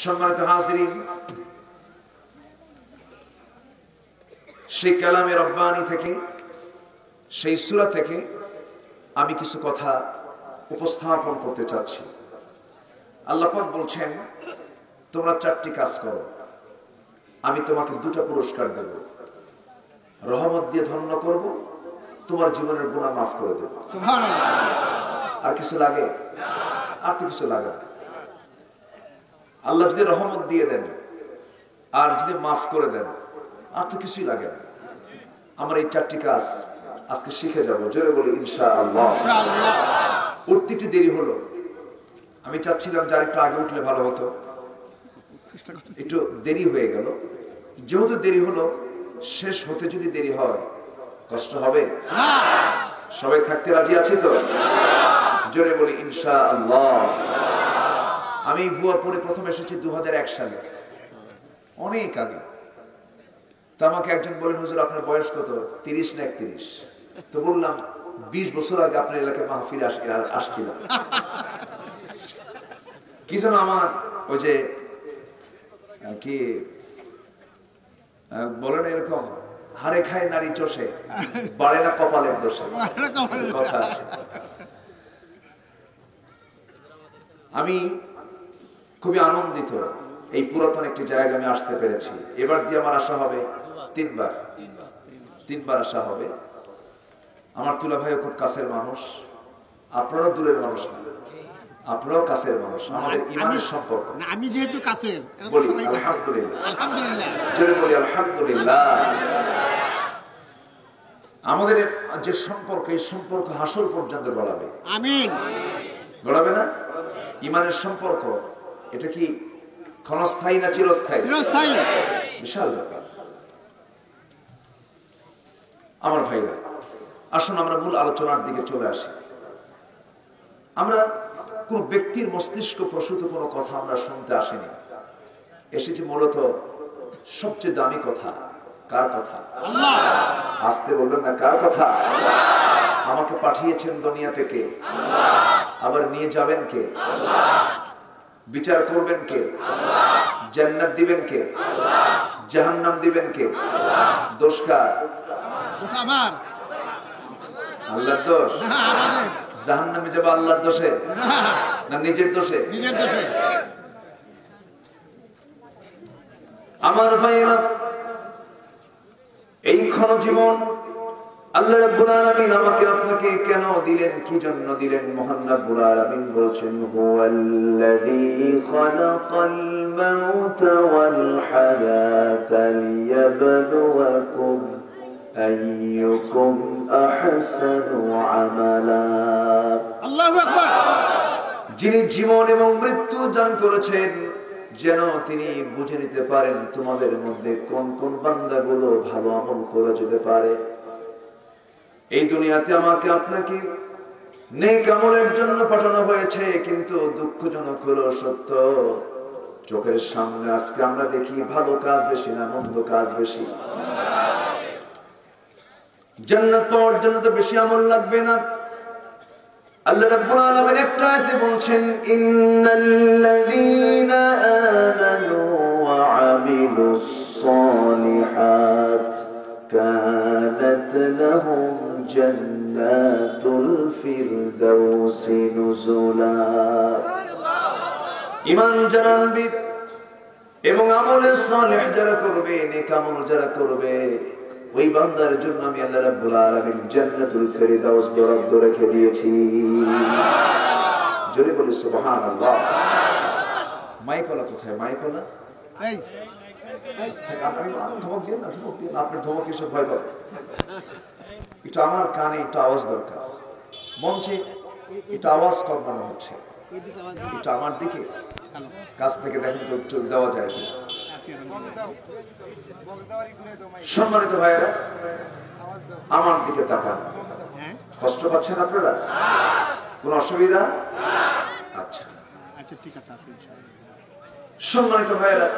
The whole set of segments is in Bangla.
সম্মানিত হাজিরিন, সেই কালামে রব্বানি থেকে, সেই সূরা থেকে আমি কিছু কথা উপস্থাপন করতে চাচ্ছি। আল্লাহ পাক বলছেন, তোমরা 4টি কাজ করো, আমি তোমাকে 2টা পুরস্কার দেব। রহমত দিয়ে ধন্য করব, তোমার জীবনের গুনাহ মাফ করে দেব। সুবহানাল্লাহ। আর কিছু লাগে? আর তো কিছু লাগে না। আল্লাহ যদি রহমত দিয়ে দেন আর যদি মাফ করে দেন, আর তো কিছুই লাগে না। আমরা এই 4টি কাজ আজকে শিখে যাব। জোরে বলি ইনশাআল্লাহ। উঠতে একটু দেরি হলো, আমি চাচ্ছিলাম যে আরেকটু আগে উঠলে ভালো হতো, একটু দেরি হয়ে গেল। যেহেতু দেরি হলো, শেষ হতে যদি দেরি হয় কষ্ট হবে? সবাই থাকতে রাজি আছি তো? জোরে বলি ইনশাআল্লাহ। আমি ভুয়াপুরে প্রথম এসেছি 2001 সালে, অনেক আগে। তো আমাকে একজন বলেন, হুজুর আপনার বয়স কত? 30 না 31? তো বললাম 20 বছর আগে আপনার এলাকায় মাহফিলে আসছিলাম। কি যেন আমার ওই যে কি বলেন এরকম, হারে খায় নারী চষে, বাড়ে না কপালের দোষে কথা আছে। আমি খুবই আনন্দিত, এই পুরাতন একটি জায়গায় আমি আসতে পেরেছি। এবার দিয়ে আমার আসা হবে 3বার আসা হবে। আমার তুলা ভাইও খুব কাছের মানুষ, আপনারাও দূরের মানুষ না, আপনারাও কাছের মানুষ। আমাদের ঈমানের সম্পর্ক। আমি যেহেতু কাছের, বলি আলহামদুলিল্লাহ। আলহামদুলিল্লাহ, জোরে বলি আলহামদুলিল্লাহ। আমাদের যে সম্পর্ক, এই সম্পর্ক হাসর পর্যন্ত গড়াবে। আমিন। গড়াবে না? ঈমানের সম্পর্ক এটা কি ক্ষণস্থায়ী না চিরস্থায়ী? চিরস্থায়ী। বিশাল ব্যাপার। আমার ভাইরা, আসুন আমরা মূল আলোচনার দিকে চলে আসি। আমরা কোন ব্যক্তির মস্তিষ্ক প্রসূত কোনো কথা আমরা শুনতে আসিনি, এসেছি মূলত সবচেয়ে দামি কথা। কার কথা? আল্লাহ। আসতে বলবেন না, কার কথা? আমাকে পাঠিয়েছেন দুনিয়া থেকে, আবার নিয়ে যাবেন কে? বিচার করবেন কে? জান্নাত দিবেন কে? জাহান্নাম দিবেন কে? দোষ কার? আমার। আল্লাহর দোষ? জাহান্নামে যাবে আল্লাহর দোষে না নিজের দোষে? নিজের দোষে। আমার ভাইরা, এই ক্ষণ জীবন আল্লাহ রাব্বুল আলামিন আমাকে আপনাকে কেন দিলেন, কি জন্য দিলেন? মহান রাব্বুল আলামিন বলছেন, হুয়াল্লাযী খালাকাল মাউতা ওয়াল হায়াতা লিয়াবলুয়াকুম আইয়ুকুম আহসানু আমালা। আল্লাহু আকবার। যিনি জীবন এবং মৃত্যু দান করেছেন যেন তিনি বুঝে নিতে পারেন তোমাদের মধ্যে কোন কোন বান্দাগুলো ভালো আমল করে যেতে পারে। এই দুনিয়াতে আমাকে আপনাকে নেক আমলের জন্য পাঠানো হয়েছে, কিন্তু দুঃখজনক হলো সত্য, চোখের সামনে আজকে আমরা দেখি ভালো কাজ বেশি না মন্দ কাজ বেশি। জান্নাত পাওয়ার জন্য তো বেশি আমল লাগবে না। আল্লাহ রাব্বুল আলামিন একটা আয়াতে বলছেন, ইন্নাল্লাযীনা আমানু ওয়া আমিলুস সালিহাত কানাত লাহুম জান্নাতুল ফিরদাউসি নুজুলা। ঈমান যারা আনবে এবং আমলে সালেহ যারা করবে, নেক আমল যারা করবে, ওই বান্দার জন্য আমি আল্লাহ রাব্বুল আলামিন জান্নাতুল ফিরদাউস বরাদ্দ রেখে দিয়েছি। জোরে বলি সুবহানাল্লাহ। মাইকলা কোথায়? মাইকলা এই ধমক দিয়ে না, ধমক দিয়ে আপনার ধমক এসে ভয় পাবে। এটা আমার কানে একটা আওয়াজ দরকার, মঞ্চে এটা আওয়াজ কমানো হচ্ছে, এটা আমার দিকে কাছ থেকে দেখেন তো একটু দেওয়া যায় কি? সম্মানিত ভাইয়েরা, আমার দিকে তাকান। কষ্ট পাচ্ছেন আপনারা? কোন অসুবিধা? আচ্ছা আচ্ছা, ঠিক আছে। সম্মানিত ভাইয়েরা,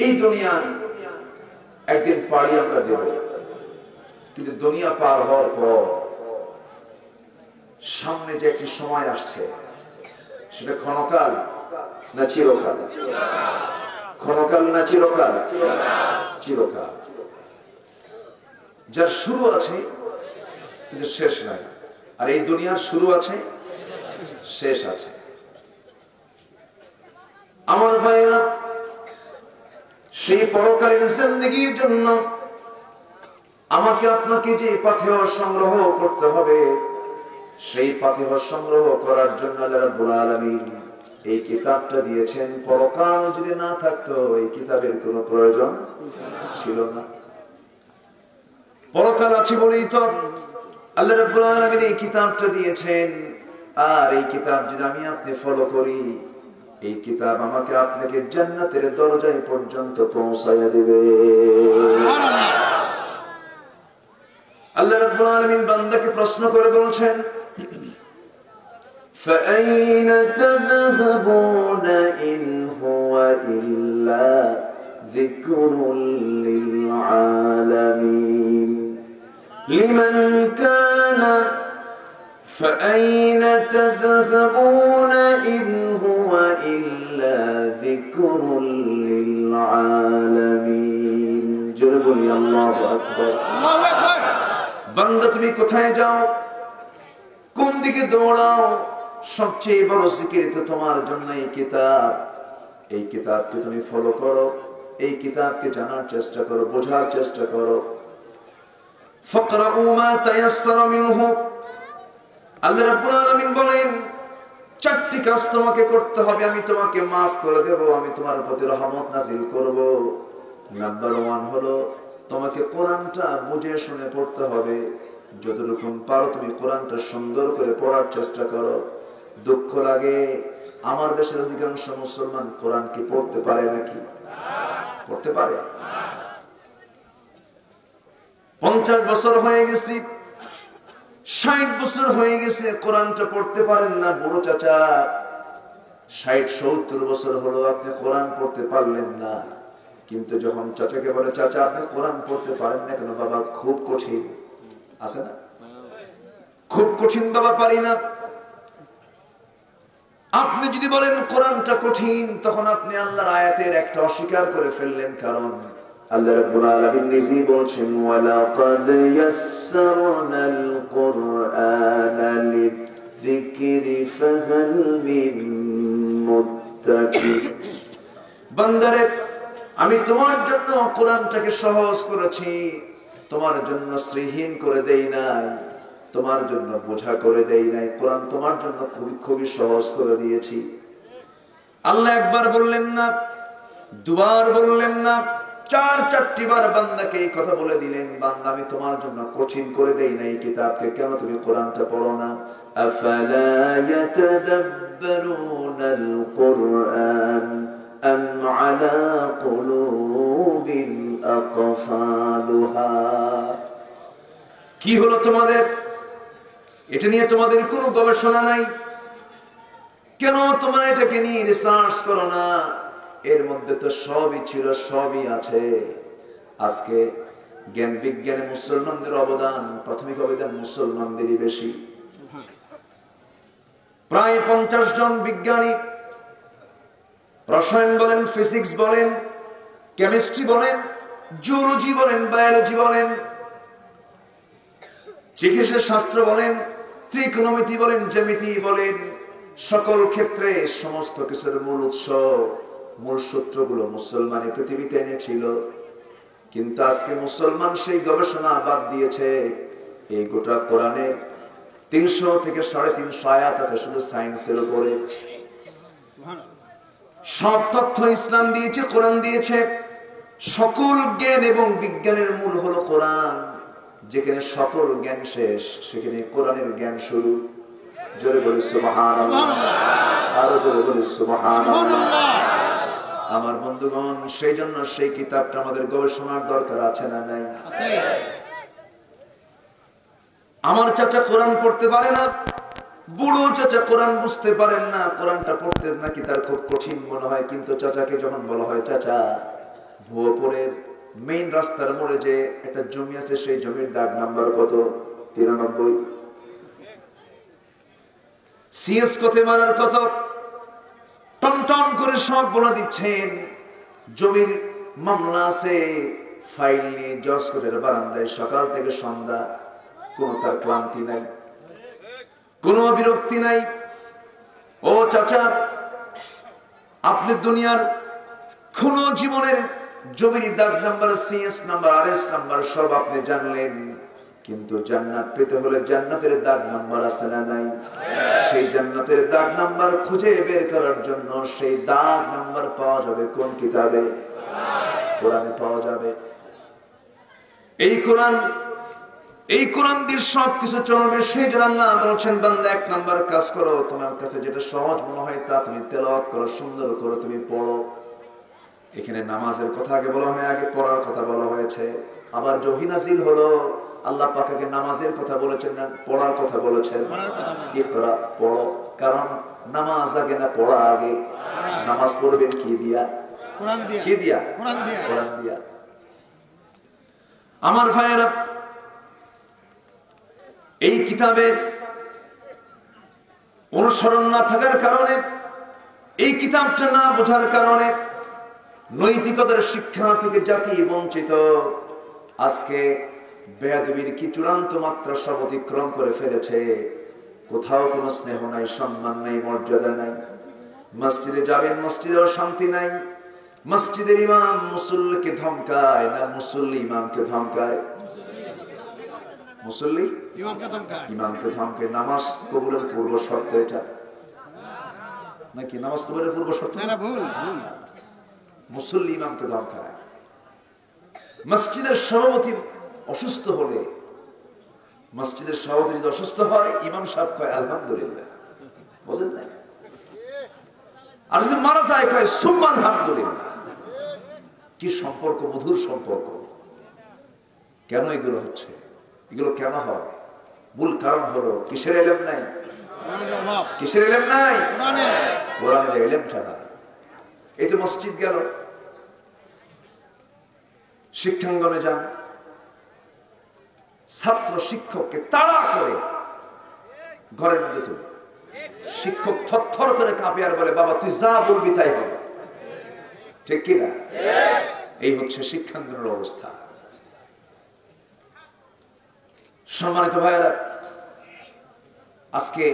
এই দুনিয়া একদিন পাড়ি আমরা দেব, কিন্তু দুনিয়া পার হওয়ার পর সামনে যে একটি সময় আসছে, সেটা ক্ষণকাল না চিরকাল? ক্ষণকাল না চিরকাল? চিরকাল। যার শুরু আছে কিন্তু শেষ নাই, আর এই দুনিয়ার শুরু আছে, শেষ আছে। আমার ভাইরা, সেই পরকালীন জিন্দেগীর জন্য আমাকে আপনাকে যে পাথেয় সংগ্রহ করতে হবে, সেই পাথেয় সংগ্রহ করার জন্য আল্লাহ রাব্বুল আলামিন এই কিতাবটা দিয়েছেন। পরকাল যদি না থাকতো এই কিতাবের কোনো প্রয়োজন ছিল না। পরকাল আছে বলেই তো আল্লাহ রাব্বুল আলামিন এই কিতাবটা দিয়েছেন। আর এই কিতাব যদি আমি আপনি ফলো করি, এই কিতাব আমাকে আপনাকে জান্নাতের দরজায় পর্যন্ত পৌঁছায়া দিবে। আল্লাহ রাব্বুল আলামিন বান্দাকে প্রশ্ন করে বলছেন, فَأَيْنَ تَذْهَبُونَ إِنْ هُوَ إِلَّا ذِكْرٌ لِلْعَالَمِينَ لِمَنْ كَانَ فَأَيْنَ تَذْهَبُونَ إِنْ هُوَ إِلَّا ذِكْرٌ لِلْعَالَمِينَ জোরে বলি আল্লাহু আকবার। আল্লাহু আকবার। বান্দা তুমি কোথায় যাও, কোন দিকে দৌড়াও? সবচেয়ে বড় জিকির তো তোমার জন্য এই কিতাব। এই কিতাবকে তুমি ফলো করো, এই কিতাবকে জানার চেষ্টা করো, বোঝার চেষ্টা করো। ফাকরাউ মা তায়াসসারা মিনহু। আল্লাহ রাব্বুল আলামিন বলেন, চারটি কাজ তোমাকে করতে হবে, আমি তোমাকে মাফ করে দেব, আমি তোমার প্রতি রহমত নাযিল করব। নাম্বার 1 হলো তোমাকে কোরআনটা বুঝে শুনে পড়তে হবে। যতটুকু পারো তুমি কোরআনটা সুন্দর করে পড়ার চেষ্টা করো। দুঃখ লাগে, আমার দেশের অধিকাংশ মুসলমান কোরআন কি পড়তে পারে নাকি? পড়তে পারে? 50 বছর হয়ে গেছে, 60 বছর হয়ে গেছে, কোরআনটা পড়তে পারেন না। বড় চাচা 60-70 বছর হলো আপনি কোরআন পড়তে পারলেন না। কিন্তু যখন চাচাকে বলে, চাচা আপনি কোরআন পড়তে পারেন না কেন? বাবা খুব কঠিন, আছে না? খুব কঠিন বাবা, পারি না। আপনি যদি বলেন কোরআনটা কঠিন, তখন আপনি আল্লাহর আয়াতের একটা অস্বীকার করে ফেললেন। কারণ আল্লাহ রাব্বুল আলামিন নিজেই বলছেন, ওয়ালাকাদ ইয়াসসারনাল কুরআনা লিযিকরি ফাহাল মিন মুত্তাকিন। বান্দারে, আমি তোমার জন্য কোরআনটাকে সহজ করেছি, তোমার জন্য শ্রীহীন করে দেই নাই, তোমার জন্য বোঝা করে দেই নাই। কোরআন তোমার জন্য খুবই খুবই সহজ করে দিয়েছি। আল্লাহ একবার বললেন না, দুবার বললেন না, 4-4টি বার বান্দাকে এই কথা বলে দিলেন, বান্দা আমি তোমার জন্য কঠিন করে দেই নাই কিতাবকে, কেন তুমি কোরআনটা পড়ো না? আফালা ইয়াতাদাব্বারুনাল কুরআন আম আলা কুলুবিন আকফালুহা। কি হলো তোমাদের? এটা নিয়ে তোমাদের কোনো গবেষণা নাই? কেন তোমরা এটাকে নিয়ে রিসার্চ করো না? এর মধ্যে তো সবই ছিল, সবই আছে। আজকে জ্ঞান বিজ্ঞানে মুসলমানদের অবদান, প্রাথমিক অবদান মুসলমানদেরই বেশি। প্রায় 50 জন বিজ্ঞানী, রসায়ন বলেন, ফিজিক্স বলেন, কেমিস্ট্রি বলেন, জুলজি বলেন, বায়োলজি বলেন, চিকিৎসা শাস্ত্র বলেন, ত্রিকোণমিতি বলেন, জ্যামিতি বলেন, সকল ক্ষেত্রে সমস্ত কিছুর মূল উৎস, মূল সূত্রগুলো মুসলমানই পৃথিবীতে এনেছিল। কিন্তু আজকে মুসলমান সেই গবেষণা বাদ দিয়েছে। এই গোটা কোরআনের 300 থেকে 350 আয়াত আছে শুধু সায়েন্সের উপরে। সব তথ্য ইসলাম দিয়েছে, কোরআন দিয়েছে। সকল জ্ঞান এবং বিজ্ঞানের মূল হলো কোরআন। যেখানে সকল জ্ঞান শেষ, সেখানে কোরআনের জ্ঞান শুরু। জোরে বলি সুবহানাল্লাহ, আরো জোরে বলি সুবহানাল্লাহ। আমার বন্ধুগণ, সেই জন্য সেই কিতাবটা আমাদের গবেষণার দরকার আছে না নাই? আমার চাচা কোরআন পড়তে পারে না, বুড়ো চাচা কোরআন বুঝতে পারেন না, কোরআনটা পড়তে নাকি তার খুব কঠিন মনে হয়। কিন্তু চাচাকে যখন বলা হয়, চাচা ভুয়াপুরের মেইন রাস্তার মোড়ে যে একটা জমি আছে, সেই জমির দাগ নাম্বার কত? 93। সিএস কোথায় মারার কত? আমাদের সব বলে দিচ্ছেন। জমির মামলা আছে, ফাইল নিয়ে জজ কোর্টের বারান্দায় সকাল থেকে সন্ধ্যা, কোনো তার ক্লান্তি নাই, কোনো বিরক্তি নাই। ও চাচা, আপনি দুনিয়ার কোন জীবনের জমির দাগ number, CS number, RS number সব আপনি জানলেন, কিন্তু জান্নাত পেতে হলে জান্নাতের দাগ নাম্বার আছে না নাই? সেই জান্নাতের দাগ নাম্বার খুঁজে বের করার জন্য সেই দাগ নাম্বার পাওয়া যাবে কোন কিতাবে? কোরআনে পাওয়া যাবে। এই কোরআন দিয়ে সবকিছু চলবে। সেই জন্য আল্লাহ বলছেন, বান্দা এক নাম্বার কাজ করো, তোমার কাছে যেটা সহজ মনে হয় তা তুমি তেলাওয়াত করো, সুন্দর করো, তুমি পড়ো। এখানে নামাজের কথা আগে বলা হয়, আগে পড়ার কথা বলা হয়েছে। আবার ওহী নাযিল হলো, আল্লাহ পাক আগে নামাজের কথা বলেছেন না পড়ার কথা বলেছেন? ইকরা, পড়ো। কারণ নামাজ আগে না পড়া আগে? নামাজ পড়বেন কি দিয়া? কোরআন দিয়া। কি দিয়া? কোরআন দিয়া। আমার ভাইয়েরা, এই কিতাবের অনুসরণ না থাকার কারণে, এই কিতাবটা না বোঝার কারণে নৈতিকতার শিক্ষা থেকে জাতি বঞ্চিত। আজকে বেয়াদবির কি চূড়ান্ত মাত্রা সব অতিক্রম করে ফেলেছে। কোথাও কোনো স্নেহ নাই, সম্মান নাই, মর্যাদা নাই। মসজিদে যাবেন, মসজিদেও শান্তি নাই। মসজিদের ইমাম মুসল্লিকে ধমকায় না মুসল্লি ইমামকে ধমকায়? মুসল্লি ইমামকে ধমকায়। নামাজ কবুলের পূর্ব শর্ত এটা নাকি? নামাজ কবুলের পূর্ব শর্ত না, ভুল। মুসল্লি ইমামকে ধমকায়। মসজিদের সভাপতি অসুস্থ হলে, মসজিদের সভাপতি যদি অসুস্থ হয়, ইমাম সাহেব কয় আলহামদুলিল্লাহ, বুঝেন না? আর যদি মারা যায় কয় সুম্মা আলহামদুলিল্লাহ। কি সম্পর্ক, মধুর সম্পর্ক। কেন এগুলো হচ্ছে? এগুলো কেন হয়? মূল কারণ হলো কিসের ইলম নাই? কিসের ইলম নাই? কোরআনের ইলমটা নাই। এই তো মসজিদ গেল, শিক্ষাঙ্গনে যান, ছাত্র শিক্ষককে তাড়া করে ঘরের মধ্যে তুলে, শিক্ষক থরথর করে কাঁপে আর বলে, বাবা তুই যা বলবি তাই হবে। ঠিক কিনা? এই হচ্ছে শিক্ষাঙ্গনের অবস্থা। সম্মানিত ভাইয়েরা, আজকে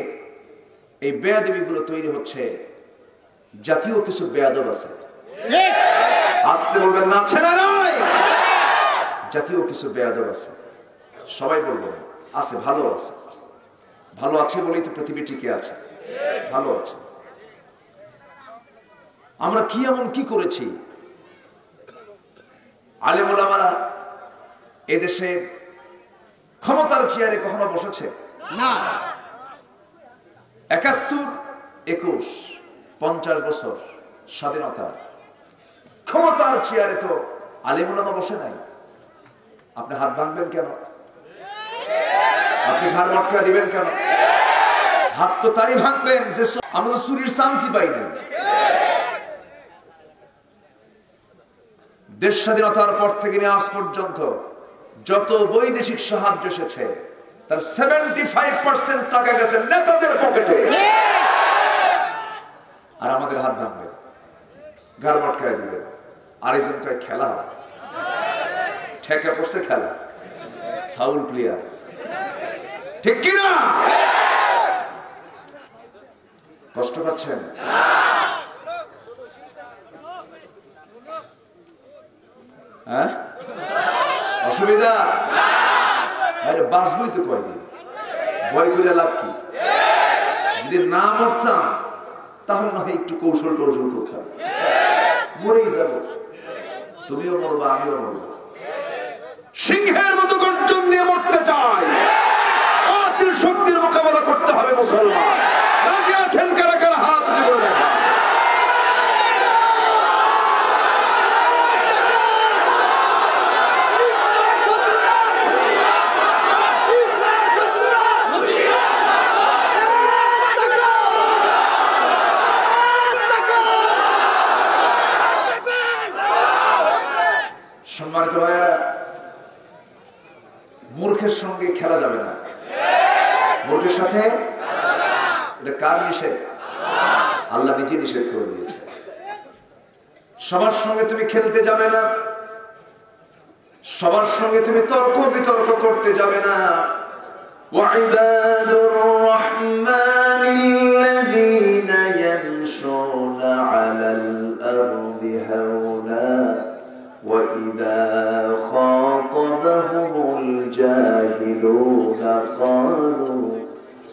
এই বেয়াদবিগুলো তৈরি হচ্ছে, জাতীয় কিছু বেয়াদব আছে। আসতে বলবেন না, আছে না? নয়, জাতীয় কিছু বেয়াদব আছে। সবাই বলবো আছে, ভালো আছে। ভালো আছে বলেই তো পৃথিবী টিকে আছে। ভালো আছে। আমরা কি এমন কি করেছি? আলেম ওলামারা এদেশের ক্ষমতার চেয়ারে কখনো বসেছে না। ৭১, ২১, ৫০ বছর স্বাধীনতা, ক্ষমতার চেয়ারে তো আলেম ওলামা বসে নাই। আপনি হাত ভাঙবেন কেন? আপনি ঘাড় মটকা দিবেন কেন? হাত তো তারই ভাঙবেন যে আমরা চুরির চান্সই পাই না। দেশ স্বাধীনতার পর থেকে নিয়ে আজ পর্যন্ত যত বৈদেশিক সাহায্য এসেছে তার 75% টাকা গেছে নেতাদের পকেটে। আর আমাদের হাত ভাঙবে, ঘাড় মটকায় দিবে। আরেকজন কয় খেলা ঠেকা পড়ছে, খেলা ফাউল প্লেয়ার। ঠিক কিনা? কষ্ট পাচ্ছেন? হ্যাঁ, অসুবিধা? আরে বাঁচবই তো কয়দিন, ভয় করে লাভ কি? যদি না মরতাম তাহলে না হয় একটু কৌশল করতাম। মরেই যাব, তুমিও মরবা, আমিও মরবো। সিংহের মতো গর্জন দিয়ে মরতে চাই। বাতিল শক্তির মোকাবেলা করতে হবে মুসলমান। রাজি আছেন কারা কারা? হাত তুলে দেখা। সম্মানিত ভাইয়েরা, মূর্খের সঙ্গে খেলা যাবে না। মূর্খের সাথে এটা কার নিষেধ? আল্লাহ নিজে নিষেধ করে দিয়েছে। সবার সঙ্গে তুমি খেলতে যাবে না, সবার সঙ্গে তুমি তর্ক বিতর্ক করতে যাবে না। ওয়াইবাদুর রাহমানিল্লাযীনা ইয়ামশুনা আলাল আরদি হাওনা ওয়া ইযা খাতাবাহুমুল জাহিলুনা ক্বালু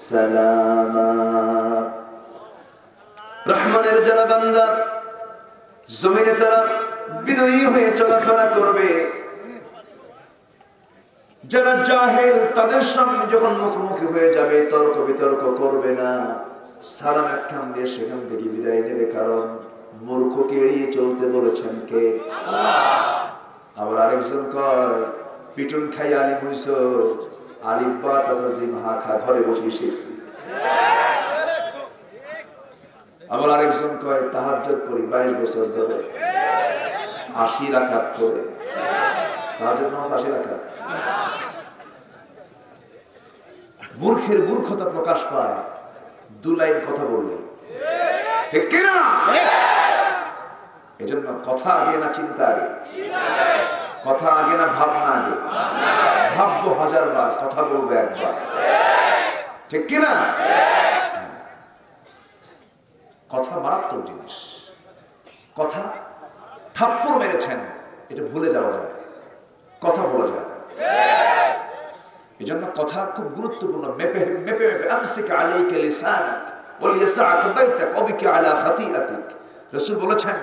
সালামা। রহমানের যারা বান্দা জমিনে তারা বিনয়ী হয়ে চলাফেরা করবে, যারা জাহেল তাদের সামনে যখন মুখোমুখি হয়ে যাবে তর্ক বিতর্ক করবে না, সালাম একখান দিয়ে সেখান থেকে বিদায় নেবে, কারণ মূর্খকে এড়িয়ে চলতে বলেছেন কে? আবার আরেকজন কয় পিটুন খাই আলিম হইছ, আলিফ বা তাসজিম হা খা ঘরে বসে শিখছি। আবার আরেকজন কয় তাহাজ্জুদ পড়ি 22 বছর ধরে, 80 রাকাত করে। তাহাজ্জুদ নামাজ 80 রাকাত। মূর্খের মূর্খতা প্রকাশ পায় 2 লাইন কথা বললে, ঠিক কিনা? এজন্য কথা আগে না চিন্তা আগে? কথা আগে না ভাবনা আগে? ভাববো 1000 বার, কথা বলবো একবার, ঠিক কিনা? কথা মারাত্মক জিনিস। কথা থাপ্পড় মেরেছেন এটা ভুলে যাওয়া যায়, কথা বলা যায় না। এজন্য কথা খুব গুরুত্বপূর্ণ। মেপে মেপে মেপে আমসিক আলাইকা লিসানাক ওয়া লিয়াসআক বাইতাক ওয়া বিকা আলা খাতিআতিক। রাসূল বলেছেন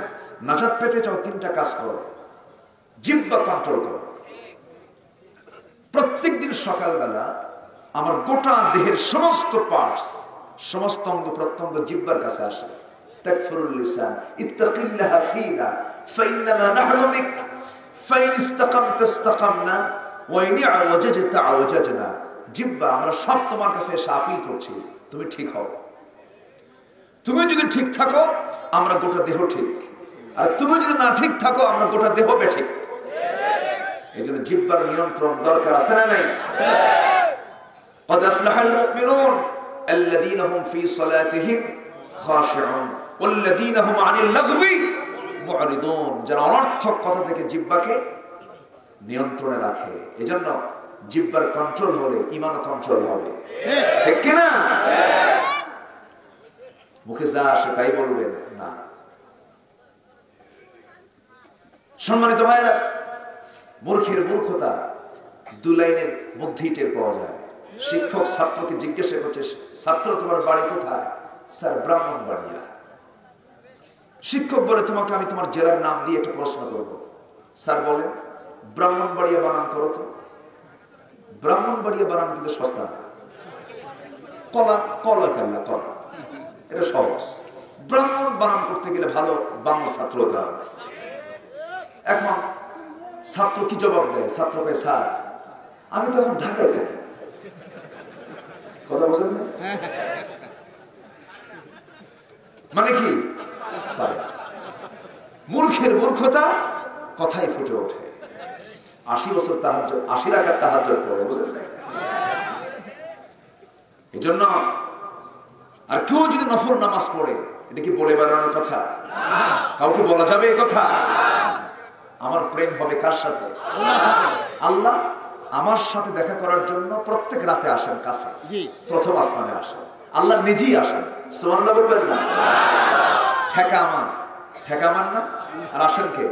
নাজাত পেতে চাও 3টা কাজ করো। জিহ্বা কন্ট্রোল করো। প্রত্যেকদিন সকালবেলা আমার গোটা দেহের সমস্ত পার্টস, সমস্ত অঙ্গ প্রত্যঙ্গ জিহ্বার কাছে আসে। তাকফুরুল লিসান ইত্তাকিল্লাহা ফীনা ফাইন্নামা নাহনু বিক ফাইন ইসতাকামতা ইসতাকামনা ওয়া ইন আওয়াজাজতা আওয়াজাজনা। জিহ্বা আমরা সব তোমার কাছে এসে আপিল করছি, তুমি ঠিক হও। তুমি যদি ঠিক থাকো আমরা গোটা দেহ ঠিক, আর তুমি যদি না ঠিক থাকো আমরা গোটা দেহ বেঠিক। এইজন্য জিহ্বার নিয়ন্ত্রণ দরকার, আছে না নাই? قد أفلح المؤمنون الذين هم في صلاتهم خاشعون والذين هم عن اللغو معرضون। যারা অনর্থক কথা থেকে জিহ্বাকে নিয়ন্ত্রণে রাখে। এজন্য জিহ্বার কন্ট্রোল হলে ঈমানও কন্ট্রোল হবে, ঠিক কি না? মুখে যা আসে তাই বলবেন না। সম্মানিত ভাইরা, মূর্খের মূর্খতা 2 লাইনের মধ্যেই টের পাওয়া যায়। শিক্ষক ছাত্রকে জিজ্ঞাসা করছে, ছাত্র তোমার বাড়ি কোথায়? স্যার ব্রাহ্মণবাড়িয়া। শিক্ষক বলে তোমাকে আমি তোমার জেলার নাম দিয়ে একটা প্রশ্ন করব। স্যার বলেন ব্রাহ্মণবাড়িয়া বানান করো তো। ব্রাহ্মণবাড়িয়া বানান কিন্তু সস্তা না। কলা কলা কেমন কলা, এটা সহজ। ব্রাহ্মণ বানান করতে গেলে ভালো বাংলা ছাত্র হতে হবে। এখন ছাত্র কি জবাব দেয়? ছাত্র কয় স্যার আমি তো এখন ঢাকায় থাকি। কথা বলছেন না? মানে কি? মূর্খের মূর্খতা কথাই ফুটে ওঠে। 80 বছর তাহাজ্জুদ, 80 রাকাত তাহাজ্জুদ পড়ে, বুঝলেন না? এজন্য আর কেউ যদি নফল নামাজ পড়ে, এটা কি বলে বেড়ানোর কথা? কাউকে বলা যাবে এই কথা? আমার প্রেম হবে কার সাথে? আল্লাহ আমার সাথে দেখা করার জন্য প্রত্যেক রাতে আসেন কাছে, প্রথম আসমানে আসেন। আল্লাহ নিজেই আসেন। সুবহানাল্লাহ বলবেন না? ঠেকা আমার, ঠেকা আমার না, আর আসেন কে?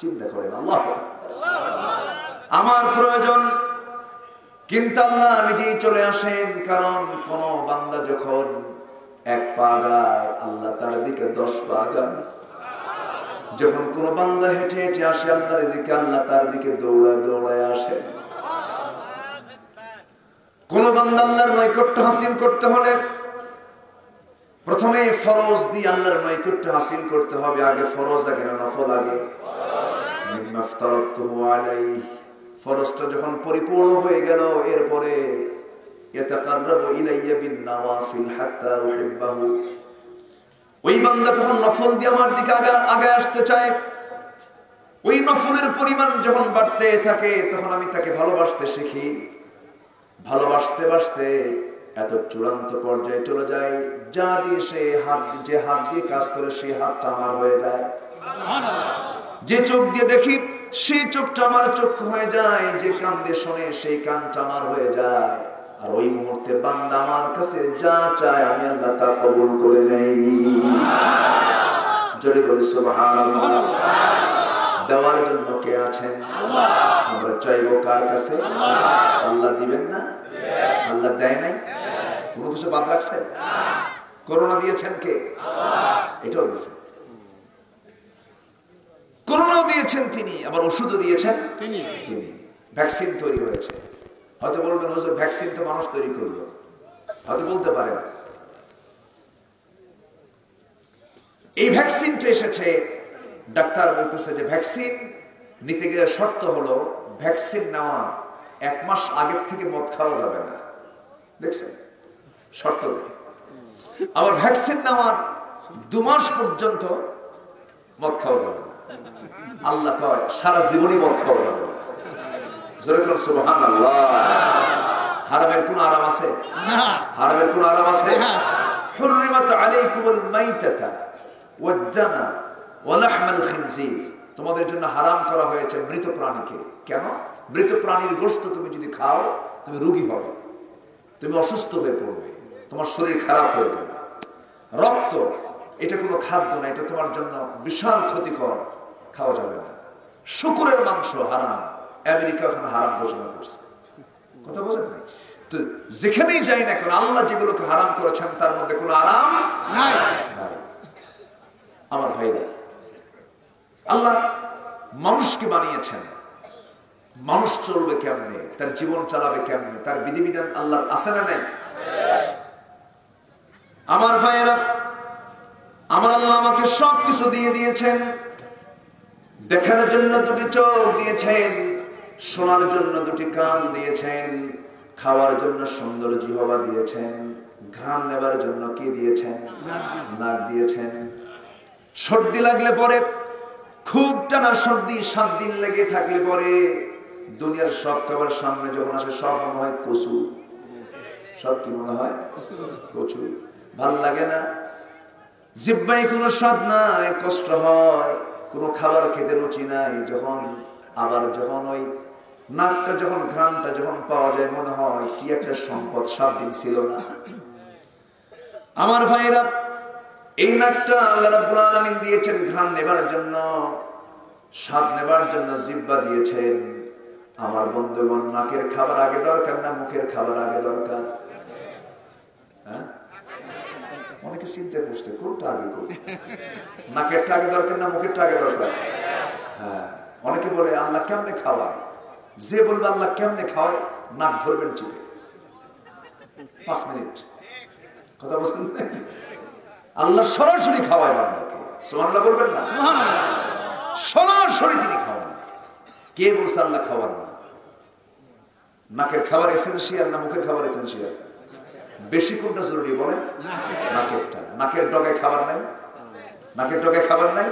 চিন্তা করেন। আল্লাহ আমার প্রয়োজন, কিন্তু আল্লাহ নিজেই চলে আসেন। কারণ কোন বান্দা যখন 1 পা আগায় আল্লাহ তার দিকে 10 পা আগান। যখন কোন বান্দা হেঁটে হেঁটে আসে আল্লাহর দিকে, আল্লাহ তার দিকে দৌড়ায় দৌড়ায় আসে। কোন বান্দা আল্লাহর নৈকট্য হাসিল করতে হলে প্রথমে ফরজ দিয়ে আল্লাহর নৈকট্য হাসিল করতে হবে। আগে ফরজ, আগে না নফল? আগে। মিম্মা ফতারাতুহু আলাইহি, ফরজটা যখন পরিপূর্ণ হয়ে গেল এরপরে ইয়াতাকাররাবু ইলাইয়া বিন নওয়াফিল হাত্তা উহিব্বাহু। ওই বান্দা তখন নফল দিয়ে আমার দিকে আগে আসতে চায়। ওই নফলের পরিমাণ যখন বাড়তে থাকে তখন আমি তাকে ভালোবাসতে শিখি। ভালোবাসতে বাসতে এত চূড়ান্ত পর্যায়ে চলে যায়, যা দিয়ে যে হাত দিয়ে কাজ করে সেই হাতটা আমার হয়ে যায়, যে চোখ দিয়ে দেখি সেই চোখটা আমার চক্ষু হয়ে যায়, যে কান দিয়ে শোনে সেই কানটা আমার হয়ে যায়। আর ওই মুহূর্তে বান্দা আমার কাছে যা চায় আমি আল্লাহ তা কবুল করে নেই। জোরে বলি সুবহানাল্লাহ। দেওয়ার জন্য কে আছেন? আমরা চাইবো কার কাছে? আল্লাহ দিবেন না? আল্লাহ দেয় নাই? কোনো কিছু বাদ রাখছেন? করোনা দিয়েছেন কে? এটাও দিয়েছেন। করোনাও দিয়েছেন তিনি, আবার ওষুধও দিয়েছেন তিনি। ভ্যাকসিন তৈরি হয়েছে। হয়তো বলবেন হুজুর ভ্যাকসিন তো মানুষ তৈরি করলো, হয়তো বলতে পারেন। এই ভ্যাকসিনটা এসেছে, ডাক্তার বলতেছে যে ভ্যাকসিন নিতে গেলে শর্ত হলো ভ্যাকসিন নেওয়া 1 মাস আগের থেকে মদ খাওয়া যাবে না। দেখছেন শর্ত দেখে। আবার ভ্যাকসিন নেওয়ার 2 মাস পর্যন্ত মদ খাওয়া যাবে না। আল্লাহ কয় সারা জীবনই মদ খাওয়া যাবে না। জোরে করে সুবহানাল্লাহ। হারামের কোন আরাম আছে? না। হারামের কোন আরাম আছে? হুররিমাত আলাইকুমুল মাইতাতা ওয়াদ-দামা ওয়া লাহমাল খিনজির। তোমাদের জন্য হারাম করা হয়েছে মৃত প্রাণীকে। কেন? মৃত প্রাণীর গোশত তুমি যদি খাও তুমি রোগী হবে, তুমি অসুস্থ হয়ে পড়বে, তোমার শরীর খারাপ হয়ে যাবে। রক্ত এটা কোনো খাদ্য না, এটা তোমার জন্য বিশাল ক্ষতিকর, খাওয়া যাবে না। শুকরের মাংস হারাম, আমেরিকা ওখানে হারাম ঘোষণা করছে। কথা বোঝেন নাই? তো যেখানেই যাই না কেন আল্লাহ যেগুলোকে হারাম করেছেন তার মধ্যে কোনো আরাম নাই। আমার ভাইরা, আল্লাহ মানুষকে বানিয়েছেন, মানুষ চলবে কেমনে, তার জীবন চালাবে কেমনে, তার বিধিবিধান আল্লাহর আছে না নাই? আমার ভাইয়েরা, আমার আল্লাহ আমাকে সবকিছু দিয়ে দিয়েছেন। দেখার জন্য 2টি চোখ দিয়েছেন, শোনার জন্য 2টি কান দিয়েছেন, খাওয়ার জন্য সুন্দর জিহ্বা দিয়েছেন, ঘ্রাণ নেবার জন্য কি দিয়েছেন? নাক দিয়েছেন। সর্দি লাগলে পরে, খুব টানা সর্দি 7 দিন লেগে থাকলে পরে দুনিয়ার সব খাবার সামনে যখন আসে সব মনে হয় কচু। সব কি মনে হয়? কচু। ভাল লাগে না, জিহ্বায় কোনো স্বাদ নাই, কষ্ট হয়, কোনো খাবার খেতে রুচি নাই। যখন ওই নাকটা যখন ঘ্রাণটা যখন পাওয়া যায় মনে হয় কি একটা সম্পদ 7 দিন ছিল না। আমার ভাইরা, এই নাকটা আল্লাহ রাব্বুল আলামিন দিয়েছেন ঘ্রাণ নেবার জন্য, স্বাদ নেবার জন্য জিহ্বা দিয়েছেন। আমার বন্ধুগণ, নাকের খাবার আগে দরকার না মুখের খাবার আগে দরকার? হ্যাঁ, অনেকে চিন্তা করছে কোনটা আগে করবে, নাকেরটা আগে দরকার না মুখেরটা আগে দরকার? হ্যাঁ, অনেকে বলে আল্লাহ কেমনে খাওয়ায়। যে বলবে আল্লাহ কেমনে খাওয়ায়, নাক ধরবেন চিপে 5 মিনিট। কথা বলছেন? আল্লাহ সরাসরি খাওয়ায় বান্দাকে। সুবহানাল্লাহ বলবেন না? সরাসরি তিনি খাওয়ান। কে বলছে আল্লাহ খাওয়ান না? নাকের খাবার এসেনশিয়াল না মুখের খাবার এসেনশিয়াল? বেশি কোনটা জরুরি বলে? নাকেরটা। নাকের ডগায় খাবার নাই, নাকের ডগায় খাবার নাই।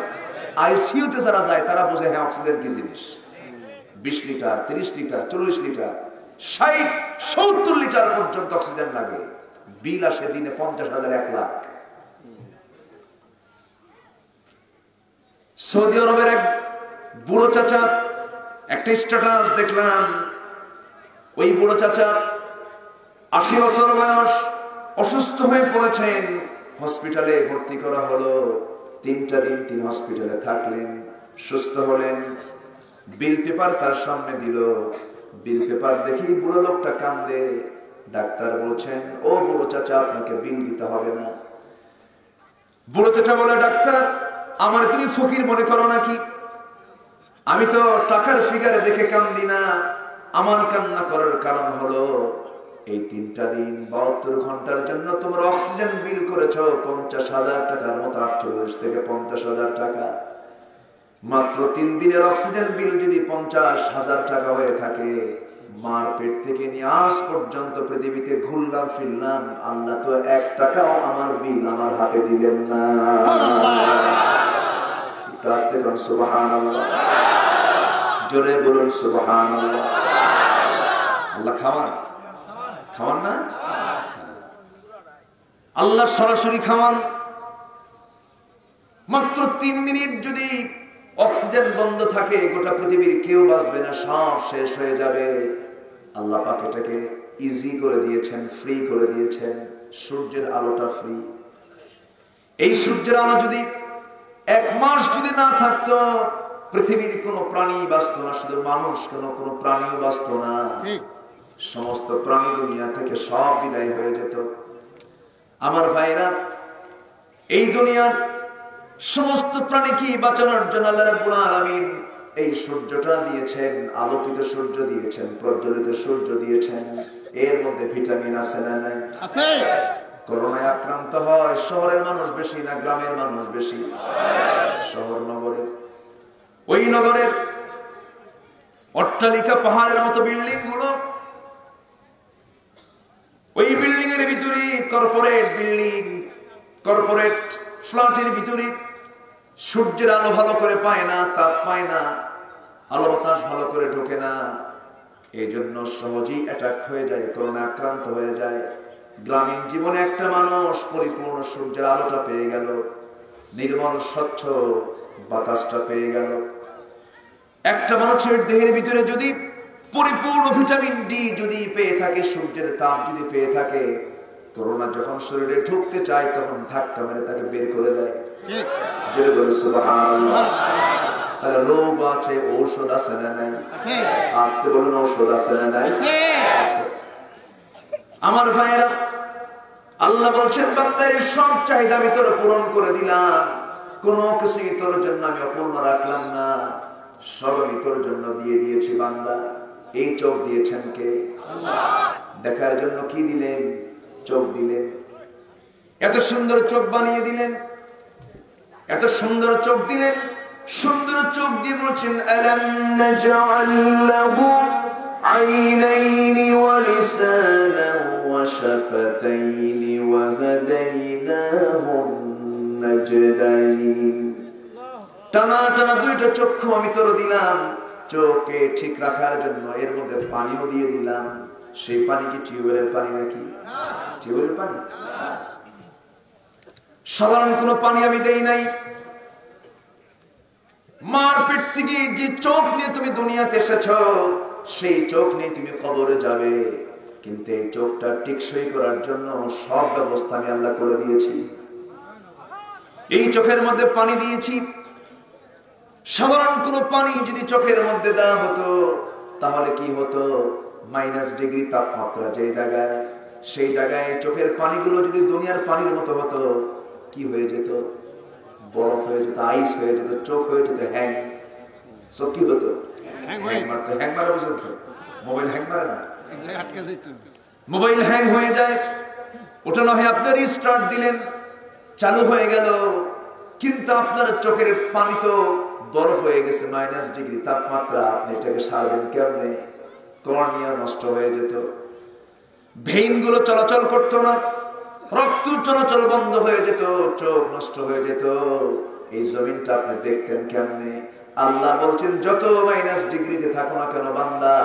আইসিইউতে যারা যায় তারা বোঝে হ্যাঁ অক্সিজেন কি জিনিস। 20 লিটার 30 লিটার 40 লিটার 60-70 লিটার পর্যন্ত অক্সিজেন লাগে। বিল আসে দিনে 50,000 1 লাখ। সৌদি আরবের এক বুড়ো চাচা, একটা স্ট্যাটাস দেখলাম, ওই বুড়ো চাচা 80 বছর বয়স, অসুস্থ হয়ে পড়েছেন, হসপিটালে ভর্তি করা হলো। 3টা দিন তিনি হসপিটালে থাকলেন, সুস্থ হলেন। বিল পেপার তার সামনে দিল, বিল পেপার দেখি বুড়ো লোকটা কান্দে। ডাক্তার বলছেন, ও বুড়ো চাচা আপনাকে বিল দিতে হবে না। বুড়ো চাচা বলে, ডাক্তার আমার তুমি ফকির মনে করো নাকি? আমি তো টাকার ফিগারে দেখে কান্দি না, আমার কান্না করার কারণ হলো এই 3টা দিন 72 ঘন্টার জন্য তোমরা অক্সিজেন বিল করেছো 50,000 টাকার মতো, 48 থেকে 50,000 টাকা। মাত্র 3 দিনের অক্সিজেন বিল যদি 50,000 টাকা হয়ে থাকে, মার পেট থেকে নিয়ে আজ পর্যন্ত পৃথিবীতে ঘুরলাম ফিরলাম, আল্লাহ তো 1 টাকাও আমার বিল আমার হাতে দিলেন না। আস্তে কোন সুবহানাল্লাহ, জোরে বলুন সুবহানাল্লাহ। আল্লাহ খাওয়ান না? আল্লাহ সরাসরি খাওয়ান। মাত্র 3 মিনিট যদি অক্সিজেন বন্ধ থাকে গোটা পৃথিবীর কেউ বাঁচবে না, সব শেষ হয়ে যাবে। আল্লাহ পাক এটাকে ইজি করে দিয়েছেন, ফ্রি করে দিয়েছেন। সূর্যের আলোটা ফ্রি। এই সূর্যের আলো যদি 1 মাস যদি না থাকতো পৃথিবীর কোনো প্রাণী বাঁচত না, শুধু মানুষ, কোনো প্রাণীও বাঁচত না। সমস্ত প্রাণী দুনিয়া থেকে সব বিদায় হয়ে যেত। আমার ভাইরা, এই দুনিয়ার সমস্ত প্রাণীকে বাঁচানোর জন্য আল্লাহ রাব্বুল আলামিন এই সূর্যটা দিয়েছেন, আলোকিত সূর্য দিয়েছেন, প্রজ্বলিত সূর্য দিয়েছেন। এর মধ্যে ভিটামিন আছে না নাই? আছে। করোনায় আক্রান্ত হয় শহরের মানুষ বেশি না গ্রামের মানুষ বেশি? শহর নগরের। ওই নগরের অট্টালিকা পাহাড়ের মতো বিল্ডিং গুলো, ওই বিল্ডিং এর ভিতরে কর্পোরেট বিল্ডিং, কর্পোরেট ফ্ল্যাটের ভিতরে সূর্যের আলো ভালো করে পায় না, তাপ পায় না, আলো বাতাস ভালো করে ঢোকে না। এই জন্য সহজেই অ্যাটাক হয়ে যায়, করোনা আক্রান্ত হয়ে যায়। গ্রামীণ জীবনে একটা মানুষ পরিপূর্ণ সূর্যের আলোটা পেয়ে গেল, নির্মল স্বচ্ছ বাতাসটা পেয়ে গেল। একটা মানুষের দেহের ভিতরে যদি পরিপূর্ণ ভিটামিন ডি যদি পেয়ে থাকে, সূর্যের তাপ যদি পেয়ে থাকে, করোনা যখন শরীরে ঢুকতে চায় তখন ধাক্কা মেরে তাকে বের করে দেয়। জোরে বলে সুবহানাল্লাহ। তাহলে রোগ আছে, ঔষধ আছে না নাই? আসতে বলুন, ঔষধ আছে না নাই? আমার ভাইয়েরা, আল্লাহ বলছেন বান্দার সব চাহিদা আমি তোর পূরণ করে দিলাম, কোনো কিছুই তোর জন্য আমি অপূর্ণ রাখলাম না, সব আমি তোর জন্য দিয়ে দিয়েছি বান্দা। এই চোখ দিয়েছেন কে? আল্লাহ। দেখার জন্য কি দিলেন? চোখ দিলেন। এত সুন্দর চোখ বানিয়ে দিলেন, এত সুন্দর চোখ দিলেন। সুন্দর চোখ দিয়ে বলছেন আলাম নাজআল লাহু আইনাইনি ওয়া লিসানান ওয়া শাফাতাইনি ওয়া হাদাইনাহু নাজদাইন। টানা টানা 2টা চক্ষু আমি তোর দিলাম চোখে ঠিক রাখার জন্য, এর মধ্যে পানিও দিয়ে দিলাম। সেই পানি কি টিউবওয়েলের পানি নাকি? টিউবওয়েলের পানি? সাধারণ কোনো পানি আমি দেই নাই। মার পেট থেকে যে চোখ নিয়ে তুমি দুনিয়াতে এসেছো, সেই চোখ নিয়ে তুমি কবরে যাবে, কিন্তু এই চোখটা টিকসই করার জন্য সব ব্যবস্থা আমি আল্লাহ করে দিয়েছি। এই চোখের মধ্যে পানি দিয়েছি। সাধারণ কোনো পানি যদি চোখের মধ্যে দেওয়া হতো তাহলে কি হতো? -ডিগ্রি তাপমাত্রা যে জায়গায়, সেই জায়গায় চোখের পানিগুলো যদি দুনিয়ার পানির মতো হতো, কি হয়ে যেত? বরফ হয়ে যেত, আইস হয়ে যেত, চোখ হয়ে যেত হ্যাং। চোখ কি হতো? হ্যাং মারতো। হ্যাং মারা বুঝতো? মোবাইল হ্যাং মারে না? মোবাইল হ্যাং হয়ে যায়। ওটা না হয় আপনি রিস্টার্ট দিলেন, চালু হয়ে গেল, কিন্তু আপনার চোখের পানি তো বরফ হয়ে গেছে, -ডিগ্রি তাপমাত্রা। আপনি এটাকে সারবেন কেমনে? কর্নিয়া নষ্ট হয়ে যেত, ভেইন গুলো চলাচল করতো না, রক্ত চলাচল বন্ধ হয়ে যেত, চোখ নষ্ট হয়ে যেত। এই জমিনটা আপনি দেখতেন কেমনে? আল্লাহ বলছেন যত -ডিগ্রিতে থাকো না কেন বান্দা,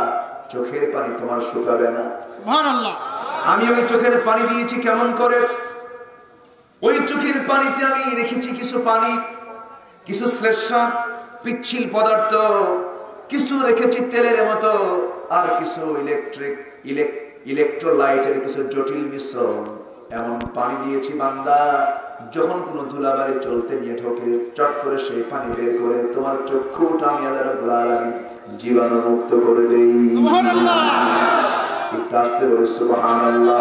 চোখের পানি তোমার শুকাবে না। সুবহানাল্লাহ। আমি ওই চোখের পানি দিয়েছি কেমন করে? ওই চোখের পানিতে আমি রেখেছি কিছু পানি, কিছু শ্লেষ্মা পিচ্ছিল পদার্থ, কিছু রেখেছি তেলের মতো, আর কিছু ইলেকট্রোলাইটের কিছু জটিল মিশ্রণ। এমন পানি দিয়েছি বান্দা, যখন কোনো ধুলাবালি চলতে নিয়ে ঢোকে, চট করে সেই পানি বের করে তোমার চক্ষুটা আমি আল্লাহ রাব্বুল আলামিন জীবাণু মুক্ত করে দেই। সুবহানাল্লাহ। একটু আসতে বলে সুবহানাল্লাহ।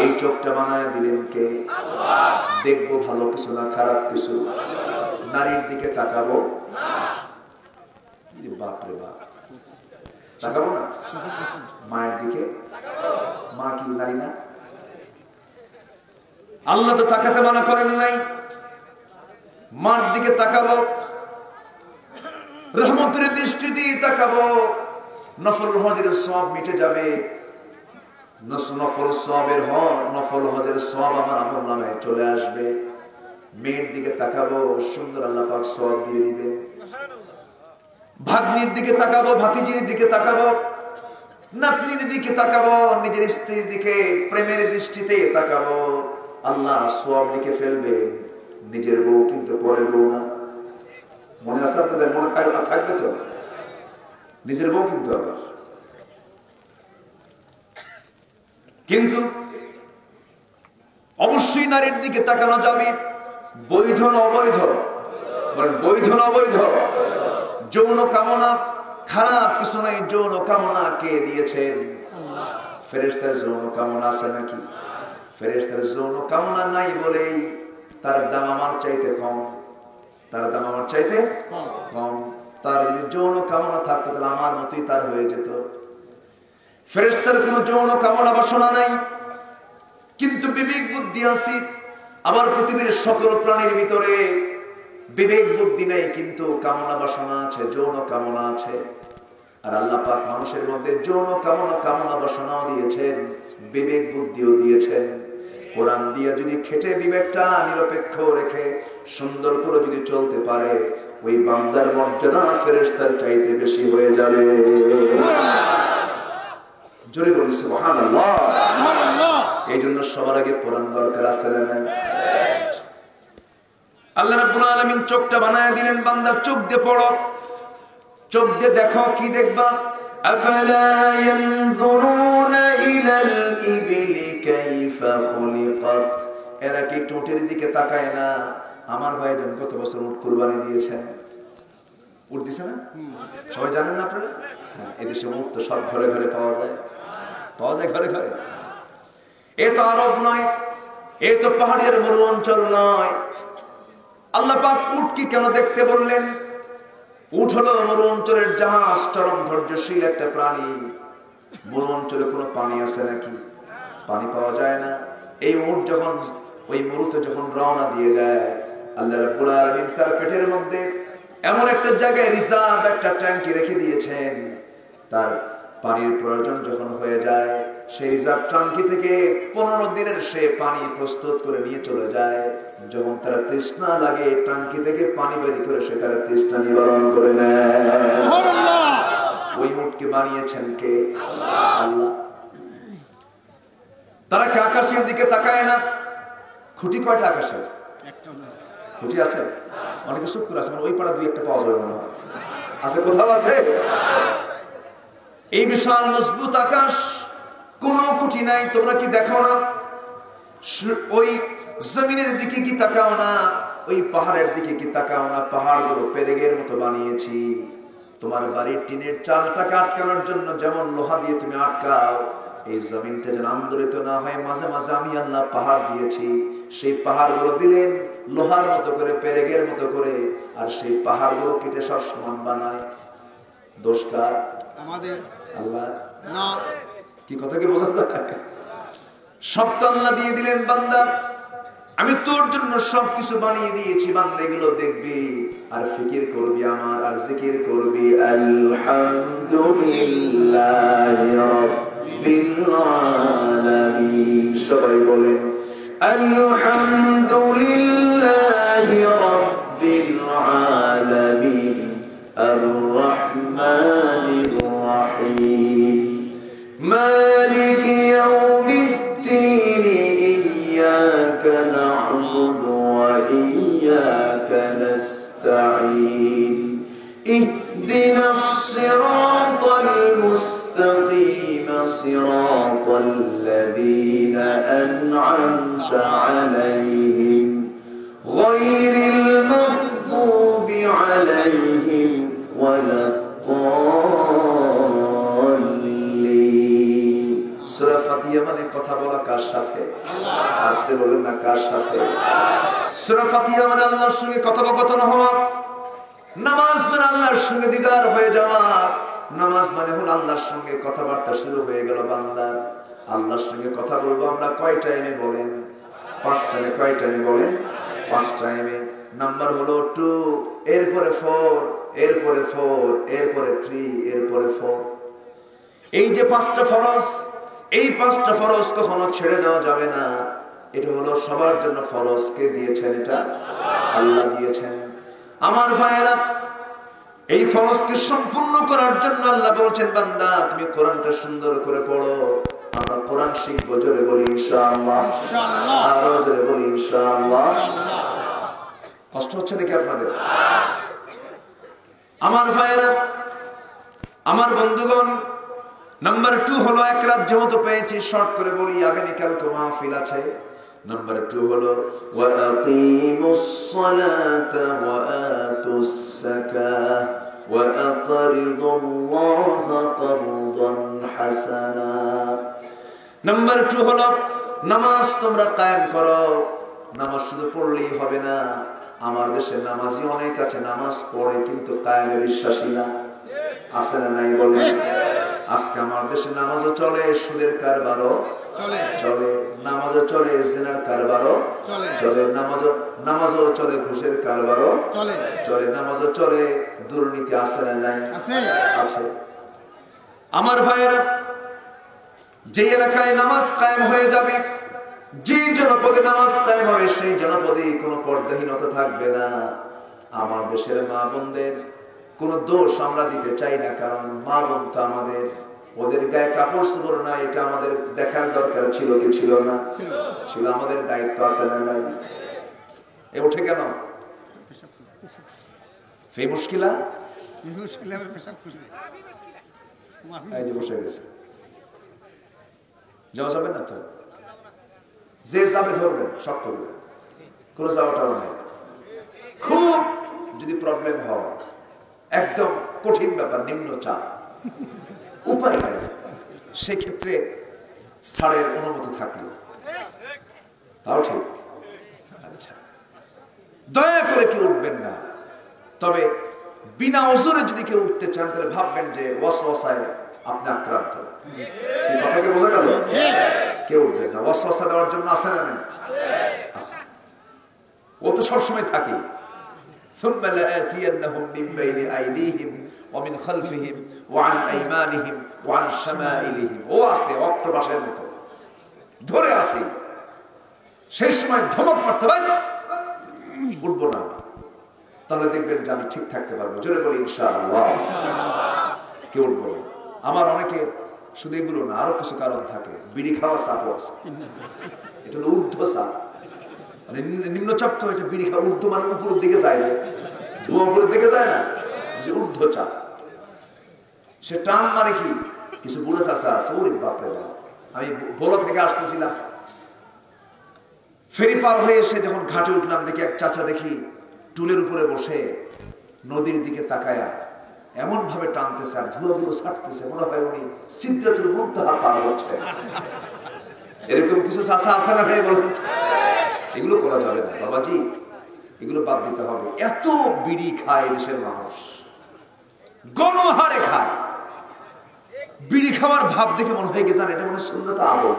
এই চোখটা বানায় দিলেন কে? আল্লাহ। দেখবো ভালো কিছু না খারাপ কিছু? নারীর দিকে তাকাবো না। বাপরে বাপ, তাকাবো না? মায়ের দিকে? মা কি নারী না? আল্লাহ তো তাকাতে মানা করেন নাই। মার দিকে তাকাবো, রহমতের দৃষ্টি দিয়ে তাকাবো, নফল হজের সওয়াব মিটে যাবে। নফল হজের সওয়াব আমার আমলনামায় চলে আসবে। মেয়ের দিকে তাকাবো, সুন্দর আল্লাহ পাক সওয়াব দিয়ে দিবেন। ভাগ্নির দিকে তাকাবো, ভাতিজির দিকে তাকাবো, নাতনির দিকে তাকাবো, নিজের স্ত্রীর দিকে প্রেমের দৃষ্টিতে তাকাবো। আল্লাহ সওয়াব লিখে ফেলবেন, নিজের বউ কিন্তু পরের বউ না। মনে আছে আপনাদের? মনে থাকবে তো? নিজের বউ কিন্তু আবার। কিন্তু অবশ্যই নারীর দিকে তাকানো যাবে, বৈধ না অবৈধ? বৈধ না অবৈধ? যৌন কামনা খারাপ কিছু নাই। যৌন কামনা কে দিয়েছেন? ফেরেশতার যৌন কামনা আছে নাকি? ফেরেশতার যৌন কামনা নাই বলেই তার দাম আমার চাইতে কম। তার দাম আমার চাইতে কম। তার যদি যৌন কামনা থাকতো তাহলে আমার মতোই তার হয়ে যেত। ফেরেশতার কোনো যৌন কামনা বাসনা নাই, কিন্তু বিবেক বুদ্ধি আছে। আবার পৃথিবীর সকল প্রাণীর ভিতরে বিবেক বুদ্ধি নেই, কিন্তু কামনা বাসনা আছে, যৌন কামনা আছে। আর আল্লাহ পাক মানুষের মধ্যে যৌন কামনা বাসনাও দিয়েছেন, বিবেক বুদ্ধিও দিয়েছেন। কোরআন দিয়ে যদি খেটে বিবেকটা নিরপেক্ষ রেখে সুন্দর করে যদি চলতে পারে, ওই বান্দার মর্যাদা ফেরেশতার চাইতে বেশি হয়ে যাবে। জোরে বলি সুবহানাল্লাহ। এই জন্য সবার আগে কোরআন দরকার আছে না? আল্লাহ রাব্বুল আলামিন চোখটা বানায় দিলেন, বান্দা চোখ দিয়ে পড়ো, চোখ দিয়ে দেখো। কি দেখবা? আফালা ইয়ানজুরুনা ইলাল ইবিলি কাইফা খুলিকাত। এরা কি উটের দিকে তাকায় না? আমার ভাইজান কত বছর উট কুরবানি দিয়েছেন, উট দিছে না? সবাই জানেন না আপনারা? হ্যাঁ, এদেশে উট তো সব ঘরে ঘরে পাওয়া যায়, পাওয়া যায় ঘরে ঘরে। এ তো আরব নয়, এ তো পাহাড়ের মরু অঞ্চল নয়। আল্লাহ পাক উটকে কেন দেখতে বললেন? উট হলো মরু অঞ্চলের জাহাজ, চরম ধৈর্যশীল একটা প্রাণী। মরু অঞ্চলে কোনো পানি আছে নাকি? পানি পাওয়া যায় না। এই উট যখন ওই মরুতে যখন রওনা দিয়ে দেয়, আল্লাহ রাব্বুল আলামিন তার পেটের মধ্যে এমন একটা জায়গায় রিজার্ভ একটা ট্যাঙ্কি রেখে দিয়েছেন। তার পানির প্রয়োজন যখন হয়ে যায়, সেই রিজার্ভ ট্যাঙ্কি থেকে 15 দিনের সে পানি প্রস্তুত করে নিয়ে চলে যায়। যখন তারা তৃষ্ণা লাগে, ট্যাঙ্কি থেকে পানি বের করে সে তারা তৃষ্ণা নিবারণ করে নেয়। ওই উটকে বানিয়েছেন কে? আল্লাহ। তারা কি আকাশের দিকে তাকায় না? খুঁটি কয়টা আকাশের? খুঁটি আছে? অনেকে শুক্র আছে, ওই পাড়া দুই একটা পাওয়া যাবে মনে হয়। আছে? কোথাও আছে? এই বিশাল মজবুত আকাশ, কোনো খুঁটি নাই। তোমরা কি দেখো না? ওই জমিনের দিকে কি তাকাও না? ওই পাহাড়ের দিকে কি তাকাও না? পাহাড়গুলো পেরেকের মতো বানিয়েছি। তোমার বাড়ির টিনের চালটাকে আটকানোর জন্য যেমন লোহা দিয়ে তুমি আটকাও, এই জমিনটা যেন আন্দোলিত না হয়, মাঝে মাঝে আমি আল্লাহ পাহাড় দিয়েছি। সেই পাহাড়গুলো দিলেন লোহার মতো করে, পেরেকের মতো করে, আর সেই পাহাড়গুলো কেটে সব সমান বানায়। দোষ কার? আমাদের। আল্লাহ না। কি কথা কি বোঝা যায়? সব তো আল্লাহ দিয়ে দিলেন। বান্দা, আমি তোর জন্য সবকিছু বানিয়ে দিয়েছি, বান্দা এগুলো দেখবি আর ফিকির করবি আমার, আর জিকির করবি আলহামদুলিল্লাহি রাব্বিল আলামিন। সবাই বলেন আলহামদুলিল্লাহি রাব্বিল আলামিন আর রহমানির রহিম মালিক ইয়াউমিদ্দিন ইয়্যাকা না'বুদু ওয়া ইয়্যাকা নাস্তাঈন ইহদিনাস সিরাতাল মুস্তাকিম সিরাতাল লাযীনা আন'আমতা আলাইহিম গায়রিল মাগদুবি আলাইহিম ওয়ালাদ-দাল্লিন। সূরা ফাতিহা মানে কথা বলা কার সাথে? আস্তে বলেন না, কার সাথে? সূরা ফাতিহা মানে আল্লাহর সঙ্গে কথোপকথন হওয়া। নামাজ মানে আল্লাহর সঙ্গে দিদার হয়ে যাওয়া। নামাজ মানে হলো আল্লাহর সঙ্গে কথাবার্তা শুরু হয়ে গেল বান্দার। আল্লাহর সঙ্গে কথা বলবো আমরা কয় টাইমে বলেন? 5 টাইমে। কয় টাইমে বলেন? 5 টাইমে। নাম্বার হলো 2, এরপরে 4, এরপরে 4, এরপরে 3, এরপরে 4। এই যে 5টা ফরজ, এই 5টা ফরজ কখনো ছেড়ে দেওয়া যাবে না। এটা হলো সবার জন্য ফরজ। কে দিয়েছেন এটা? আল্লাহ দিয়েছেন। আমার ভাইয়েরা, এই ফরজকে সম্পূর্ণ করার জন্য আল্লাহ বলছেন, বান্দা তুমি কোরআনটা সুন্দর করে পড়ো। আমরা কোরআন শিখবো, জোরে বলি ইনশাআল্লাহ। আরো জোরে বলি ইনশাআল্লাহ। কষ্ট হচ্ছে নাকি আপনাদের? আমার ভাইয়েরা, আমার বন্ধুগণ, নাম্বার 2 হলো এক রাত যেহেতু পেয়েছি শর্ট করে বলি, আগামীকাল তো মাহফিল আছে। নাম্বার 2 হলো ওয়া আকিমুস সালাতা ওয়া আতুস যাকাহ ওয়া আকরিদুল্লাহা কারদান হাসানা। নাম্বার 2 হলো নামাজ তোমরা কায়েম করো। নামাজ শুধু পড়লেই হবে না। আমার দেশে নামাজি অনেক আছে, নামাজ পড়ে কিন্তু কায়েমে বিশ্বাসী না। আছে না নাই বলে? আজকে আমার দেশে নামাজও চলে, সুদের কারবারও চলে, নামাজও চলে, জিনার কারবারও চলে, নামাজও চলে, ঘুষের কারবারও চলে, নামাজও চলে, দুর্নীতি আছে না নাই? আছে। আমার ভাইয়েরা, যে এলাকায় নামাজ কায়েম হয়ে যাবে, যে জনপদে নামাজ কায়েম হবে, সেই জনপদে কোনো পর্দাহীনতা থাকবে না। আমার দেশের মা বোনদের কোন দোষ আমরা দিতে চাই না, কারণ মা বোন তো আমাদের, ওদের গায়ে কাপড় চোপড় না, এটা আমাদের দেখার দরকার ছিল কি ছিল না? ছিল। আমাদের দায়িত্ব আছে না নাই? এ ওঠে কেন? ফে মুশকিলা এই যে বসে গেছে, যাওয়া যাবে না তো? যে যাবে ধরবেন, শক্ত করবেন, কোনো যাওয়াটাও নেই। খুব যদি প্রবলেম হয়, একদম কঠিন ব্যাপার, নিম্ন চাপ, উপায় নাই, সেক্ষেত্রে ছাড়ের অনুমতি থাকলো তাও ঠিক। আচ্ছা, দয়া করে কেউ উঠবেন না। তবে বিনা ওজরে যদি কেউ উঠতে চান, তাহলে ভাববেন যে ওয়াসওয়াসায় আপনি আক্রান্ত। কথাকে বোঝা গেল? কেউ উঠবেন না, ওয়াসওয়াসা দেওয়ার জন্য আছে না? আছে। ও তো সবসময় থাকে। ثم لآتينهم من بين أيديهم ومن خلفهم وعن أيمانهم وعن شمائلهم। ও আছে অক্টোপাসের মতো ধরে আছে, সেই সময় ধমক মারতে পারে, উঠবো না, তাহলে দেখবেন যে আমি ঠিক থাকতে পারবো। জোরে বলি ইনশাআল্লাহ। কেউ উঠবো না। আমার অনেকের শুধু এগুলো না, আরো কিছু কারণ থাকে। বিড়ি খাওয়া চাপও আছে, এটা হলো ঊর্ধ্ব চাপ। মানে নিম্নচাপ তো, এটা বিড়ি খাওয়া ঊর্ধ্ব মানে উপরের দিকে যায়, যে ধোঁয়া উপরের দিকে যায় না, যে ঊর্ধ্ব চাপ। সে টান মানে কি? কিছু বুড়ো চাচা আছে, ওরে বাপরে বাপ। আমি বলা থেকে আসতেছিলাম, ফেরি পার হয়ে এসে যখন ঘাটে উঠলাম, দেখি এক চাচা, দেখি টুলের উপরে বসে নদীর দিকে তাকায়া এমন ভাবে টানতেছে আর ধুয়াগুলো ছাড়তেছে, মনে হয় উনি সিদরাতুল মুনতাহা পার হচ্ছে। এরকম কিছু চাচা আছে না? বলুন, এগুলো করা যাবে না বাবাজি, এগুলো বাদ দিতে হবে। এত বিড়ি খায় দেশের মানুষ, গণহারে খায়। বিড়ি খাওয়ার ভাব দেখে মনে হয়ে গেছে এটা মনে সুন্নত আদব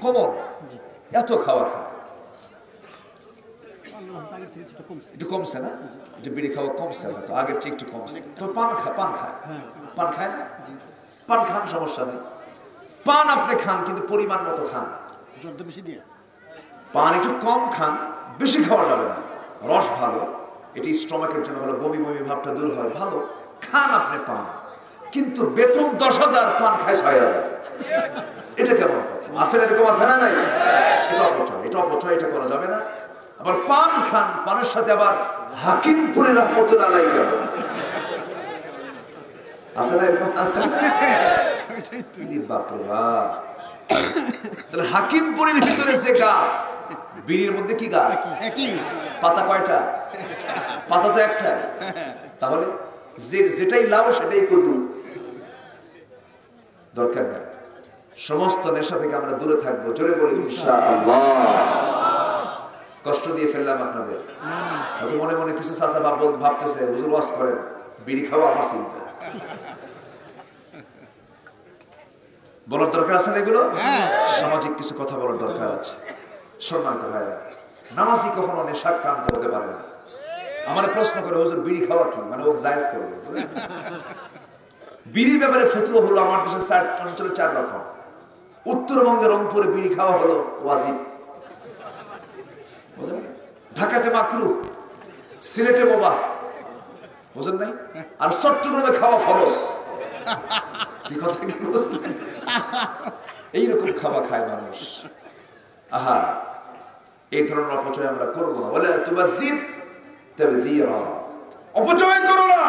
কমন, এত খাওয়া খায়। একটু কমছে না? যে বিড়ি খাওয়া কমছে, আগের চেয়ে একটু কমছে। তো পান খায় না? পান খান, সমস্যা নেই। পান আপনি খান, কিন্তু পরিমাণ মতো খান। পান একটু কম খান, বেশি খাওয়া যাবে না। রস ভালো, এটি স্টমাকের জন্য ভালো, বমি বমি ভাবটা দূর হয়, ভালো খান আপনি পান। কিন্তু বেতন 10,000, পান খায় 6,000, এটা কেমন কথা? আছে না? এরকম আছে না? নাই? এটা অপচয়, এটা করা যাবে না। আবার পান খান, পানের সাথে আবার হাকিমপুরে রহমতুল্লাহ আলাইহি কেন আছে না? এরকম আছে। বাপরে বাপ। তাহলে হাকিমপুরের ভিতরে যে গাছ, বিড়ির মধ্যে কি গাছ? পাতা কয়টা? পাতা তো একটা। তাহলে যেটাই লাভ সেটাই কদু, দরকার নেই। সমস্ত নেশা থেকে আমরা দূরে থাকবো। জোরে বলি ইনশাআল্লাহ। কষ্ট দিয়ে ফেললাম আপনাদের? মনে মনে কিছু চাচা ভাবতেছে, হুজুর ওয়াজ করেন, বিড়ি খাওয়া আমার চিন্তা। বলার দরকার আছে না এগুলো? সামাজিক কিছু কথা বলার দরকার আছে। সম্মানিত ভাইরা, নামাজি কখনো নেশাক্রান্ত হতে পারে না। আমার প্রশ্ন করে, হুজুর বিড়ি খাওয়া কি? মানে ও জায়েজ করবে। বিড়ির ব্যাপারে ফতোয়া হলো আমার দেশের 4 অঞ্চলে 4 রকম। উত্তরবঙ্গের রংপুরে বিড়ি খাওয়া হলো ওয়াজিব, বুঝলেন? ঢাকাতে মাকরুহ, সিলেটে মুবাহ, বুঝলেন নাই? আর চট্টগ্রামে খাওয়া ফরজ। কি কথা কি বুঝলেন? এইরকম খাওয়া খায় মানুষ। আহা, এই ধরনের অপচয় আমরা করবো না। বলে তুবাযির তাবযীরা, অপচয় করো না।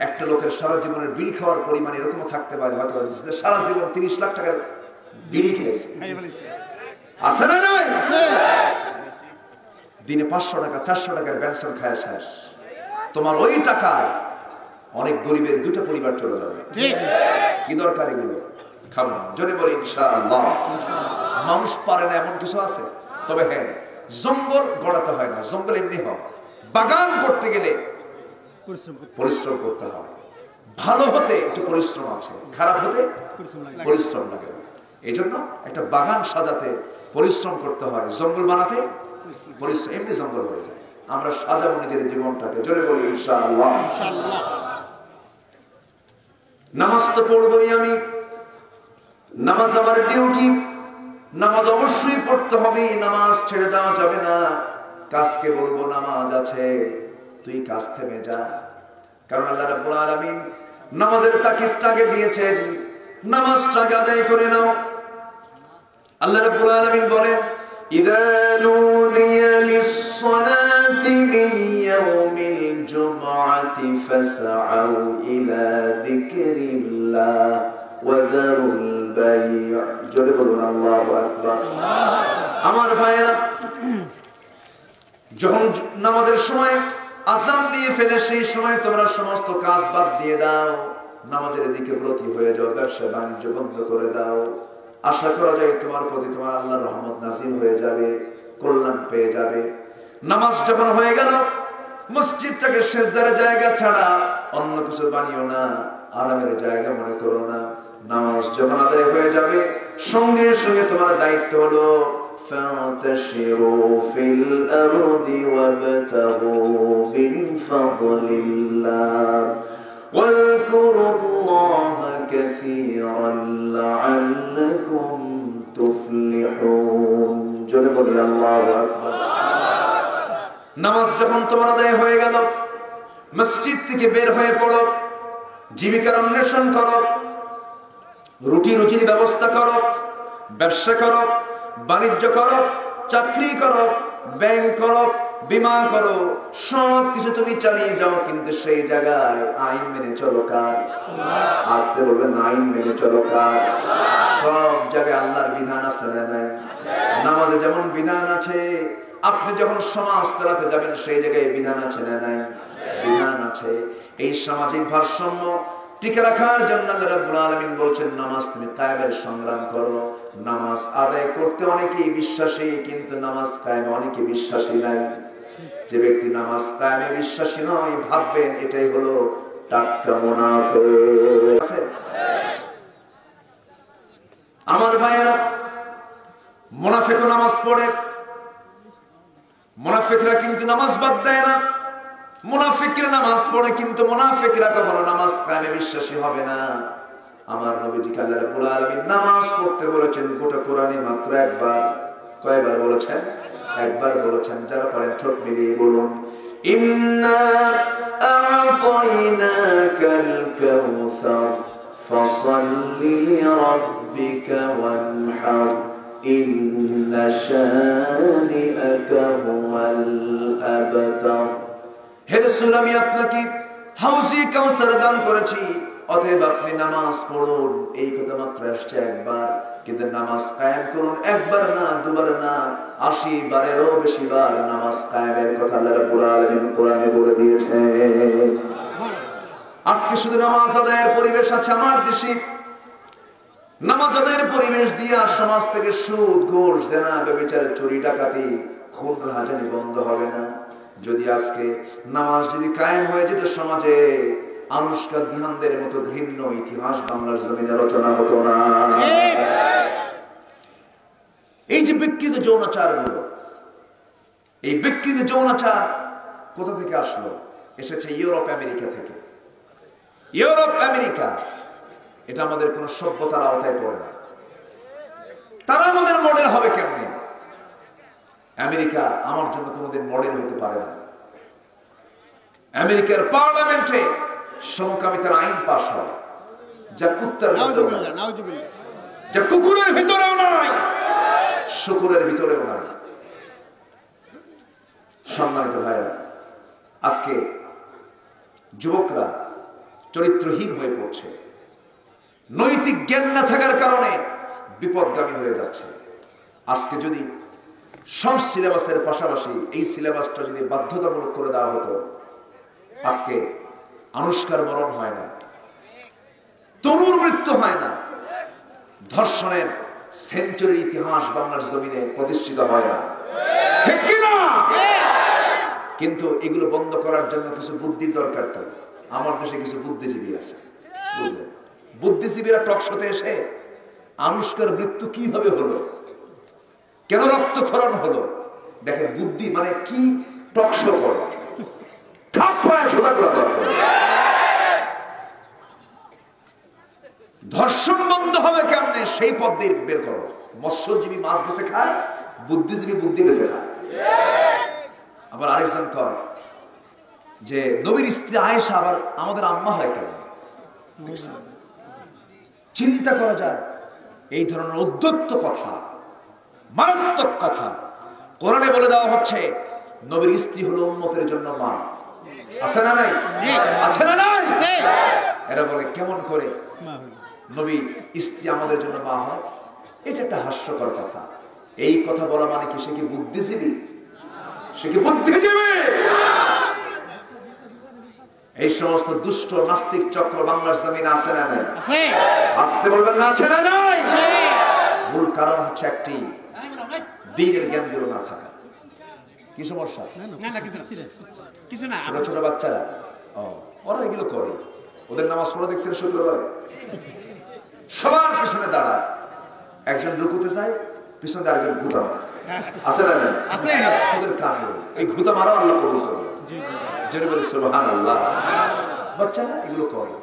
একটা লোকের সারা জীবনের বিড়ি খাওয়ার পরিমাণ এরকম থাকতে পারে, হয়তো সারা জীবন 30 লাখ টাকার বিড়ি খেয়েছে, আছে না নাই? দিনে 500 টাকা 400 টাকার বেনসন খায় শেষ। তোমার ওই টাকায় অনেক গরিবের 2টা পরিবার চলে যাবে। কি দরকার এগুলো? খাবো না। জোরে বলি ইনশাআল্লাহ। মানুষ পারে না এমন কিছু আছে? তবে হ্যাঁ, জঙ্গল গড়াতে হয় না, জঙ্গল এমনি হয়। বাগান করতে গেলে পরিশ্রম করতে হয়। ভালো হতে একটু পরিশ্রম আছে, খারাপ হতে পরিশ্রম লাগে। এই জন্য একটা বাগান সাজাতে পরিশ্রম করতে হয়, জঙ্গল বানাতে পরিশ্রম, এমনি জঙ্গল হয়ে যায়। আমরা সাজাবো নিজের জীবনটাকে। জোরে বলি ইনশাআল্লাহ। নামাজ তো পড়বই আমি, নামাজ আমার ডিউটি, নামাজ অবশ্যই পড়তে হবে, নামাজ ছেড়ে দেওয়া যাবে না। কাজকে বলবো নামাজ আছে, তুই কাজ থেমে যা। কারণ আল্লাহ রাব্বুল আলামিন নামাজের তাকিদটা আগে দিয়েছেন, নামাজটা আদায় করে নাও। আল্লাহ রাব্বুল আলামিন বলেন, ইযা নুদিয়া লিস-সালাতি মিন ইয়াউমিল জুমআতি ফাসআউ ইলা যিকরিল্লাহ ওয়া যারুল বাই'। জোরে বলুন আল্লাহু আকবার। আমার ভাইরা, যখন নামাজের সময় আযান দিয়ে ফেলে, সেই সময় তোমরা সমস্ত কাজ বাদ দিয়ে দাও, নামাজের দিকে ব্রতী হয়ে যাও, ব্যবসা বাণিজ্য বন্ধ করে দাও। আশা করা যায় তোমার প্রতি তোমার আল্লাহর রহমত নাযিল হয়ে যাবে, কল্যাণ পেয়ে যাবে। নামাজ যখন হয়ে গেল, মসজিদটাকে সেজদার জায়গা ছাড়া অন্য কিছু বানিও না, আরামের জায়গা মনে করো না। নামাজ যখন আদায় হয়ে যাবে, সঙ্গে সঙ্গে তোমার দায়িত্ব হলো فانتشروا في الأرض وابتغوا من فضل الله واذكروا الله كثيرا لعلكم تفلحون। জোরে বলি আল্লাহু আকবার। নামাজ যখন তোমার আদায় হয়ে গেল, মসজিদ থেকে বের হয়ে পড়ো, জীবিকার অন্বেষণ করো, রুটি রুজির ব্যবস্থা করো, ব্যবসা করো, বাণিজ্য করো, চাকরি করো, ব্যাংক করো, বীমা করো, সব কিছু তুমি চালিয়ে যাও, কিন্তু সেই জায়গায় আইন মেনে চলো কার? আসতে বলবেন আইন মেনে চলো কার? সব জায়গায় আল্লাহর বিধান আছে না নাই? নামাজে যেমন বিধান আছে, আপনি যখন সমাজ চালাতে যাবেন সেই জায়গায় বিধান আছে না নাই? বিধান আছে। এই সামাজিক ভারসাম্য টিকে রাখার জন্য আল্লাহ রাব্বুল আলামিন বলছেন, নামাজ তুমি কায়েমের সংগ্রাম করো। নামাজ আদায় করতে অনেকেই বিশ্বাসী, কিন্তু নামাজ কায়েমে অনেকে বিশ্বাসী নাই। যে ব্যক্তি নামাজ কায়েমে বিশ্বাসী নয়, ভাববেন এটাই হলো টাটকা মুনাফিক। আমার ভাইয়েরা, মুনাফিকও নামাজ পড়ে, মুনাফিকরা কিন্তু নামাজ বাদ দেয় না। মুনাফিকরা নামাজ পড়ে, কিন্তু মুনাফিকরা কখনো নামাজ কায়েমে বিশ্বাসী হবে না। আমার নবীজি আল্লাহ রাব্বুল আলামিন নামাজ পড়তে বলেছেন গোটা কোরআনে মাত্র একবার। কয়বার বলেছেন? একবার বলেছেন। যারা পড়েন ঠোঁট মিলিয়ে বলুন, ইন্না আ'তাইনাকাল কাউসার ফাসাল্লি লিরাব্বিকা ওয়ানহার ইন্না শানিআকা হুয়াল আবতার। হে রাসূল, আমি আপনাকে হাউজি কাউসার দান করেছি, অতএব আপনি নামাজ পড়ুন। এই কথা মাত্র আসছে একবার, কিন্তু নামাজ কায়েম করুন একবার না, দুবার না, 80 বারেরও বেশি বার নামাজ কায়েমের কথা আল্লাহ রাব্বুল আলামিন কোরআনে বলে দিয়েছে। আজকে শুধু নামাজ আদায়ের পরিবেশ আছে আমার দেশে। নামাজ আদায়ের পরিবেশ দিয়ে সমাজ থেকে সুদ, ঘুষ, জেনা, ব্যভিচার, চুরি, ডাকাতি, খুন, রাহাজানি বন্ধ হবে না। যদি আজকে নামাজ যদি কায়েম হয়ে যেত সমাজে, আনুষ্কা ধ্যানদের মতো ঘৃণ্য ইতিহাস বাংলার জমিনে রচনা হতো না। এই যে বিকৃত যৌনাচার গুলো, এই বিকৃত যৌনাচার কোথা থেকে আসলো? এসেছে ইউরোপ আমেরিকা থেকে। ইউরোপ আমেরিকা এটা আমাদের কোন সভ্যতার আওতায় পড়ে না। তারা আমাদের মডেল হবে কেমনে? আমেরিকা আমার জন্য কোনোদিন মডেল হতে পারে না। আমেরিকার পার্লামেন্টে সমকামিতার আইন পাস হয়, যা কুত্তার যা কুকুরের ভিতরেও নাই, শুকুরের ভিতরেও নাই। সম্মানিত ভাইরা, আজকে যুবকরা চরিত্রহীন হয়ে পড়ছে, নৈতিক জ্ঞান না থাকার কারণে বিপদগামী হয়ে যাচ্ছে। আজকে যদি সব সিলেবাসের পাশাপাশি এই সিলেবাসটা যদি বাধ্যতামূলক করে দেওয়া হতো, আজকে আনুষ্কার মরণ হয় না, তনুর মৃত্যু হয় না, ধর্ষণের সেঞ্চুরির ইতিহাস বাংলার জমিনে প্রতিষ্ঠিত হয় না, ঠিক কিনা? কিন্তু এগুলো বন্ধ করার জন্য কিছু বুদ্ধির দরকার। তো আমার দেশে কিছু বুদ্ধিজীবী আছে, বুঝলেন? বুদ্ধিজীবীরা টকশোতে এসে আনুষ্কার মৃত্যু কিভাবে হলো, কেন রক্তক্ষরণ হলো, দেখেন বুদ্ধি মানে কি টকশো করে, ধর্ষণ বন্ধ হবে কেমনে সেই পদ্ধতি বের করো। মৎস্যজীবী মাছ বেঁচে খায়, বুদ্ধিজীবী বুদ্ধি বেঁচে খায়। আবার আরেকজন কয় যে নবীর স্ত্রী আয়েশা আবার আমাদের আম্মা হয় কেন? চিন্তা করা যায় এই ধরনের উদ্যত্ত কথা, মারাত্মক কথা কোরআনে বলে দেওয়া হচ্ছে। নবীর স্ত্রী হলো উম্মতের জন্য মা, আছে না নাই? আছে না নাই? এরা বলে কেমন করে নবী স্ত্রী আমাদের জন্য মা হয়? এটা একটা হাস্যকর কথা। এই কথা বলা মানে কি সে কি বুদ্ধিজীবী? সে কি বুদ্ধিজীবী? এই সমস্ত দুষ্ট নাস্তিক চক্র বাংলার জমিনে আছে না নাই? আসতে বলবেন না, আছে না নাই? মূল কারণ হচ্ছে একটি, দ্বীনের জ্ঞানগুলো না থাকা। কি সমস্যা? ছোট ছোট বাচ্চারা ওরা এগুলো করে, ওদের নামাজ পড়া দেখছেন শুক্রবার, সবার পিছনে দাঁড়ায়, একজন রুকুতে যায়, পিছনে আরেকজন ঘুটা মারে, আছে না নাই? ওদের কাম এই ঘুটা মারা আল্লাহ কবুল করবে। জোরে বলে সুবহানাল্লাহ। বাচ্চারা এগুলো করে,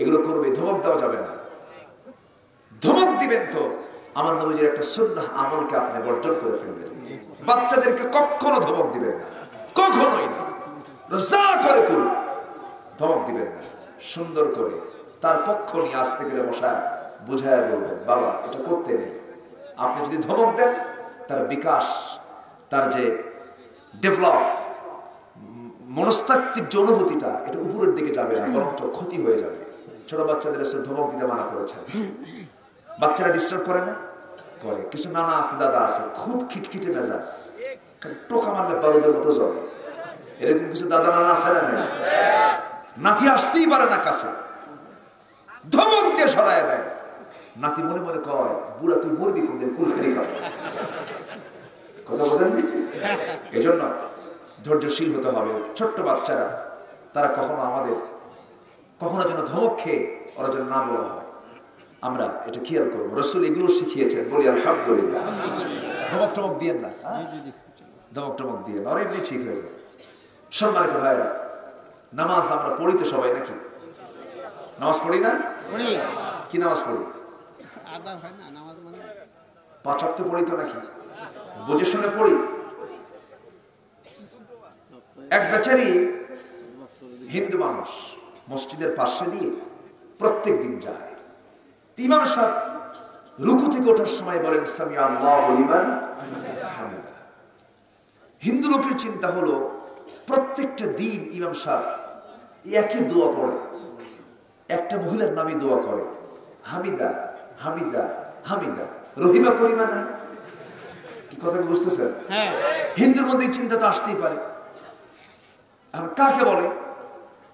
এগুলো করবে, ধমক দেওয়া যাবে না। ধমক দিবেন তো আমার নবীর একটা সুন্নাহ আমলকে আপনি বর্জন করে ফেলবেন। বাচ্চাদেরকে কখনো ধমক দিবেন না, কখনোই না। যা করে করুন, ধমক দিবেন না। সুন্দর করে তার পক্ষ নিয়ে আসতে গেলে বসা বুঝায় বলবেন, বাবা এটা করতে নেই। আপনি যদি ধমক দেন, তার বিকাশ, তার যে ডেভেলপ মনস্তাত্ত্বিক যে অনুভূতিটা, এটা উপরের দিকে যাবে না, বরঞ্চ ক্ষতি হয়ে যাবে। ছোট বাচ্চাদের এসে ধমক দিতে মানা করেছেন। বাচ্চারা ডিস্টার্ব করে না? করে। কিছু নানা আছে, দাদা আছে, খুব খিটখিটে মেজাজ, টোকা মারলে বারুদের মতো জ্বলে। এরকম কিছু দাদা নানা আছে না? নাতি আসতেই পারে না কাছে, ধমক দিয়ে সরায় দেয়। নাতি মনে মনে কয়, বুড়া তুই মরবি কোনদিন, কুলখানি খাবে। কথা বোঝেন? এই জন্য ধৈর্যশীল হতে হবে। ছোট্ট বাচ্চারা তারা কখনো যেন ধমক খেয়ে ওরা যেন না বলা হয়, আমরা এটা খেয়াল করবো। রাসূল এগুলো শিখিয়েছেন, বলি আলহামদুলিল্লাহ। ধমক টমক দিয়েন না, ধমক টমক দিয়েন, আর এমনি ঠিক হয়ে যাবে। সম্মানিত ভাইরা, নামাজ আমরা পড়ি তো সবাই, নাকি? নামাজ পড়ি না? কি নামাজ পড়ি? 5 ওয়াক্ত পড়ি তো, নাকি? বুঝে শুনে পড়ি। এক বেচারি হিন্দু মানুষ মসজিদের পাশে দিয়ে প্রত্যেক দিন যায়। ইমাম সাহেব রুকু থেকে ওঠার সময় বলেন, সামি আল্লাহু লিমান হামিদা। হিন্দু লোকের চিন্তা হলো প্রত্যেকটা দিন ইমাম সাহেব একই দোয়া পড়ে, একটা মহিলার নামে দোয়া করে, হামিদা হামিদা হামিদা, রহিমা করিমা না। কি কথা বুঝতেছেন? হিন্দুর মধ্যে চিন্তা তো আসতেই পারে। আর কাকে বলে?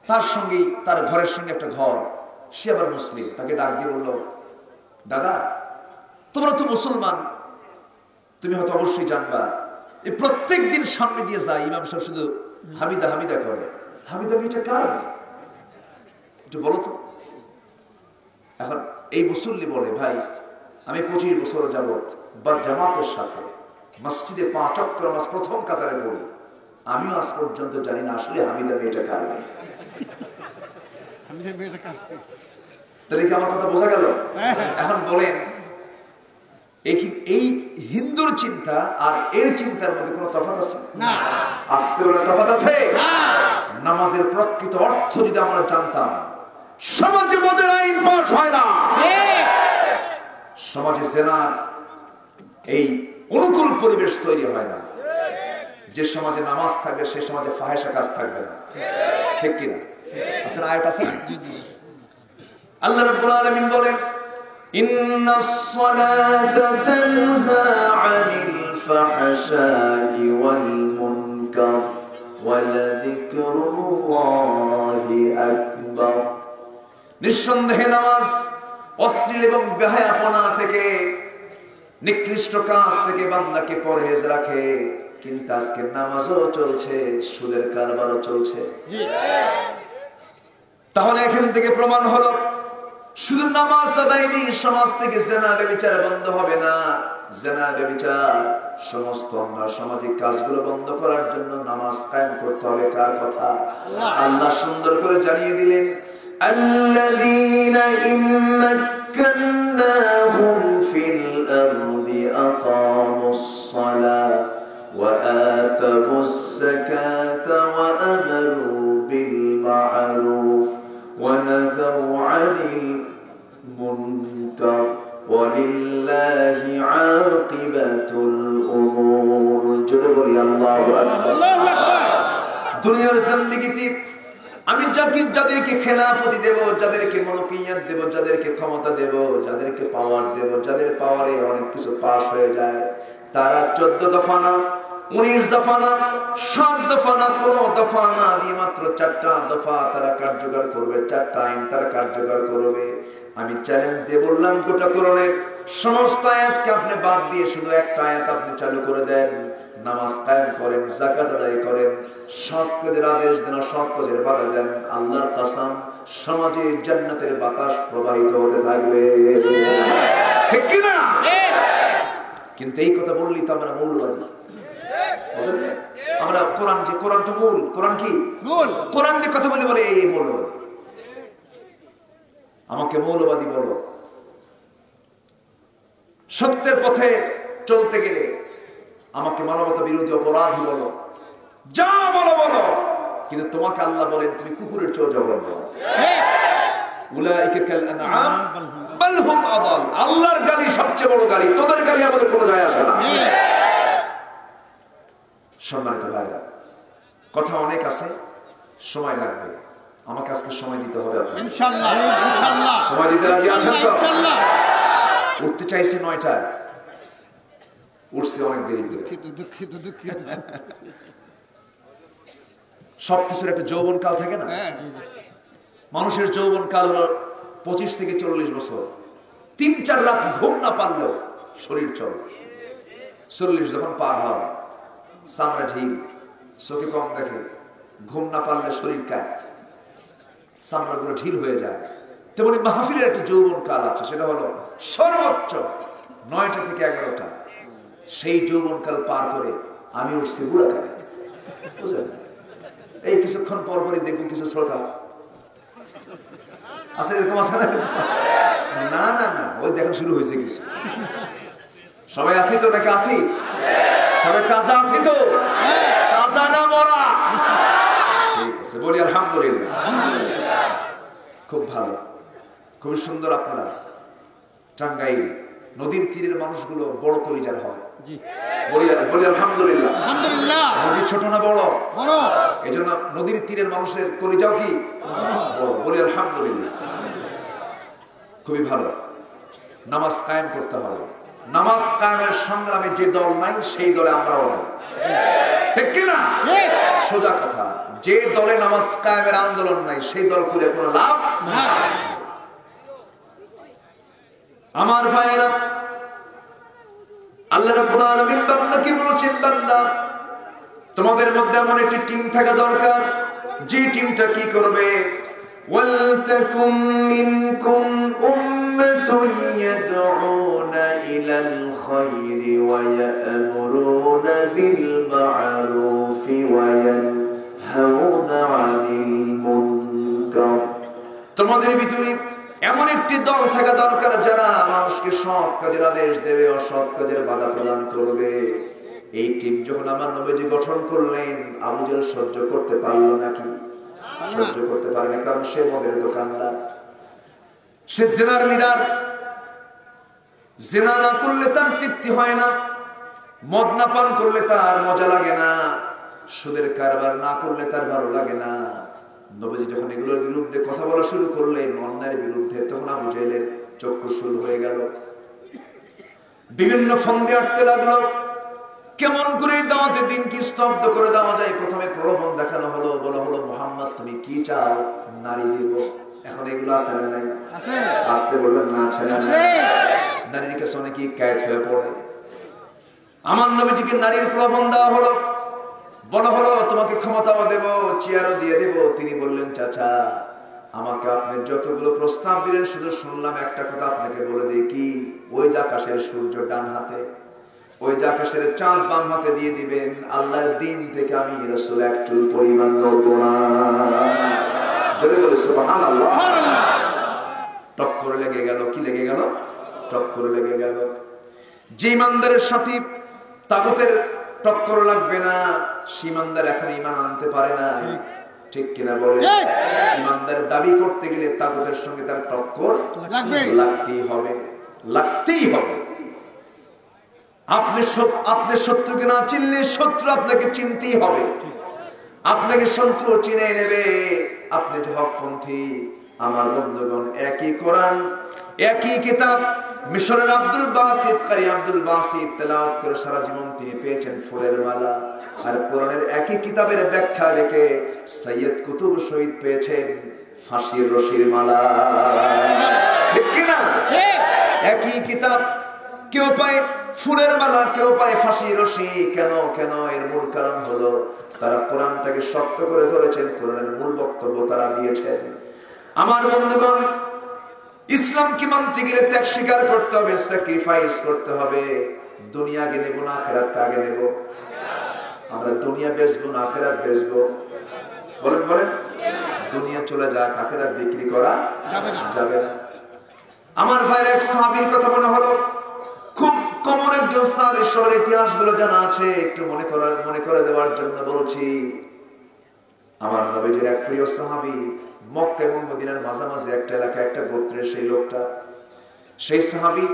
তার সঙ্গে, তার ঘরের সঙ্গে একটা ঘর, সে আবার মুসলিম, তাকে ডাক দিয়ে বলল, দাদা তোমরা তো মুসলমান, তুমি হয়তো অবশ্যই জানবা, এই প্রত্যেক দিন সামনে দিয়ে যায় ইমাম সাহেব শুধু হামিদা হামিদা করে, হামিদা এটা কারণ একটু বলো তো। এখন এই মুসল্লি বলে, ভাই আমি 25 বছর যাবত বা জামাতের সাথে মসজিদে 5 ওয়াক্ত নামাজ প্রথম কাতারে পড়ি, আমিও আজ পর্যন্ত জানি না আসলে হামিদা মেয়েটা কার। তাহলে কি আমার কথা বোঝা গেল? এখন বলেন, এই হিন্দুর চিন্তা আর এর চিন্তার মধ্যে কোনো তফাৎ আছে? আসতে বলে তফাৎ আছে? নামাজের প্রকৃত অর্থ যদি আমরা জানতাম, সমাজে মদের আইন পাস হয় না, সমাজে জেনার এই অনুকূল পরিবেশ তৈরি হয় না। যে সমাজে নামাজ থাকবে সে সমাজে ফাহেসা কাজ থাকবে না, ঠিক কিনা? আছে না? আয়াত আছে। আল্লাহ রাব্বুল আলামিন বলেন, ইন্নাস সালাতা তানহা আনিল ফাহশাই ওয়াল মুনকার ওয়া লাযিকরুল্লাহি আকবার। নিঃসন্দেহে নামাজ অশ্লীল এবং বেহায়াপনা থেকে, নিকৃষ্ট কাজ থেকে বান্দাকে পরহেজ রাখে। কিন্তু আজকে নামাজও চলছে, সুদের কারবারও চলছে। তাহলে এখান থেকে প্রমাণ হলো শুধু নামাজ আদায় দিয়ে সমাজ থেকে জেনা ব্যভিচার বন্ধ হবে না। জেনা ব্যভিচার সমস্ত অন্য সামাজিক কাজগুলো বন্ধ করার জন্য নামাজ কায়েম করতে হবে। কার কথা? আল্লাহ সুন্দর করে জানিয়ে দিলেন, আল্লাযীনা ইম্মাক্কান্নাহুম ফিল আরদি আকামুস সালাহ ওয়া আতাউস যাকাতা ওয়া আমারু বিল মা'রুফ ওয়া নাহাউ আনিল মুনকার ওয়া লিল্লাহি আকিবাতুল উমুর। জোরে বলি আল্লাহু আকবার। দুনিয়ার জিন্দেগিতে আমি যাদেরকে খেলাফতি দেব, যাদেরকে মলকিয়াত দেব, যাদেরকে ক্ষমতা দেব, যাদেরকে পাওয়ার দেব, যাদের পাওয়ারে অনেক কিছু পাস হয়ে যায়, তারা 14 দফা না, 19 দফা না, 7 দফা না, কোন দফা না দিয়ে মাত্র 4টা দফা তারা কার্যকর করবে, 4টা আইন তারা কার্যকর করবে। আমি চ্যালেঞ্জ দিয়ে বললাম, গোটা কোরআনের সমস্ত আয়াতকে আপনি বাদ দিয়ে শুধু একটা আয়াত আপনি চালু করে দেন, নামাজ কায়েম করেন, যাকাত আদায় করেন, সৎ কাজের আদেশ দেন, অসৎ কাজের বাধা দেন, আল্লাহর কসম সমাজে জান্নাতের বাতাস প্রবাহিত হতে থাকবে, ঠিক কি না? কিন্তু এই কথা বললি তো আমরা মৌলবাদী। আমরা কোরআন, যে কোরআন তো মূল, কোরআন কি মূল, কোরআন দিয়ে কথা বলে বলে এই মৌলবাদী। আমাকে মৌলবাদী বলো, সত্যের পথে চলতে গেলে আমাকে মানবতা বিরোধী অপরাধী বলো, যা বলো বলো, কিন্তু তোমাকে আল্লাহ বলেন তুমি কুকুরের চেয়েও জঘন্য। উলাইকা কাল আনআম বাল হুম আদাল। আল্লাহর গালি সবচেয়ে বড় গালি, তোদের গালি আমাদের কোনো যায় আসে না। সম্মানিত ভাইরা, কথা অনেক আছে, সময় লাগবে, আমাকে আজকে সময় দিতে হবে আপনাদের ইনশাআল্লাহ। ইনশাআল্লাহ সময় দিতে রাজি আছেন তো? ইনশাআল্লাহ। উঠতে চাইছি 9টায়, উঠছে অনেক দেরি করে। দুঃখিত। সবকিছুর একটা যৌবন কাল থাকে না? মানুষের যৌবন কাল হলো 25 থেকে 40 বছর। 3-4 রাত ঘুম না পারলেও শরীর চলে। 40 যখন পার হয়, চামড়া ঢিল, চোখে কম দেখে, ঘুম না পারলে শরীর কাট, চামড়াগুলো ঢিল হয়ে যায়। তেমনি মাহফিলের একটা যৌবন কাল আছে, সেটা হলো সর্বোচ্চ 9টা থেকে 11টা। সেই যৌবন কাল পার করে আমি উঠছি বুড়া কালে, বুঝলেন? এই কিছুক্ষণ পর পরই দেখবো কিছু শ্রোতা আছে, এরকম আছে না? না না, ওই দেখেন শুরু হয়েছে কিছু। সবাই আসি তো নাকি? আসি সবাই তাজা, আসি তো তাজা না মরা? ঠিক আছে, বলি আলহামদুলিল্লাহ। খুব ভালো, খুব সুন্দর। আপনারা টাঙ্গাইল নদীর তীরের মানুষগুলো বড় কলিজার হয়, বলি আলহামদুলিল্লাহ। নদী ছোট না বড়? এই জন্য নদীর তীরের মানুষের কলিজাও কি বড়, বলি আলহামদুলিল্লাহ। খুবই ভালো। নামাজ কায়েম করতে হবে। নামাজ কায়েমের সংগ্রামে যে দল নাই সেই দলে আমরাও নাই, ঠিক কিনা? সোজা কথা, যে দলে নামাজ কায়েমের আন্দোলন নাই সেই দল করে কোনো লাভ নাই। আমার ভাইরা, আল্লাহ রাব্বুল আলামিন বান্দাকে বলেছেন, বান্দা তোমাদের মধ্যে এমন একটি টিম থাকা দরকার, যে টিমটা কি করবে? ওয়ালতাকুম মিনকুম উম্মাতুন ইয়াদউনা ইলাল খায়রি ওয়া ইয়া'মুরুনা বিল মা'রুফি ওয়া ইয়ানহাউনা আনিল মুনকার। তোমাদের ভিতরে এমন একটি দল থাকা দরকার যারা মানুষকে সৎ কাজের আদেশ দেবে, অসৎ কাজের বাধা প্রদান করবে। এই টিম যখন আমার নবীজি গঠন করলেন, আবু জেহেল সহ্য করতে পারলো নাকি? সহ্য করতে পারে না, কারণ সে মদের দোকানদার, সে জিনার লিডার। জিনা না করলে তার তৃপ্তি হয় না, মদ না পান করলে তার মজা লাগে না, সুদের কারবার না করলে তার ভালো লাগে না। নবীজি যখন এগুলোর বিরুদ্ধে কথা বলা শুরু করলেন, অন্যায়ের বিরুদ্ধে, তখন আবু জাহেলের চক্ষু শুরু হয়ে গেল, বিভিন্ন ফন্দি আটতে লাগলো। কেমন করে দাওয়াতে দিন কি স্তব্ধ করে দেওয়া যায়? প্রথমে প্রলোভন দেখানো হলো, বলা হলো মুহাম্মদ তুমি কি চাও? নারী দিব। এখন এগুলো আছে না নাই? আসতে বলবেন না, আছে না? নারীর কাছে অনেকেই কায়েত হয়ে পড়ে। আমার নবীজিকে নারীর প্রলোভন দেওয়া হলো, বলা হলো তোমাকে ক্ষমতাও দেব, চেয়ারও দিয়ে দেব। তিনি বললেন চাচা আমাকে আপনি যতগুলো প্রস্তাব দিলেন শুধু শুনলাম, একটা কথা আপনাকে বলে দিই, কি? ওই যে আকাশের সূর্য ডান হাতে, ওই যে আকাশের চাঁদ বাম হাতে দিয়ে দিবেন, আল্লাহর দিন থেকে আমি রাসূল এক চুল পরিমাণ নড়ব না। জোরে বলে সুবহানাল্লাহ। টক্কর লেগে গেল। কি লেগে গেল? টক্কর লেগে গেল। যে ইমানদারের সাথে তাগুতের টক্কর লাগবে না, সীমানদার এখন ঈমান আনতে পারে না। ঠিক কিনা বলে? ইমানদার দাবি করতে গেলে তাগুতের সঙ্গে তার টক্কর লাগতেই হবে, লাগতেই হবে। আপনি শত্রুকে না চিনলে শত্রু আপনাকে চিনতেই হবে। আপনাকে শত্রু চিনে নেবে আপনি যে হকপন্থী। আমার বন্ধুগণ, একই কোরআন, একই কিতাব মিশরের আব্দুল বাসিত, কারি আব্দুল বাসিত তেলাওয়াত করে সারা জীবন তিনি পেয়েছেন ফুলের মালা। আর কোরআনের একই কিতাবের ব্যাখ্যা রেখে সৈয়দ কুতুব শহীদ পেয়েছেন ফাঁসির রশির মালা। ঠিক কিনা? একই কিতাব, কেউ পায় ফুলের মালা, কেউ পায় ফাঁসির রশি। কেন? এর মূল কারণ হলো তারা কোরআনটাকে শক্ত করে ধরেছেন, কোরআনের মূল বক্তব্য তারা দিয়েছেন। আমার বন্ধুগণ, ইসলামকে মানতে গেলে ত্যাগ স্বীকার করতে হবে, স্যাক্রিফাইস করতে হবে। দুনিয়া আগে নেব না আখিরাতকে আগে নেব? আমরা দুনিয়া বেচবো না আখিরাত বেচবো? বলেন। দুনিয়া চলে যাক, আখিরাত বিক্রি করা যাবে না। আমার ভাইয়ের এক সাহাবীর কথা মনে হলো, খুব কমন একজন সাহাবী, সবার ইতিহাসগুলো জানা আছে, একটু মনে করে দেওয়ার জন্য বলছি। আমার নবীজির এক প্রিয় সাহাবী, মক্কা এবং মদিনার মাঝামাঝি একটা এলাকা, একটা গোত্রের সেই লোকটা, সেই সাহাবী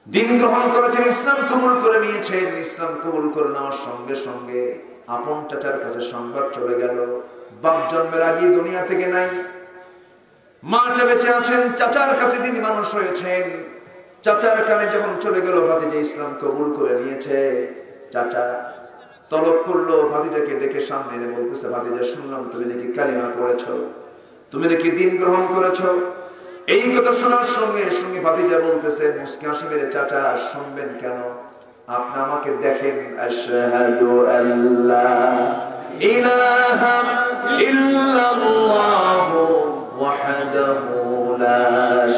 দিন গ্রহণ করেছেন, ইসলাম কবুল করে নিয়েছেন। ইসলাম কবুল করে নেওয়ার সঙ্গে সঙ্গে আপন চাচার কাছে সংবাদ চলে গেল, বাপ জন্মের আগে দুনিয়া থেকে নাই, মাটা বেঁচে আছেন, চাচার কাছে তিনি মানুষ হয়েছেন। চাচার কানে যখন চলে গেল ভাতিজা ইসলাম কবুল করে নিয়েছে, চাচা তলব করলো ভাতিজাকে ডেকে সামনে এনে বলতেছে, ভাতিজা শুনলাম তুমি নাকি কালিমা পড়েছো, তুমি নাকি দিন গ্রহণ করেছো। এই কথা শোনার সঙ্গে সঙ্গে ভাতিজা বলতেছে মুস্কি হাসি মেরে, চাচা শুনবেন কেন? আপনি আমাকে দেখেন, আশহাদু আল্লা ইলাহা ইল্লাল্লাহু ওয়াহদাহু লা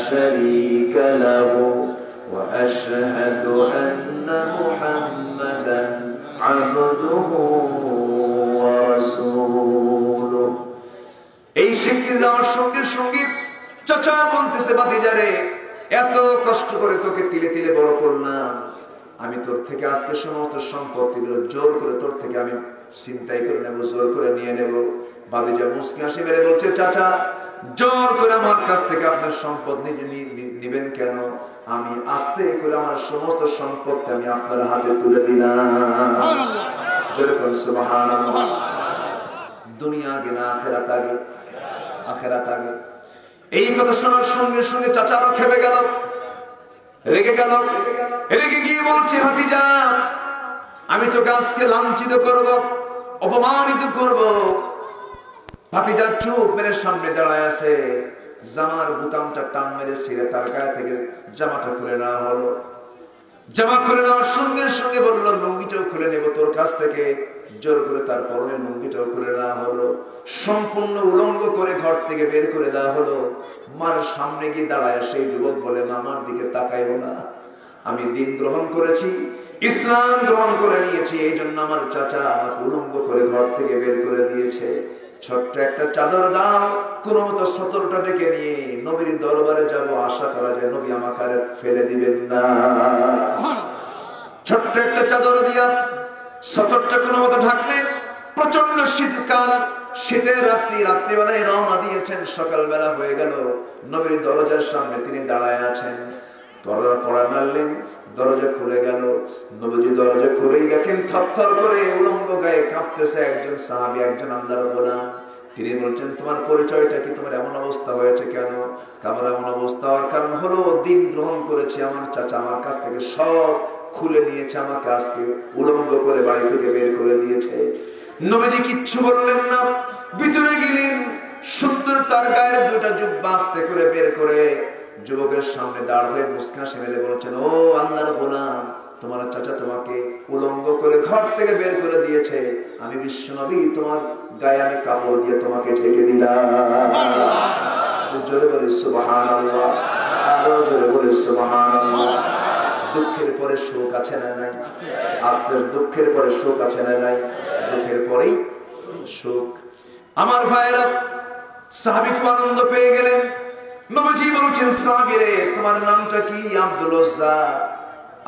শারীকা লাহু ওয়া আশহাদু আন্না মুহাম্মাদান আবদুহু ওয়া রাসূলুহু। এই স্বীকৃতি দেওয়ার সঙ্গে সঙ্গে চাচা বলতেছে, ভাতিজারে এত কষ্ট করে তোকে তিলে তিলে বড় করলাম, আমি তোর থেকে আজকে সমস্ত সম্পত্তিগুলো জোর করে তোর থেকে আমি ছিনতাই করে নেব, জোর করে নিয়ে নেব। ভাতিজা মুস্কি হাসি মেরে বলছে, চাচা জোর করে আমার কাছ থেকে আপনার সম্পদ নিজে নিবেন কেন? আমি আস্তে করে আমার সমস্ত সম্পত্তি আমি আপনার হাতে তুলে দিলাম। জোরে বলুন সুবহানাল্লাহ। দুনিয়া আগে না আখিরাত আগে? আখিরাত আগে। এই কথা শোনার সঙ্গে সঙ্গে চাচা আরো খেপে গেল, রেগে গেল। রেগে গিয়ে বলছে, ভাতিজা আমি তোকে আজকে লাঞ্ছিত করব, অপমানিত করব। ভাতিজা চুপ মেরে সামনে দাঁড়ায় আছে, জামার বুতামটা টান মেরে ছিঁড়ে তার গায়ে থেকে জামাটা খুলে নেওয়া হলো। জামা খুলে নেওয়ার সঙ্গে সঙ্গে বলল, লুঙ্গিটাও খুলে নেব তোর কাছ থেকে। জোর করে তার পরনের লুঙ্গিটাও খুলে নেওয়া হলো, সম্পূর্ণ উলঙ্গ করে ঘর থেকে বের করে দেওয়া হলো। মার সামনে গিয়ে দাঁড়ায় সেই যুবক বলে, আমার দিকে তাকাইও না, আমি দিন গ্রহণ করেছি, ইসলাম গ্রহণ করে নিয়েছি, এই জন্য আমার চাচা আমাকে উলঙ্গ করে ঘর থেকে বের করে দিয়েছে। ছোট্ট একটা চাদর দাও, কোনো মতো 17টা ডেকে নিয়ে নবীর দরবারে যাব, আশা করা যায় নবী আমাকে আর ফেলে দিবেন না। ছোট্ট একটা চাদর দিয়া 17টা কোনো মতো ঢাকলেন। প্রচন্ড শীতকাল, শীতের রাত্রিবেলায় রওনা দিয়েছেন। সকালবেলা হয়ে গেল, নবীর দরজার সামনে তিনি দাঁড়ায় আছেন। কড়া নাড়লেন, দরজা খুলে গেল। নবীজি দরজা খুলেই দেখেন থরথর করে উলঙ্গ গায়ে কাঁপতেছে একজন সাহাবী, একজন আল্লাহর গোলাম। তিনি বলছেন, তোমার পরিচয়টা কি? তোমার এমন অবস্থা হয়েছে কেন? আমার এমন অবস্থা হওয়ার কারণ হলো, দিন গ্রহণ করেছি, আমার চাচা আমার কাছ থেকে সব খুলে নিয়েছে, আমাকে আজকে উলঙ্গ করে বাড়ি থেকে বের করে দিয়েছে। নবীজি কিচ্ছু বললেন না, ভিতরে গেলেন। সুন্দর তার গায়ের দুটা জুব্বা আস্তে করে বের করে যুবকের সামনে দাঁড় হয়ে মুস্কান মেলে বলছেন, ও আল্লাহর গোলাম, তোমার চাচা তোমাকে উলঙ্গ করে ঘর থেকে বের করে দিয়েছে, আমি বিশ্বনবী তোমার গায়ে আমি কাপড় দিয়ে তোমাকে ঢেকে দিলাম। জোরে বলে সুবহানাল্লাহ, আরো জোরে বলে সুবহানাল্লাহ। দুঃখের পরে শোক আছে না নাই? আস্তে দুঃখের পরে শোক আছে না নাই? দুঃখের পরেই সুখ। আমার ভাইরা, সাহাবী খুব আনন্দ পেয়ে গেলেন। নবীজি বলছেন, সাহাবী রে, তোমার নামটা কি? আব্দুল উজ্জা।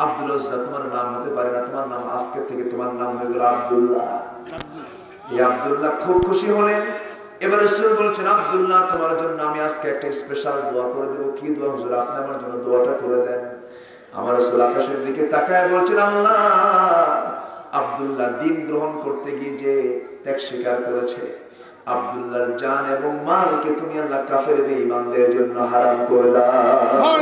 আব্দুল উজ্জা তোমার নাম হতে পারে না, তোমার নাম আজকে থেকে তোমার নাম হয়ে গেল আব্দুল্লাহ। এই আব্দুল্লাহ খুব খুশি হলেন। এবার রাসূল বলছেন, আব্দুল্লাহ, তোমার জন্য আমি আজকে একটা স্পেশাল দোয়া করে দেব। কি দোয়া হুজুর? আপনি আমার জন্য দোয়াটা করে দেন। আমার রাসূল আকাশের দিকে তাকায় বলছেন, আল্লাহ, আব্দুল্লাহ দিন গ্রহণ করতে গিয়ে যে ত্যাগ স্বীকার করেছে, আব্দুল্লাহর জান এবং মালকে তুমি আল্লাহ কাফের বেঈমানদের জন্য হারাম করে দাও।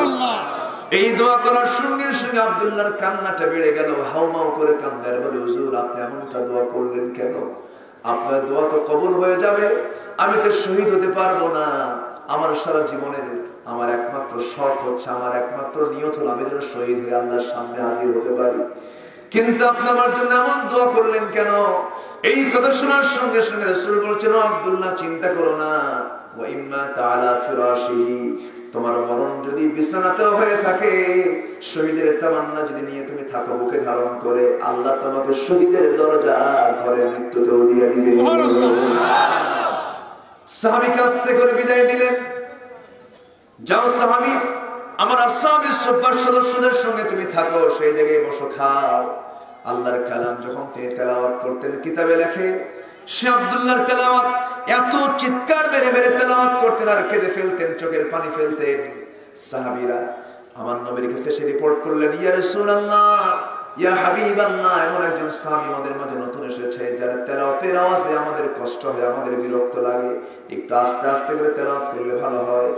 এই দোয়া করার সঙ্গে সঙ্গে আব্দুল্লাহর কান্নাটা বেড়ে গেল, হাউমাউ করে কান্দার বলে, হুজুর আপনি এমনটা দোয়া করলেন কেন? আপনার দোয়া তো কবুল হয়ে যাবে, আমি তো শহীদ হতে পারবো না। আমার সারা জীবনের আমার একমাত্র শখ হচ্ছে, আমার একমাত্র নিয়ত হলো আমি যেন শহীদ হয়ে আল্লাহর সামনে হাজির হতে পারি। কিন্তু আপনি আমার জন্য এমন দোয়া করলেন কেন? এই কথা শোনার সঙ্গে সঙ্গে রাসূল বলছেন, আব্দুল্লাহ চিন্তা করো না, ওয়া ইম্মা তাআলা ফিরাশিহি, তোমার মরণ যদি বিছানাতেও হয়ে থাকে, শহীদের তামান্না যদি নিয়ে তুমি থাকো বুকে ধারণ করে, আল্লাহ তোমাকে শহীদের দরজা ঘরের মৃত্যুতেও দিয়ে দিবেন। সাহাবী কাস্তে করে বিদায় দিলেন। যাও সাহাবী, আমার আসহাবে সুফার সদস্যদের সঙ্গে তুমি থাকো, সেই জায়গায় বসো, খাও। আল্লাহর কালাম যখন তিনি তেলাওয়াত করতেন, কিতাবে লেখে সে আব্দুল্লাহর তেলাওয়াত এত চিৎকার মেরে মেরে তেলাওয়াত করতেন আর কেঁদে ফেলতেন, চোখের পানি ফেলতেন। সাহাবীরা আমার নবীর কাছে এসে রিপোর্ট করলেন, ইয়া রাসূলুল্লাহ, ইয়া হাবিবাল্লাহ, এমন একজন সাহাবী আমাদের মাঝে নতুন এসেছে, যার তেলাওয়াতের আওয়াজে আমাদের কষ্ট হয়, আমাদের বিরক্ত লাগে, একটু আস্তে আস্তে করে তেলাওয়াত করলে ভালো হয়।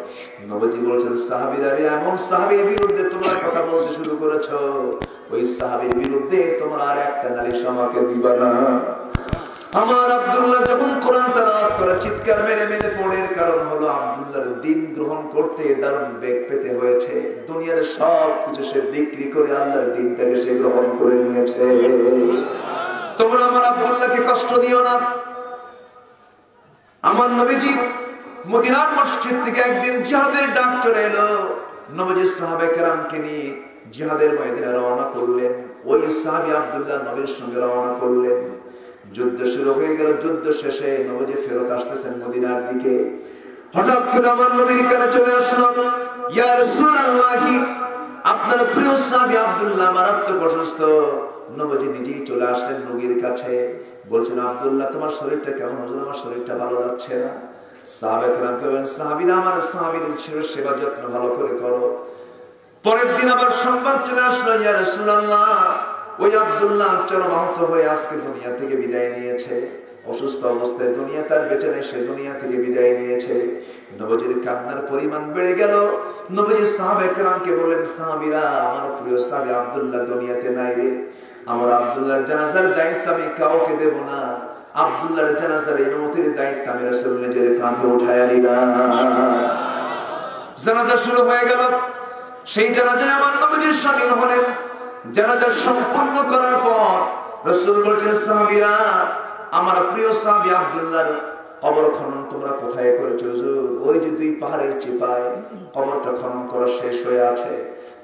নবীজি বলছেন, সাহাবীরা রে, এমন সাহাবীর বিরুদ্ধে তোমরা কথা বলতে শুরু করেছো, ওই সাহাবীর বিরুদ্ধে তোমরা আর একটা নালিশ আমাকে দিবা না। আমার আব্দুল্লাহ যখন কোরআন তেলাওয়াত করে চিৎকার মেরে মেরে পড়ের কারণ হলো আব্দুল্লাহর দিন গ্রহণ করতে দারুণ বেগ পেতে হয়েছে। দুনিয়ার সব কিছু সে বিক্রি করে আল্লাহর দিনটাকে সে গ্রহণ করে নিয়েছে। তোমরা আমার আব্দুল্লাহকে কষ্ট দিও না। আমার নবীজি মদিনার মসজিদ থেকে একদিন জিহাদের ডাক চলে এলো। নবীজি সাহাবে কেরামকে নিয়ে জিহাদের ময়দানে রওনা করলেন। ওই সাহাবী আব্দুল্লাহ নবীর সঙ্গে রওনা করলেন। যুদ্ধ শুরু হয়ে গেল। যুদ্ধ শেষে নবীজি ফেরত আসতেছেন মদিনার দিকে। হঠাৎ করে আমার নবীর কাছে চলে আসলো, ইয়া রাসূলুল্লাহ, আপনার প্রিয় সাহাবী আব্দুল্লাহ মারাত্মক অসুস্থ। নবীজি নিজেই চলে আসলেন নবীর কাছে, বলছেন, আব্দুল্লাহ তোমার শরীরটা কেমন? হুজুর আমার শরীরটা ভালো যাচ্ছে না। সাহাবা কেরামকে বলেন, সাহাবীরা আমার সাহাবীর সেবা যত্ন ভালো করে করো। পরের দিন আবার সংবাদ চলে আসলো, ইয়া রাসূলুল্লাহ, ওই আব্দুল্লাহ চরম আহত হয়ে আজকে দুনিয়া থেকে বিদায় নিয়েছে। অসুস্থ অবস্থায় দুনিয়া তার বেঁচে নেই, সে দুনিয়া থেকে বিদায় নিয়েছে। নবীজির কান্নার পরিমাণ বেড়ে গেল। নবীজি সাহাবা কেরামকে বললেন, সাহাবীরা আমার প্রিয় সাহাবী আব্দুল্লাহ দুনিয়াতে নাই রে, আমার আব্দুল্লাহর জানাজার দায়িত্ব আমি কাউকে দেব না। আব্দুল্লাহর জানাজার ইমামতির দায়িত্ব আমি রাসূল নিজের কাঁধে উঠায়া নিলাম। জানাজা শুরু হয়ে গেল। সেই জানাজায় আমার নবীজি শামিল হলেন। জানাজা সম্পূর্ণ করার পর রাসূল বলছেন, সাহাবীরা আমার প্রিয় সাহাবী আব্দুল্লাহর কবর খনন তোমরা কোথায় করেছো? হুজুর ওই যে দুই পাহাড়ের চিপায় কবরটা খনন করা শেষ হয়ে আছে।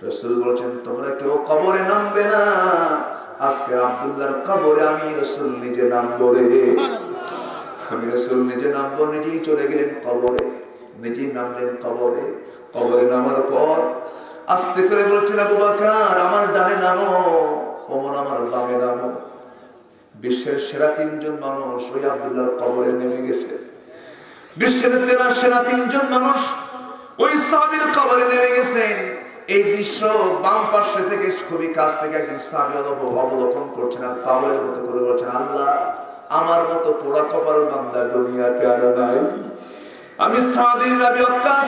রাসূল বলছেন, তোমরা কেউ কবরে নামবে না, আজকে আব্দুল্লাহর কবরে আমি রাসূল নিজে নামবো রে। আমি রাসূল নিজে নামবো। নিজেই চলে গেলেন কবরে, নিজেই নামলেন কবরে। কবরে নামার পর আস্তে করে বলছেন, আবু বকর আমার ডানে নামো, ওমর আমার বামে নামো। বিশ্বের সেরা 3 জন মানুষ ওই আব্দুল্লাহর কবরে নেমে গেছে। বিশ্বের সেরা 3 জন মানুষ ওই সাহাবীর কবরে নেমে গেছেন। এই দৃশ্য বাম পাশে থেকে খুবই কাছ থেকে একজন সাহাবী অবলোকন করছেন আর পাগলের মতো করে বলছেন, আল্লাহ, আমার মতো পোড়া কপাল বান্দা দুনিয়াতে আর নাই। আমি সাদ ইবনে আবি ওয়াক্কাস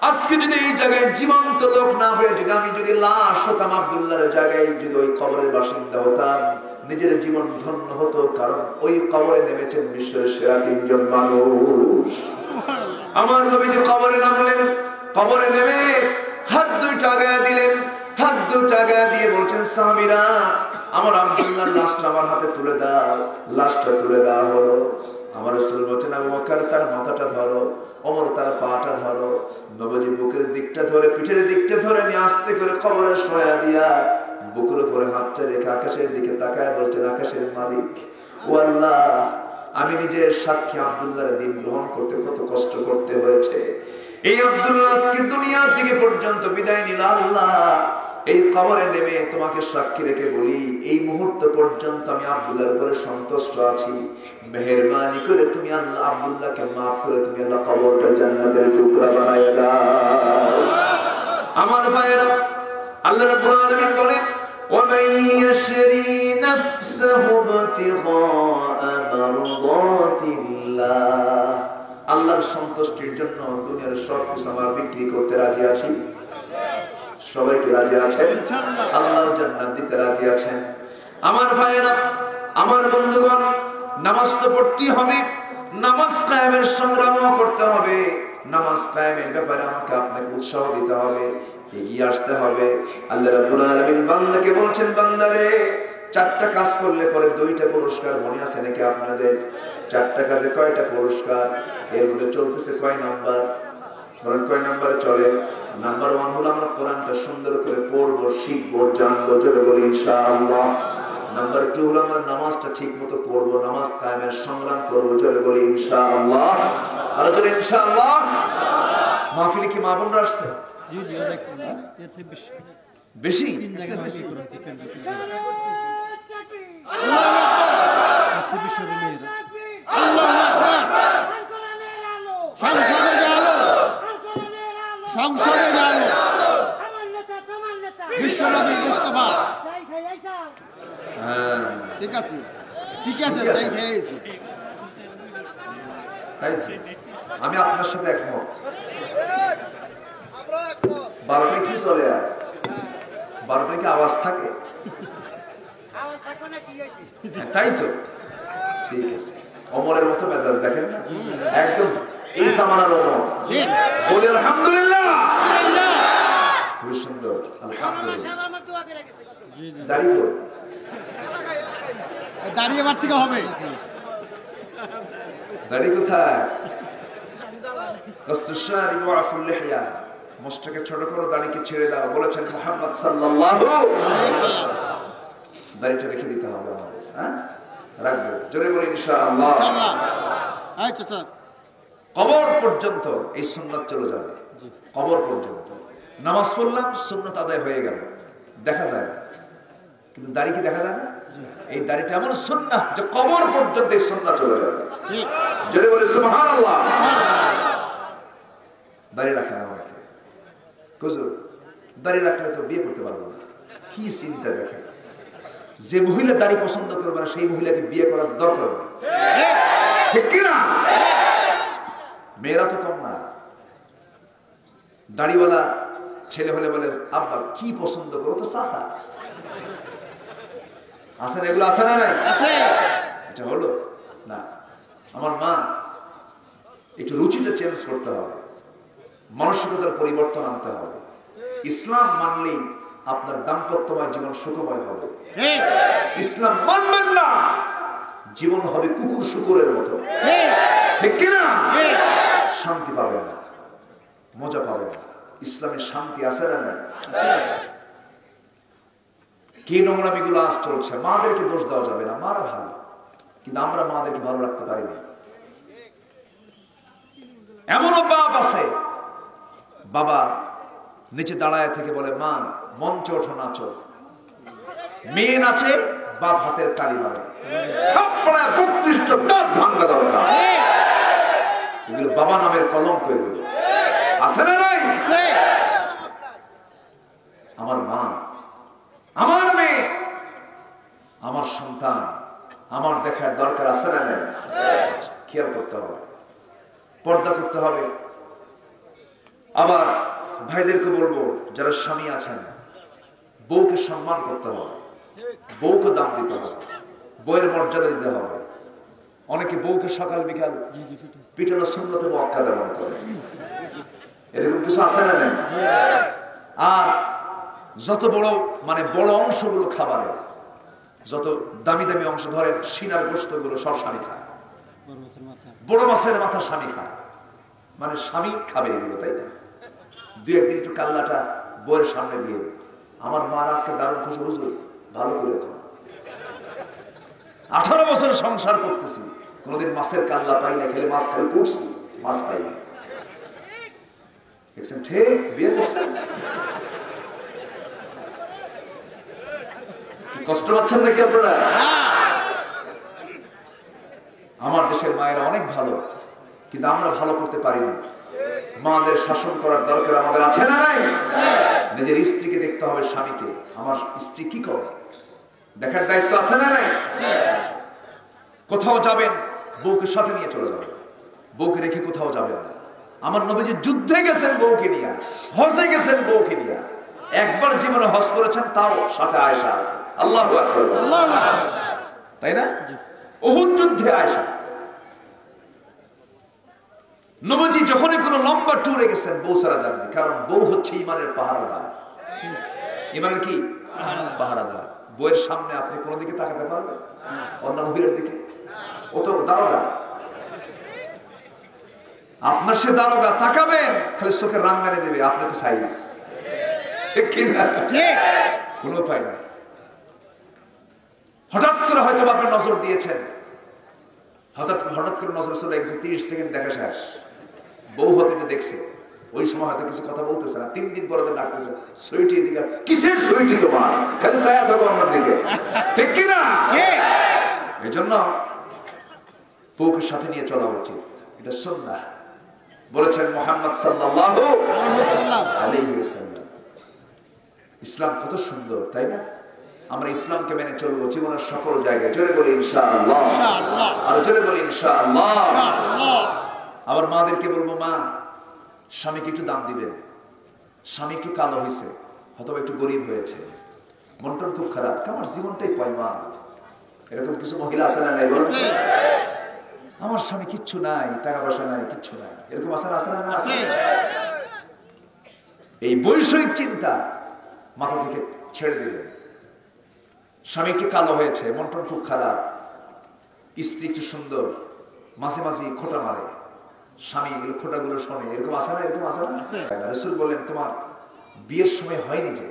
আজকে যদি এই জায়গায় জীবন্ত লোক না হয়ে আমি যদি লাশ হতাম, আব্দুল্লাহর জায়গায় যদি ওই কবরের বাসিন্দা হতাম, নিজের জীবন ধন্য হতো। কারণ ওই কবরে নেমেছেন বিশ্বের সেরা 3 জন মানুষ। আমার নবীজি কবরে নামলেন, কবরে নেমে হাত দুইটা আগায়া দিলেন, হাত দুইটা আগায়া দিয়ে বলছেন, সাহাবীরা, আমার আব্দুল্লাহর লাশটা আমার হাতে তুলে দাও। লাশটা তুলে দেওয়া হলো। আমার রাসূল বলেন, আবু বকর তার মাথাটা ধরো, ওমর তার পাটা ধরো। নবীজি বুকের দিকটা ধরে, পিঠের দিকটা ধরে নিয়ে আস্তে করে কবরে শোয়া দিয়া বুকের উপরে হাতটা রেখে আকাশের দিকে তাকায় বলছেন, আকাশের মালিক ও আল্লাহ, আমি নিজের সাক্ষী আব্দুল্লাহর দিন গ্রহণ করতে কত কষ্ট করতে হয়েছে। এই আব্দুল্লাহ আজকে দুনিয়া থেকে পর্যন্ত বিদায় নিল। আল্লাহ, এই কবরে নেমে তোমাকে সাক্ষী রেখে বলি, এই মুহূর্ত পর্যন্ত আমি আব্দুল্লাহর উপরে সন্তুষ্ট আছি। মেহেরবানি করে তুমি আল্লাহ আব্দুল্লাহকে মাফ করে তুমি আল্লাহ কবরটা জান্নাতের টুকরা বানায় দাও। আমার ভাইরা, আল্লাহ রাব্বুল আলামিন বলেন, وَمَن يَشْرِي نَفْسَهُ ابْتِغَاءَ مَرْضَاتِ اللَّهِ, আল্লাহর সন্তুষ্টির জন্য দুনিয়ার সব কিছু আমার বিক্রি করতে রাজি আছি। সবাইকে রাজি আছেন? আল্লাহ জান্নাত দিতে রাজি আছেন। আমার ভাইয়েরা, আমার বন্ধুগণ, নামাজ তো পড়তে হবে, নামাজ কায়েমের সংগ্রামও করতে হবে। নামাজ কায়েমের ব্যাপারে আমাকে আপনাকে উৎসাহ দিতে হবে, এগিয়ে আসতে হবে। আল্লাহ রাব্বুল আলামিন বান্দাকে বলছেন, বান্দারে, 4টা কাজ করলে পরে 2টা পুরস্কার মনে আছে নাকি আপনাদের? 4টা কাজে কয়টা পুরস্কার? এর মধ্যে চলতেছে কয় নাম্বার? বলেন কয় নাম্বারে চলে? নাম্বার 1 হলো আমরা কোরআনটা সুন্দর করে পড়বো, শিখবো, জানবো, জোরে বলি ইনশাআল্লাহ। নাম্বার 2 হলো আমরা নামাজটা ঠিক মতো পড়বো, নামাজ কায়েমের সংগ্রাম করবো, জোরে বলি ইনশাআল্লাহ। আর জোরে ইনশাআল্লাহ। মাহফিলে কি মা বোনরা আসছে? জি জি, বেশি 3 জায়গায় মাহফিল করেছে। আল্লাহু আকবার। সংসদে আলো, সংসদে আলো, আমার নেতা, তোমার নেতা, বিশ্বনবী মুস্তাফা। হ্যাঁ, ঠিক আছে, ঠিক আছে, তাই তো আমি আপনার সাথে একমত। 12টায় কি চলে? আর 12টায় কি আওয়াজ থাকে? তাই তো, ঠিক আছে। ওমরের মতো মেজাজ দেখেন না, একদম এই জামানার ওমর। বলি আলহামদুলিল্লাহ, খুবই সুন্দর, আলহামদুলিল্লাহ। দাঁড়িয়ে দাঁড়িয়ে আমার থেকে হবে, দাড়ি কোথায়? মোষটাকে ছোট করো, দাড়িকে ছেড়ে দাও, বলেছেন মুহাম্মদ সাল্লাল্লাহু আলাইহি ওয়াসাল্লাম। দাড়িটা রেখে দিতে হবে আমাদের, হ্যাঁ, রাখবো, জোরে বলি ইনশাআল্লাহ। আচ্ছা স্যার, কবর পর্যন্ত এই সুন্নাত চলে যাবে। কবর পর্যন্ত নামাজ পড়লাম, সুন্নাত আদায় হয়ে গেল, দেখা যায় না। কিন্তু দাড়ি কি দেখা যায় না? এই দাড়িটা এমন সুন্নাত যে কবর পর্যন্ত এই সুন্নাত চলে যাবে। জোরে বলি সুবহানাল্লাহ। দাড়ি রাখেন আমাকে, হুজুর দাড়ি রাখলে তো বিয়ে করতে পারবো না। কি চিন্তা দেখেন, যে মহিলা দাড়ি পছন্দ করবে না সেই মহিলাকে বিয়ে করার দরকার নেই, ঠিক কিনা? মেয়েরা তো কম না। দাড়িওয়ালা ছেলে হলে বলে, আব্বা কি পছন্দ করো? তো চাচা আছে না, এগুলো আছে না? নাই, এটা হলো না। আমার মা, একটু রুচিটা চেঞ্জ করতে হবে, মানসিকতার পরিবর্তন আনতে হবে। ইসলাম মানলেই আপনার দাম্পত্যময় জীবন সুখময় হবে। ইসলাম মানবেন না, জীবন হবে কুকুর শুকুরের মতো, ঠিক কিনা? শান্তি পাবেন না, মজা পাবেন না। ইসলামের শান্তি আছে না? নাই। কি নোংরামিগুলো আজ চলছে। মাদেরকে দোষ দেওয়া যাবে না, মারা ভালো, কিন্তু আমরা মাদেরকে ভালো রাখতে পারিনি। এমনও বাপ আছে, বাবা নিচে দাঁড়ায় থেকে বলে, মা মঞ্চে ওঠো, নাচো। মেয়ে নাচে, বাপ হাতের তালি মারে, থাপ্পড়ায় 32টা দাঁত ভাঙা দরকার। এগুলো বাবা নামের কলঙ্ক। এগুলো আছে না নাই? আমার মা, আমার মেয়ে, আমার সন্তান, আমার দেখার দরকার আছে না নাই? খেয়াল করতে হবে, পর্দা করতে হবে। আবার ভাইদেরকে বলবো, যারা স্বামী আছেন, বউকে সম্মান করতে হবে, বউকে দাম দিতে হবে, বউয়ের মর্যাদা দিতে হবে। অনেকে বউকে সকাল বিকাল পিটানো সুন্নতে মুআক্কাদা মনে করে, এরকম কিছু আছে না নাই? আর যত বড় বড় অংশগুলো খাবারের, যত দামি দামি অংশ, ধরেন সিনার গোশতগুলো সব স্বামী খায়, বড় মাছের মাথা স্বামী খায়, স্বামী খাবে এগুলো, তাই না? দু একদিন একটু কাল্লাটা বউয়ের সামনে দিয়ে, আমার মার আজকে দারুণ খুশি, হুজুর ভালো করে 18 বছর সংসার করতেছি, কোনদিন মাছের কাল্লা পাই না, খেলে মাছ খালি করছি, মাছ পাই না। দেখছেন ঠিক বিয়ে করছেন, কষ্ট পাচ্ছেন নাকি আপনারা? আমার দেশের মায়েরা অনেক ভালো, কিন্তু আমরা ভালো করতে পারি না। মাদের শাসন করার দরকার আমাদের আছে না নাই? নিজের স্ত্রীকে দেখতে হবে, স্বামীকে, আমার স্ত্রী কি করে দেখার দায়িত্ব আছে না নাই? কোথাও যাবেন, বউকে সাথে নিয়ে চলে যাবেন, বউকে রেখে কোথাও যাবেন না। আমার নবীজি যুদ্ধে গেছেন বউকে নিয়ে, হজে গেছেন বউকে নিয়ে, একবার জীবনে হজ করেছেন, তাও সাথে আয়েশা আছে। আল্লাহু আকবার, তাই না? উহুদ যুদ্ধে আয়েশা। নবীজি যখনই কোনো লম্বা ট্যুরে গেছেন, বউ ছাড়া যাননি, কারণ বউ হচ্ছে ইমানের পাহারাদার। ইমানের কি পাহারাদার? বউয়ের সামনে আপনি কোনো দিকে তাকাতে পারবেন? অন্য মহিলার দিকে? ও তো দারোগা, আপনার সে দারোগা, তাকাবেন খালি চোখের রাঙ্গানি দেবে, আপনি তো সাইজ, ঠিক কিনা? কোনো উপায় নাই। হঠাৎ করে হয়তো আপনি নজর দিয়েছেন, হঠাৎ করে নজর চলে গেছে, 30 সেকেন্ড দেখা শেষ, বউ হতে দেখছে, ওই সময় হয়তো কিছু কথা বলতেছে না, 3 দিন পরে ডাকতেছে, সুইটি এদিকে, কিসের সুইটি তোমার, খালি ছায়া থাকো আমার দিকে, ঠিক কিনা? এই জন্য বউকে সাথে নিয়ে চলা উচিত, এটা সুন্নাহ। বলেছেন মুহাম্মদ সাল্লাল্লাহু আলাইহি ওয়াসাল্লাম। ইসলাম কত সুন্দর, তাই না? আমরা ইসলামকে মেনে চলবো জীবনের সকল জায়গায়। জোরে বলি ইনশাআল্লাহ, আর জোরে বলি ইনশাআল্লাহ। আবার মাদেরকে বলবো, মা স্বামীকে একটু দাম দিবেন, স্বামী একটু কালো হয়েছে, হয়তো একটু গরিব হয়েছে, মনটা খুব খারাপ, আমার জীবনটাই পয়মা। এরকম কিছু মহিলা আছে না নাই? বলুন, আমার স্বামী কিচ্ছু নাই, টাকা পয়সা নাই, কিচ্ছু নাই, এরকম আছে না? আছে না? আছে। এই বৈষয়িক চিন্তা মাথা থেকে ছেড়ে দিবেন। স্বামী একটু কালো হয়েছে, মনটা খুব খারাপ, স্ত্রী একটু সুন্দর, মাঝে মাঝে খোঁটা মারে, স্বামী এগুলো খোঁটাগুলো শোনে, এরকম আছে না? এরকম আছে না? রাসূল বললেন, তোমার বিয়ের সময় হয়নি যে,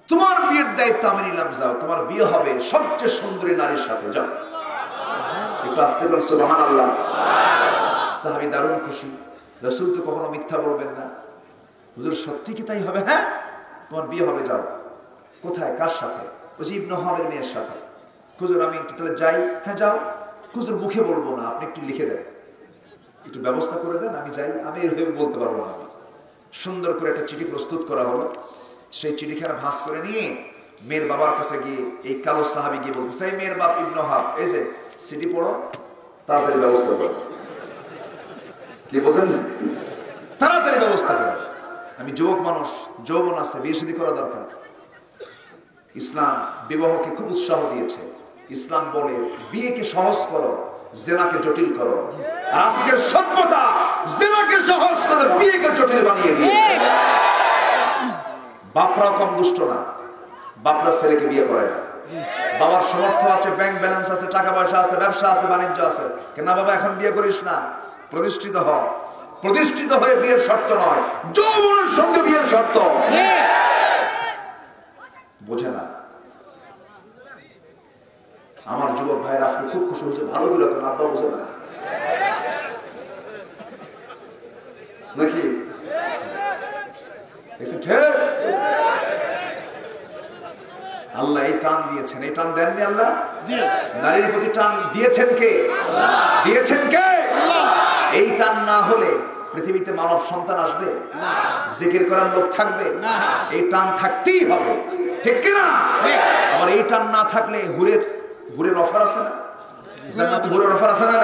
তোমার বিয়ের দায়িত্ব আমি নিলাম, যাও, তোমার বিয়ে হবে সবচেয়ে সুন্দরী নারীর সাথে, যাও। একটু আসতে পারেন সুবহানাল্লাহ। সাহাবী দারুণ খুশি, রাসূল তো কখনো মিথ্যা বলবেন না, হুজুর সত্যি কি তাই হবে? হ্যাঁ, তোমার বিয়ে হবে, যাও। কোথায়, কার সাথে? ওই যে ইবনে ওহাবের মেয়ের সাথে। হুজুর আমি একটু তাহলে যাই? হ্যাঁ যাও। হুজুর মুখে বলবো না, আপনি একটু লিখে দেন, একটু ব্যবস্থা করে দেন, আমি যাই, আমি এরকম বলতে পারবো না। সুন্দর করে একটা চিঠি প্রস্তুত করা হলো, সেই চিঠিখানা ভাঁজ করে নিয়ে মেয়ের বাবার কাছে গিয়ে এই কালো সাহাবী গিয়ে বলতেছে, এই মেয়ের বাপ ইবনে ওহাব, এই যে চিঠি পড়ো, তাড়াতাড়ি ব্যবস্থা করো। কি বোঝেন? তাড়াতাড়ি ব্যবস্থা করো। আমি যুবক মানুষ, যৌবন আছে, বিয়ে শাদী করা দরকার। ইসলাম বিবাহকে খুব উৎসাহ দিয়েছে। ইসলাম বলে বিয়েকে সহজ করো, জেনাকে জটিল করো। আর আজকের সভ্যতা জেনাকে সহজ করে বিয়েকে জটিল বানিয়ে দিয়েছে। বাপরাও কম দুষ্ট না, বাপরা ছেলেকে বিয়ে করে না। বাবার সামর্থ্য আছে, ব্যাংক ব্যালেন্স আছে, টাকা পয়সা আছে, ব্যবসা আছে, বাণিজ্য আছে, কেন বাবা এখন বিয়ে করিস না, প্রতিষ্ঠিত হ। প্রতিষ্ঠিত হয়ে বিয়ের শর্ত নয়, যৌবনের সঙ্গে বিয়ের শর্ত। বোঝে না। আমার যুবক ভাইয়ের আজকে খুব খুশি হয়েছে, ভালো করে এখন আব্বা বোঝে না নাকি? আল্লাহ এই টান দিয়েছেন, এই টান দেননি আল্লাহ? নারীর প্রতি টান দিয়েছেন কে? দিয়েছেন কে? এই টান না হলে পৃথিবীতে মানব সন্তান আসবে? জিকির করার লোক থাকবে? এই টান থাকতেই হবে, ঠিক কিনা? আবার এই টান না থাকলে হুরের অফার আছে না? জান্নাত হুরের অফার আছে না?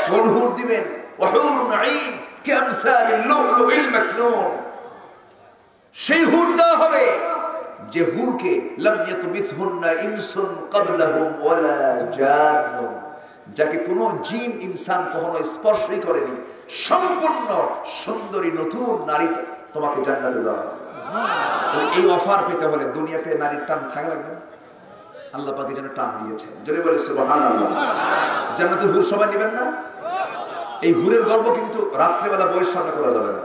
কোন হুর দিবেন? ওয়াহুরুন আইন কামসালিল লুলুল মাকনুন। সেই হুর দেওয়া হবে যে হুরকে লাম ইয়াতমিসহুন্না ইনসুন ক্বাবলাহুম ওয়ালা জান্নুন, যাকে কোনো জিন ইনসান কখনো স্পর্শই করেনি। সম্পূর্ণ সুন্দরী নতুন নারী তোমাকে জান্নাতে দেওয়া হবে। এই অফার পেতে হলে দুনিয়াতে নারীর টান থাকা লাগবে না? আল্লাহ পাক যেন টান দিয়েছে, জোরে বলে সুবহানাল্লাহ। জান্নাতে হুর সবাই নেবেন না? এই হুরের গল্প কিন্তু রাত্রেবেলা বইয়ের সামনে করা যাবে না।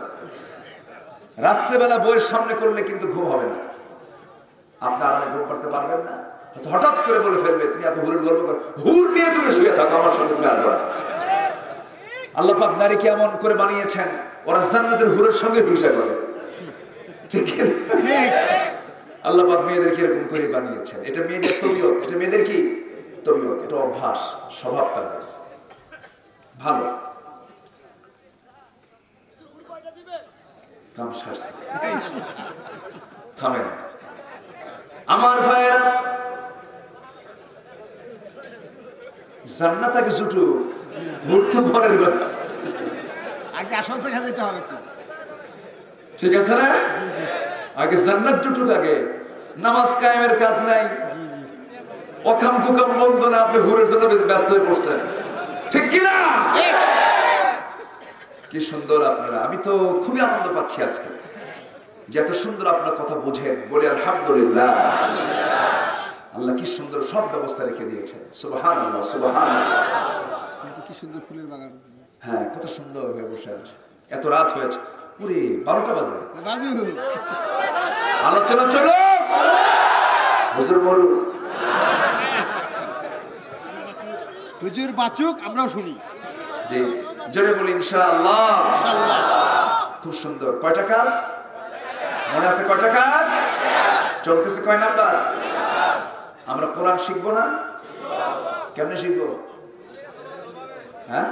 রাত্রেবেলা বইয়ের সামনে করলে কিন্তু ঘুম হবে না, আপনি আরামে ঘুম পাড়তে পারবেন না। হঠাৎ করে বলে ফেলবে তুমি এত হুরের গল্প করো, হুর নিয়ে তুমি শুয়ে থাকো, আমার সঙ্গে তুমি আসবে না। আল্লাহ পাক নারীকে এমন করে বানিয়েছেন, ওরা জান্নাতের হুরের সঙ্গে হিংসা করে, ঠিক না? আল্লাহ পাক মেয়েদেরকে এরকম করে বানিয়েছেন। এটা মেয়েদের তবিয়ত, এটা মেয়েদের কি তবিয়ত, এটা অভ্যাস, স্বভাব তাদের ভালো। কাম সারছে, থামেন আমার ভাইয়েরা। জান্নাত আগে জুটু, মূর্তি পরের কথা, আগে আসল জায়গা যেতে হবে তো, ঠিক আছে না? আগে জান্নাত জুটুক, আগে নামাজ কায়েমের কাজ নাই, অকাম কুকাম মন্দ না, আপনি হুরের জন্য ব্যস্ত হয়ে পড়ছেন, ঠিক কিনা? কি সুন্দর আপনারা, আমি তো খুবই আনন্দ পাচ্ছি আজকে যে এত সুন্দর আপনার কথা বুঝেন, বলে আলহামদুলিল্লাহ। আল্লাহ কি সুন্দর সব ব্যবস্থা রেখে দিয়েছেন, সুবহানাল্লাহ সুবহানাল্লাহ। কি সুন্দর ফুলের বাগান, হ্যাঁ কত সুন্দর হয়ে বসে আছে। এত রাত হয়েছে, পুরি 12টা বাজে, আলোচনা চলো, হুজুর বলুন, হুজুর বাচুক, আমরাও শুনি। জি জোরে বলি ইনশাআল্লাহ। খুব সুন্দর। কয়টা কাজ মনে আছে? কয়টা কাজ চলতেছে? কয় নাম্বার? আমরা কোরআন শিখবো না? কেমনে শিখবো? হ্যাঁ,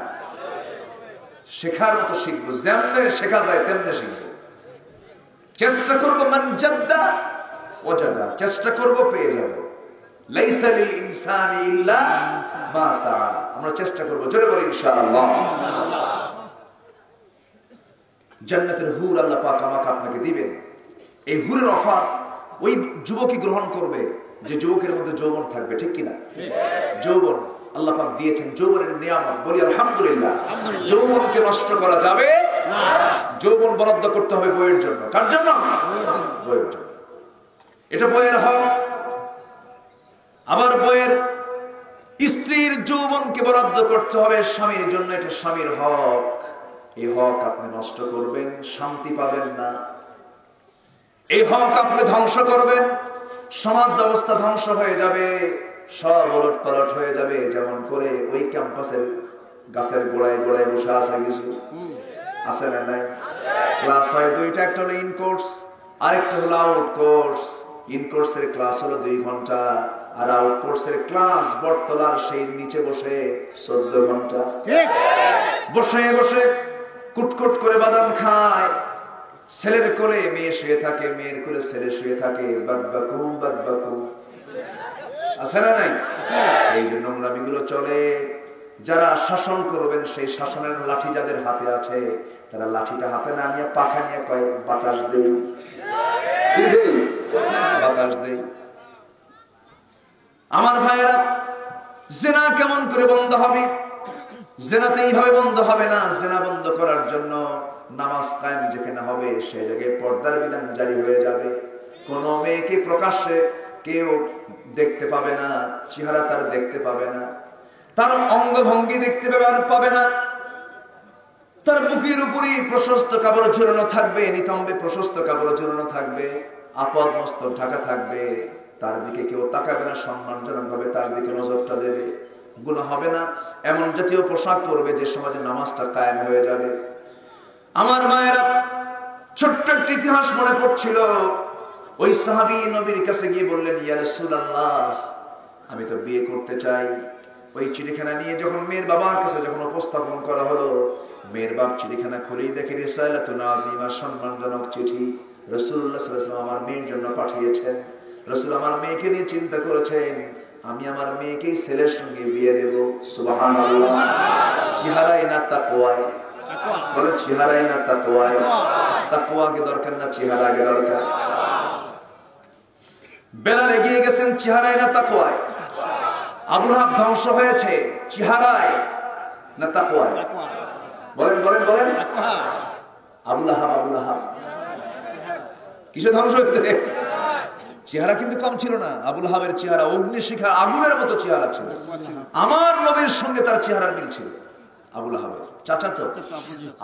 শেখার মতো শিখবো, যেমনে শেখা যায় তেমনে শিখবো। চেষ্টা করবো, মান জাদ্দা ওয়াজাদা, চেষ্টা করবো পেয়ে যাবো। লাইসা লিল ইনসানি ইল্লা মা সাআ, আমরা চেষ্টা করবো, জোরে বলি ইনশাআল্লাহ। জান্নাতের হুর আল্লাহ পাক আমাকে আপনাকে দিবেন। এই হুরের অফার ওই যুবকই গ্রহণ করবে যে যুবকের মধ্যে যৌবন থাকবে, ঠিক কিনা? যৌবন আল্লাহ পাক দিয়েছেন, যৌবনের নিয়ামত, বলি আলহামদুলিল্লাহ। যৌবনকে নষ্ট করা যাবে না, যৌবন বরাদ্দ করতে হবে বইয়ের জন্য। কার জন্য? বইয়ের জন্য। এটা বইয়ের হক। আবার বইয়ের স্ত্রীর যৌবনকে বরাদ্দ করতে হবে স্বামীর জন্য, এটা স্বামীর হক। এই হক আপনি নষ্ট করবেন, শান্তি পাবেন না। এই হক আপনি ধ্বংস করবেন, সমাজ ব্যবস্থা ধ্বংস হয়ে যাবে, সব ওলট পালট হয়ে যাবে। যেমন করে ওই ক্যাম্পাসের গাছের গোড়ায় গোড়ায় বসে আছে কিছু, আছে না নাই? ক্লাস হয় দুইটা, একটা হলো ইন কোর্স, আরেকটা হলো আউট কোর্স। ইন কোর্সের ক্লাস হলো 2 ঘন্টা, আর আউট কোর্সের ক্লাস বটতলার সেই নিচে বসে 14 ঘন্টা বসে বসে কুটকুট করে বাদাম খায়। ছেলের কোলে মেয়ে শুয়ে থাকে, মেয়ের কোলে ছেলে শুয়ে থাকে, বাকবাকু বাকবাকু, আছে না নাই? এই জন্য নোংরামিগুলো চলে। যারা শাসন করবেন, সেই শাসনের লাঠি যাদের হাতে আছে, তারা লাঠিটা হাতে না নিয়ে পাখা নিয়ে কয় বাতাস দেই, বাতাস দেই। আমার ভাইয়েরা, জেনা কেমন করে বন্ধ হবে? জেনাতে এইভাবে বন্ধ হবে না। জেনা বন্ধ করার জন্য নামাজ কায়েম যেখানে হবে, সেই জায়গায় পর্দার বিধান জারি হয়ে যাবে। কোন মেয়েকে প্রকাশ্যে কেউ দেখতে পাবে না, চেহারা তার দেখতে পাবে না, তার অঙ্গভঙ্গি দেখতে পাবে না। তার বুকের উপরই প্রশস্ত কাপড় ঝুলানো থাকবে, নিতম্বে প্রশস্ত কাপড় ঝুলানো থাকবে, আপদ মস্তক ঢাকা থাকবে। তার দিকে কেউ তাকাবে না, সম্মানজনক ভাবে তার দিকে নজরটা দেবে। গুনাহ হবে না এমন জাতীয় পোশাক পরবে যে সমাজে নামাজটা কায়েম হয়ে যাবে। আমার মায়েরা, ছোট্ট একটা ইতিহাস মনে পড়ছিল। ওই সাহাবী নবীর কাছে গিয়ে বললেন, ইয়া রাসূলুল্লাহ, আমি তো বিয়ে করতে চাই। ওই চিঠিখানা নিয়ে যখন মেয়ের বাবার কাছে যখন উপস্থাপন করা হলো, মেয়ের বাপ চিঠিখানা খুলেই দেখে রিসালাতুন আযীমা, সম্মানজনক চিঠি। রাসূলুল্লাহ সাল্লাল্লাহু আলাইহি ওয়াসাল্লাম আমার মেয়ের জন্য পাঠিয়েছেন। রাসূল আমার মেয়েকে নিয়ে চিন্তা করেছেন, আমি আমার মেয়েকে ছেলের সঙ্গে বিয়ে দেব। সুবহানাল্লাহ। চেহারায় না তাকওয়ায়? বলেন চেহারায় না তাকওয়ায়? তাকওয়া আগে দরকার না চেহারা আগে দরকার? বেলাল এগিয়ে গেছেন চেহারায় না তাকওয়ায়? আবু লাহাব ধ্বংস হয়েছে চেহারায় না তাকওয়ায়? বলেন বলেন বলেন। আবু লাহাব কিসে ধ্বংস হয়েছে? চেহারা কিন্তু কম ছিল না। আবু লাহাবের চেহারা অগ্নিশিখা আগুনের মতো চেহারা ছিল। আমার নবীর সঙ্গে তার চেহারার মিল ছিল। আবু লাহাবের চাচা তো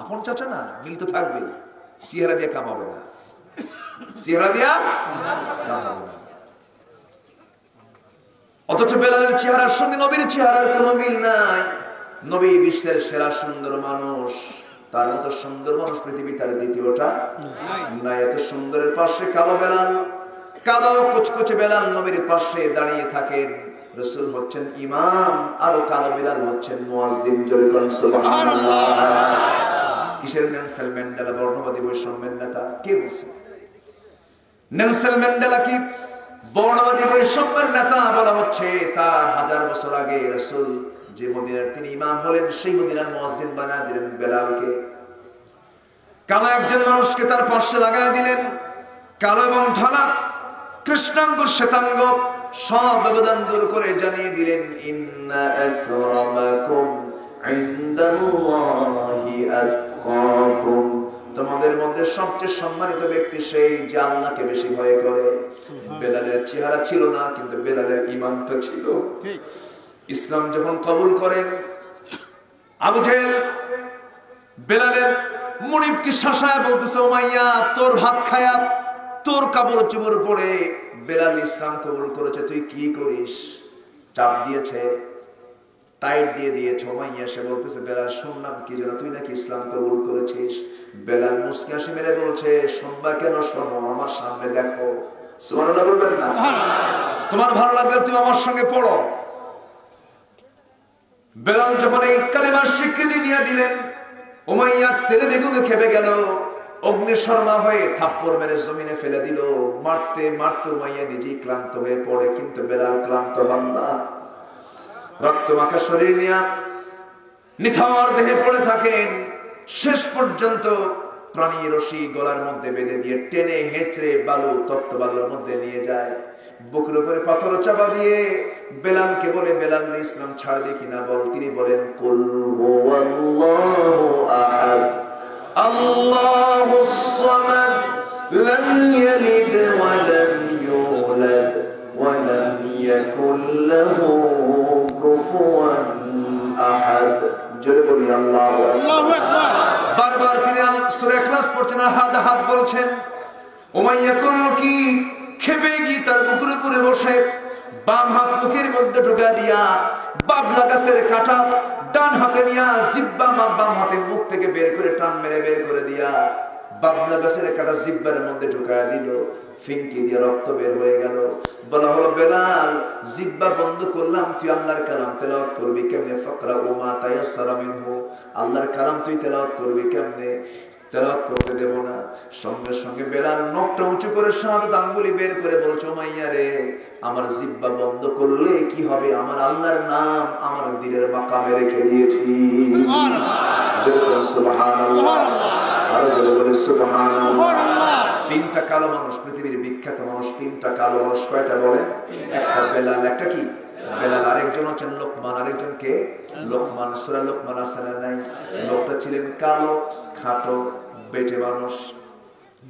আপন চাচা না, মিল তো থাকবে। চেহারা দিয়ে কাম হবে না, চেহারা দিয়া কাম হবে না। অথচ বেলালের চেহারার সঙ্গে নবীর চেহারার কোনো মিল নাই। নবী বিশ্বের সেরা সুন্দর মানুষ, তার মতো সুন্দর মানুষ পৃথিবী তার দ্বিতীয়টা নাই। এত সুন্দরের পাশে কালো বেলাল, কালো কুচকুচে বেলাল নবীর পাশে দাঁড়িয়ে থাকেন। রাসূল হচ্ছেন ইমাম, আর কালো বেলাল হচ্ছেন মুয়াজ্জিন। জোরে বলেন সুবহানাল্লাহ। কিসের নেলসন ম্যান্ডেলা বর্ণবাদী বৈষম্যের নেতা? কে বলছে নেলসন ম্যান্ডেলা কি বর্ণবাদী বৈষম্যের নেতা? বলা হচ্ছে তার 1000 বছর আগে রাসূল যে মদিনার তিনি ইমাম হলেন, সেই মদিনার মুয়াজ্জিন বানায় দিলেন বেলালকে। কালো একজন মানুষকে তার পাশে লাগায় দিলেন। কালো এবং ধলা, কৃষ্ণাঙ্গ শ্বেতাঙ্গ সব ব্যবধান দূর করে জানিয়ে দিলেন, ইন্না আকরামাকুম ইনদাল্লাহি আতকাকুম, তোমাদের মধ্যে সবচেয়ে সম্মানিত ব্যক্তি সেই যে আল্লাহকে বেশি ভয় করে। বেলালের চেহারা ছিল না, কিন্তু বেলালের ঈমানটা ছিল। ইসলাম যখন কবুল করেন, আবু জেহেল বেলালের মুনিবকে শাসায় বলতেছে, উমাইয়া তোর ভাত খায়া তোর কাপড় চোপড় পরে বেলাল ইসলাম কবুল করেছে, তুই কি করিস? চাপ দিয়েছে, টাইট দিয়ে দিয়েছে। উমাইয়া সে বলতেছে, বেলাল শুনলাম কি যেন তুই নাকি ইসলাম কবুল করেছিস। বেলাল মুস্কি হাসি মেরে বলছে, শুনবা কেন, শোনো, আমার সামনে দেখো। সুবহানাল্লাহ বলবেন না? তোমার ভালো লাগলে তুমি আমার সঙ্গে পড়ো। বেলাল যখন এই কালেমার স্বীকৃতি দিয়ে দিলেন, উমাইয়া তেলে বেগুনে খেপে গেল, অগ্নিশর্মা হয়ে থাপ্পড় মেরে জমিনে ফেলে দিল। মারতে মারতে উমাইয়া নিজেই ক্লান্ত হয়ে পড়ে, কিন্তু বেলাল ক্লান্ত হন না। রক্ত মাখা শরীর নিয়ে নিথর দেহে পড়ে থাকেন। শেষ পর্যন্ত প্রাণী রশি গলার মধ্যে বেঁধে দিয়ে টেনে হেঁচড়ে বালু, তপ্ত বালুর মধ্যে নিয়ে যায়। বুকের উপরে পাথর চাপা দিয়ে বেলালকে বলে, বেলাল ইসলাম ছাড়বে কিনা বল। তিনি বলেন, কুল হুয়াল্লাহু আহাদ আল্লাহুস সামাদ লাম ইয়ালিদ ওয়া লাম ইউলাদ ওয়া লাম ইয়াকুল লাহু কুফুয়ান আহাদ। জোরে বলি আল্লাহু আকবার। বারবার তিনি সূরা ইখলাস পড়ছেন, আহাদ আহাদ বলছেন। উমাইয়া করল কি, খেপে গিয়ে তার বুকের উপরে বসে বাম হাত মুখের মধ্যে ঢুকা দিয়া বাবলা গাছের কাঁটা ডান হাতে নিয়া জিব্বা বাম হাতে মুখ থেকে বের করে টান মেরে বের করে দিয়া বাবলা গাছের কাঁটা জিব্বার মধ্যে ঢুকায়া দিল। ফিনকি দিয়ে রক্ত বের হয়ে গেল। বলা হলো, বেলাল জিব্বা বন্ধ করলাম, তুই আল্লাহর কালাম তেলাওয়াত করবি কেমনে? ফাকরা মা তায়াসসারা মিনহু, আল্লাহর কালাম তুই তেলাওয়াত করবি কেমনে? তেলাওয়াত করতে দেব না। সঙ্গে সঙ্গে বেলাল নখটা উঁচু করে শাহাদাত আঙ্গুলি বের করে বলছে, উমাইয়া রে, আমার জিব্বা বন্ধ করলে কি হবে? আমার আল্লাহর নাম আমার দিলের মাকামে রেখে দিয়েছি। সুবহানাল্লাহ। আরো জোরে বলে সুবহানাল্লাহ। তিনটা কালো মানুষ, পৃথিবীর বিখ্যাত মানুষ, তিনটা কালো মানুষ। কয়টা বলে? একটা বেলাল, একটা কি বেলাল, আরেকজন হচ্ছেন লোকমান। আরেকজনকে লোকমান, সূরা লোকমান আছে না নাই? লোকটা ছিলেন কালো, খাটো, বেটে মানুষ,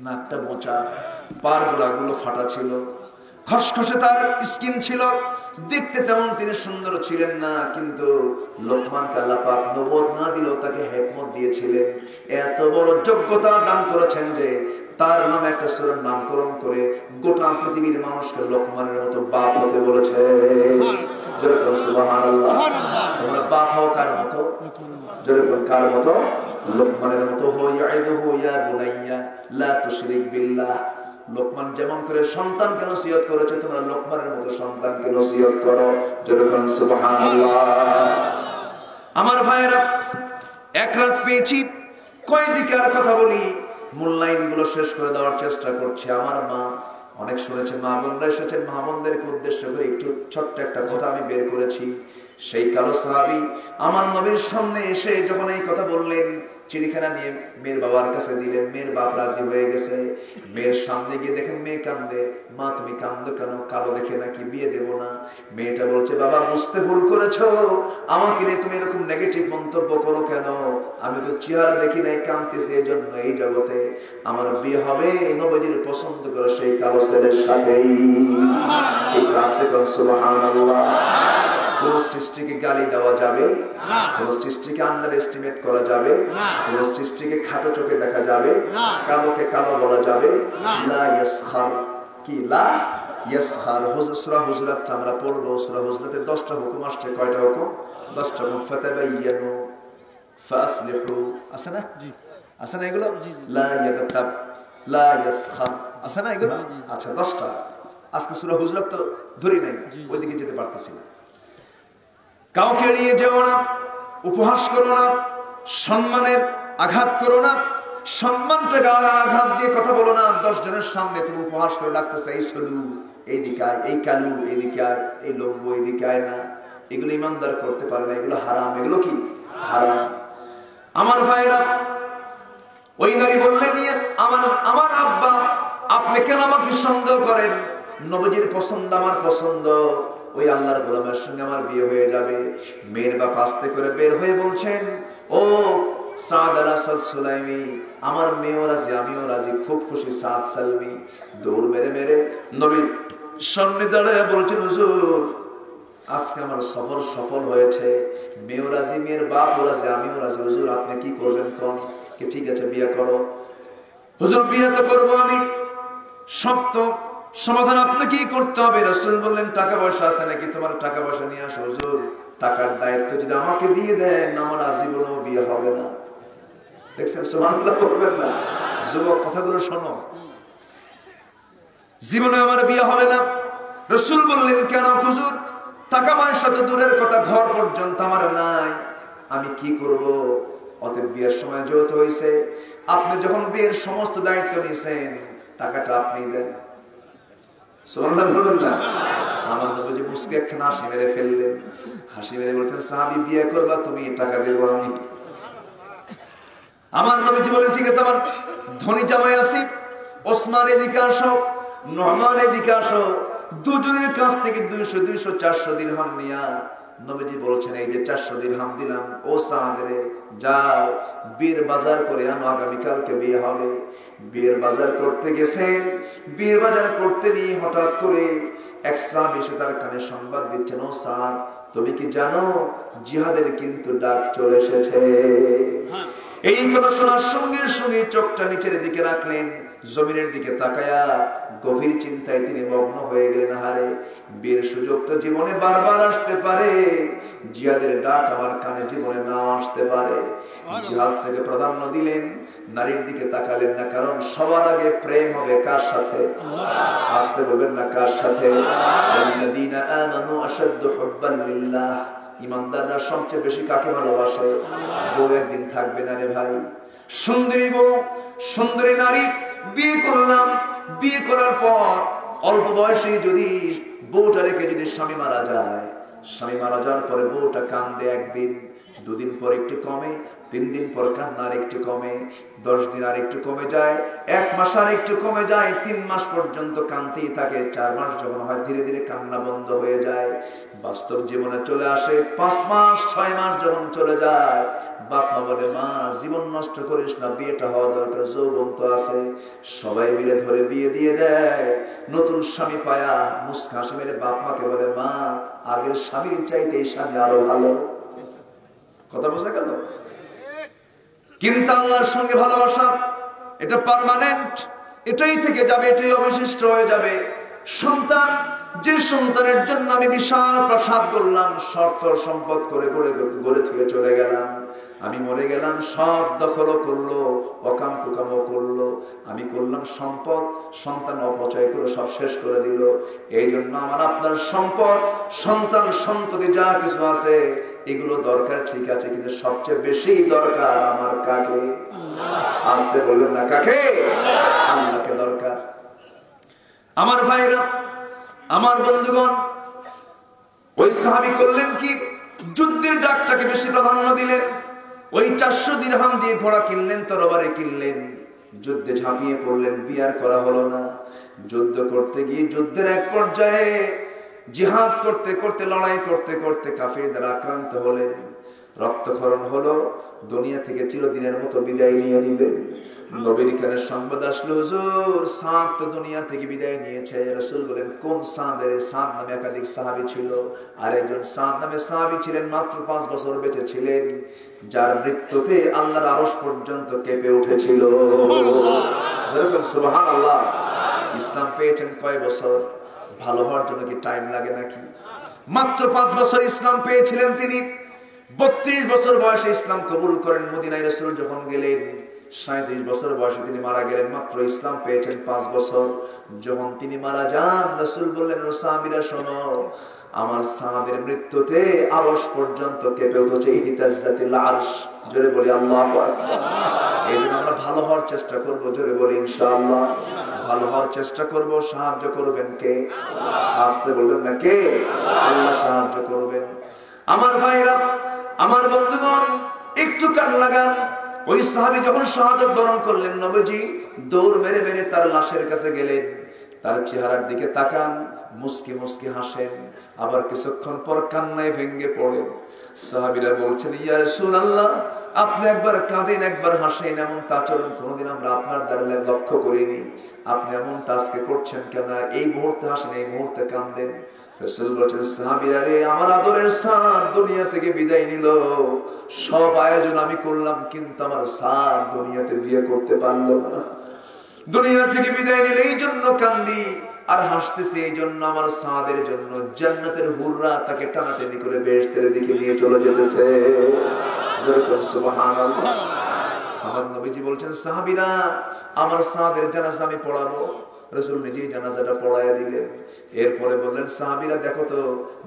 নাকটা মোচা, পার গোড়াগুলো ফাটা ছিল, খসখসে তার স্কিন ছিল। দেখতে তেমন তিনি সুন্দর ছিলেন না, কিন্তু লোকমানকে আল্লাহ পাক নবুয়ত না দিলেও তাকে হিকমত দিয়েছিলেন। এত বড় যোগ্যতা দান করেছেন যে তার নামে একটা সূরার নামকরণ করে গোটা পৃথিবীর মানুষকে লোকমানের মতো বাপ হতে বলেছে। জোরে বলো সুবহানাল্লাহ। তোমরা বাপ হও কার মতো? জোরে বল, কার মতো? লোকমানের মতো। ইয়াইদুহু ইয়া বুনাইয়া লা তুশরিক বিল্লাহ, লোকমান যেমন করে সন্তানকে নসিহত করেছে তোমরা লোকমানের মতো সন্তানকে নসিহত করো। যেরকম সুবহানাল্লাহ। আমার ভাইয়েরা, এক রাত পেয়েছি, কয় দিকে আর কথা বলি, মূল লাইনগুলো শেষ করে দেওয়ার চেষ্টা করছি। আমার মা অনেক শুনেছেন, মা বোনরা এসেছেন, মা বোনদেরকে উদ্দেশ্য করে একটু ছোট্ট একটা কথা আমি বের করেছি। সেই কালো সাহাবী আমার নবীর সামনে এসে যখন এই কথা বললেন, চিঠিখানা নিয়ে মেয়ের বাবার কাছে দিলেন। মেয়ের বাপ রাজি হয়ে গেছে। মেয়ের সামনে গিয়ে দেখেন মেয়ে কান্দে। মা তুমি কান্দো কেন? কালো দেখে নাকি বিয়ে দেব না? মেয়েটা বলছে, বাবা বুঝতে ভুল করেছো, আমাকে নিয়ে তুমি এরকম নেগেটিভ মন্তব্য করো কেন? আমি তো চেহারা দেখি নাই, কাঁদতেছি এই জন্য। এই জগতে আমার বিয়ে হবে নবীজির পছন্দ করে সেই কালো ছেলের সাথেই। এই রাস্তে কোন সুবহানাল্লাহ। কোন সৃষ্টিকে গালি দেওয়া যাবে? কোন সৃষ্টিকে আন্ডার এস্টিমেট করা যাবে? কোন সৃষ্টিকে খাটো চোখে দেখা যাবে? কালোকে কালো বলা যাবে? লা ইয়াসখার। কি লা ইয়াসখার? সূরা হুজুরাত আমরা পড়ব। সূরা হুজুরাতে 10টা হুকুম আসছে। কয়টা হুকুম? 10টা হুকুম। ফাতাবায়ানু ফাসলিহু, আছে না? জি আছে না এগুলো? লা ইয়াগতাব, লা ইয়াসখার, আছে না এগুলো? আচ্ছা 10টা। আজকে সূরা হুজুরাত তো ধরি নাই, ওইদিকে যেতে পারতেছি না। কাউকে এড়িয়ে যেও না, উপহাস করো না, সম্মানের আঘাত করো না, সম্মানটাকে আঘাত দিয়ে কথা বলো না। 10 জনের সামনে তুমি উপহাস করে ডাকতেছে, এই সলু এইদিকে আয়, এই কালু এইদিকে আয়, এই লম্বু এইদিকে আয় না। এগুলো ইমানদার করতে পারে না, এগুলো হারাম। এগুলো কি হারাম? আমার ভাইরা, ওই নারী বললেন, আমার আব্বা আপনি কেন আমাকে সন্দেহ করেন? নবীজির পছন্দ আমার পছন্দ, ওই আল্লাহর গোলামের সঙ্গে আমার বিয়ে হয়ে যাবে। মেয়ের বাপ আস্তে করে বের হয়ে বলছেন, ও সাদ আল আসাদ সুলাইমি, আমার মেয়েও রাজি, আমিও রাজি, খুব খুশি। সাদ সালমি দৌড় মেরে মেরে নবীর সামনে দাঁড়ায় বলছেন, হুজুর আজকে আমার সফর সফল হয়েছে। মেয়েও রাজি, মেয়ের বাপও রাজি, আমিও রাজি। হুজুর আপনি কি করবেন কোন? কি ঠিক আছে বিয়ে করো। হুজুর বিয়ে তো করবো আমি, সত্য সমাধান আপনাকে কি করতে হবে? রাসূল বললেন, টাকা পয়সা আছে নাকি? তোমার টাকা পয়সা নিয়ে আসো। হুজুর টাকার দায়িত্ব যদি আমাকে দিয়ে দেন, আমার আজীবনও বিয়ে হবে না। দেখছেন সুবহানাল্লাহ বলবেন না? যুবক কথাগুলো শোনো, জীবনে আমার বিয়ে হবে না। রাসূল বললেন, কেন হুজুর? টাকা পয়সা তো দূরের কথা, ঘর পর্যন্ত আমার নাই, আমি কি করব? অতএব বিয়ের সময় যৌথ হয়েছে, আপনি যখন বিয়ের সমস্ত দায়িত্ব নিয়েছেন, টাকাটা আপনি দেন। সুবহানাল্লাহ বলবেন না? আমার নবীজি মুস্কে একখানা হাসি মেরে ফেললেন। হাসি মেরে বলছেন, সাহাবী বিয়ে করবা তুমি, টাকা দেব আমি। আমার নবীজি বলেন, ঠিক আছে, আমার ধনী জামাই আছি, ওসমান এদিকে আসো, নোমান এদিকে আসো। দুজনের কাছ থেকে 200, 400 দিরহাম নিয়া নবীজি বলছেন, এই যে 400 দিরহাম দিলাম, ও সাদ রে যাও বিয়ের বাজার করে আনো, আগামীকালকে বিয়ে হবে। বিয়ের বাজার করতে গেছেন, বিয়ের বাজার করতে নিয়ে হঠাৎ করে এক সাহাবী এসে তার কানে সংবাদ দিচ্ছেন, ও সাদ তুমি কি জানো জিহাদের কিন্তু ডাক চলে এসেছে। এই কথা শোনার সঙ্গে সঙ্গে চোখটা নিচের দিকে রাখলেন, জমিনের দিকে তাকায়া গভীর চিন্তায় তিনি মগ্ন হয়ে গেলেন। হারে, বিয়ের সুযোগ তো জীবনে বারবার আসতে পারে, জিহাদের ডাক আমার কানে জীবনে নাও আসতে পারে। জিহাদ থেকে প্রাধান্য দিলেন, নারীর দিকে তাকালেন না, কারণ সবার আগে প্রেম হবে কার সাথে? আসতে বলবেন না, কার সাথে? আল্লাযীনা আমানু আশাদ্দু হুব্বান লিল্লাহ, ইমানদাররা সবচেয়ে বেশি কাকে ভালোবাসে? বউ একদিন থাকবে না রে ভাই। সুন্দরী বউ, সুন্দরী নারী বিয়ে করলাম, বিয়ে করার পর অল্প বয়সে যদি বউটা রেখে যদি স্বামী মারা যায়, স্বামী মারা যাওয়ার পরে বউটা কান্দে, একদিন 2 দিন পর একটু কমে, 3 দিন পর কান্না আর একটু কমে, 10 দিন আর একটু কমে যায়, 1 মাস আর একটু কমে যায়, 3 মাস পর্যন্ত কাঁদতেই থাকে। 4 মাস যখন হয় ধীরে ধীরে কান্না বন্ধ হয়ে যায়। বাস্তব জীবনে চলে আসে 5 মাস 6 মাস যখন চলে যায়, বাপ মা বলে, মা জীবন নষ্ট করিস না, বিয়েটা হওয়া দরকার, যৌবন তো আছে। সবাই মিলে ধরে বিয়ে দিয়ে দেয়। নতুন স্বামী পায়া মুস্কা হাসি মেরে বাপ মাকে বলে, মা আগের স্বামীর চাইতে এই স্বামী আরো ভালো। কথা বোঝা গেল? কিন্তু আল্লাহর সঙ্গে ভালোবাসা এটা পার্মানেন্ট, এটাই থেকে যাবে, এটাই অবশিষ্ট হয়ে যাবে। সন্তান যে সন্তানের জন্য আমি বিশাল প্রাসাদ করলাম, শর্ত সম্পদ করে গড়ে থেকে চলে গেলাম, আমি মরে গেলাম, সব দখল করলো, অকাম কুকামও করলো, আমি করলাম সম্পদ, সন্তান অপচয় করে সব শেষ করে দিল। এই জন্য আমার আপনার সম্পদ, সন্তান, সন্ততি যা কিছু আছে এগুলো দরকার ঠিক আছে, কিন্তু সবচেয়ে বেশি দরকার আমার কাকে? আসতে বলবেন না, কাকে? আল্লাহকে দরকার। আমার ভাইরা, আমার বন্ধুগণ, ওই সাহাবী করলেন কি? যুদ্ধের ডাকটাকে বেশি প্রাধান্য দিলেন। ওই 400 দিরহাম দিয়ে ঘোড়া কিনলেন, তরবারি কিনলেন, যুদ্ধে ঝাঁপিয়ে পড়লেন। বিয়ার করা হলো না। যুদ্ধ করতে গিয়ে যুদ্ধের এক পর্যায়ে জিহাদ করতে করতে, লড়াই করতে করতে কাফিরদের আক্রান্ত হলেন, রক্তক্ষরণ হলো, দুনিয়া থেকে চিরদিনের মতো বিদায় নিয়ে নিলেন। নবীর কানে সংবাদ আসলো, হুজুর সাদ তো দুনিয়া থেকে বিদায় নিয়েছে। রাসূল বলেন, কোন সাদের? সাদ নামে একাধিক সাহাবী ছিল, আর একজন সাদ নামে সাহাবী ছিলেন, মাত্র 5 বছর বেঁচে ছিলেন, যার মৃত্যুতে আল্লাহর আরশ পর্যন্ত কেঁপে উঠেছিল। সুবহানাল্লাহ। ইসলাম পেয়েছেন কয় বছর? ভালো হওয়ার জন্য কি টাইম লাগে নাকি? মাত্র 5 বছর ইসলাম পেয়েছিলেন তিনি। 32 বছর বয়সে ইসলাম কবুল করেন। মদিনায় রাসূল যখন গেলেন, 37 বছর বয়সে তিনি মারা গেলেন। মাত্র ইসলাম পেয়েছেন 5 বছর। যখন তিনি মারা যান, রাসূল বললেন, ও সাহাবীরা শোনো, আমার সাহাবীর মৃত্যুতে আরশ পর্যন্ত কেঁপে উঠেছে। ইহতাজ্জাতিল আরশ। জোরে বলি আল্লাহু আকবার। এই জন্য আমরা ভালো হওয়ার চেষ্টা করব, জোরে বলি ইনশাআল্লাহ। ভালো হওয়ার চেষ্টা করব। সাহায্য করবেন কে? আসতে বলবেন না, কে? আল্লাহ সাহায্য করবেন। আমার ভাইরা, আমার বন্ধুগণ, একটু কান লাগান। ওই সাহাবী যখন শাহাদাত বরণ করলেন, নবীজি দৌড় মেরে মেরে তার লাশের কাছে গেলেন, তার চেহারার দিকে তাকান, মুস্কি মুস্কি হাসেন, আবার কিছুক্ষণ পর কান্নায় ভেঙে পড়েন। সাহাবীরা বলছেন, ইয়া রাসূলুল্লাহ, আপনি একবার কাঁদেন, একবার হাসেন, এমন আচরণ কোনোদিন আমরা আপনার দ্বারা লক্ষ্য করিনি। আপনি এমনটা আজকে করছেন কেন? এই মুহূর্তে হাসেন, এই মুহূর্তে কাঁদেন। রাসূল বলেন, সাহাবীরা রে, আমার আদরের সাদ দুনিয়া থেকে বিদায় নিল, সব আয়োজন আমি করলাম, কিন্তু আমার সাদ দুনিয়াতে বিয়ে করতে পারলো না। দুনিয়া থেকে বিদায় নিল, এই জন্য কান্দি আর হাসতেছি, এই জন্য আমার সাদের জন্য জান্নাতের হুররা তাকে টানাটানি করে বেহেশতের দিকে নিয়ে চলে যেতেছে। সুবহানাল্লাহ। আমার নবীজি বলছেন, সাহাবীরা, আমার সাদের জানাজা আমি পড়াবো। রাসূল নিজেই জানাজাটা পড়ায়া দিলেন। এরপরে বললেন, সাহাবীরা দেখো তো,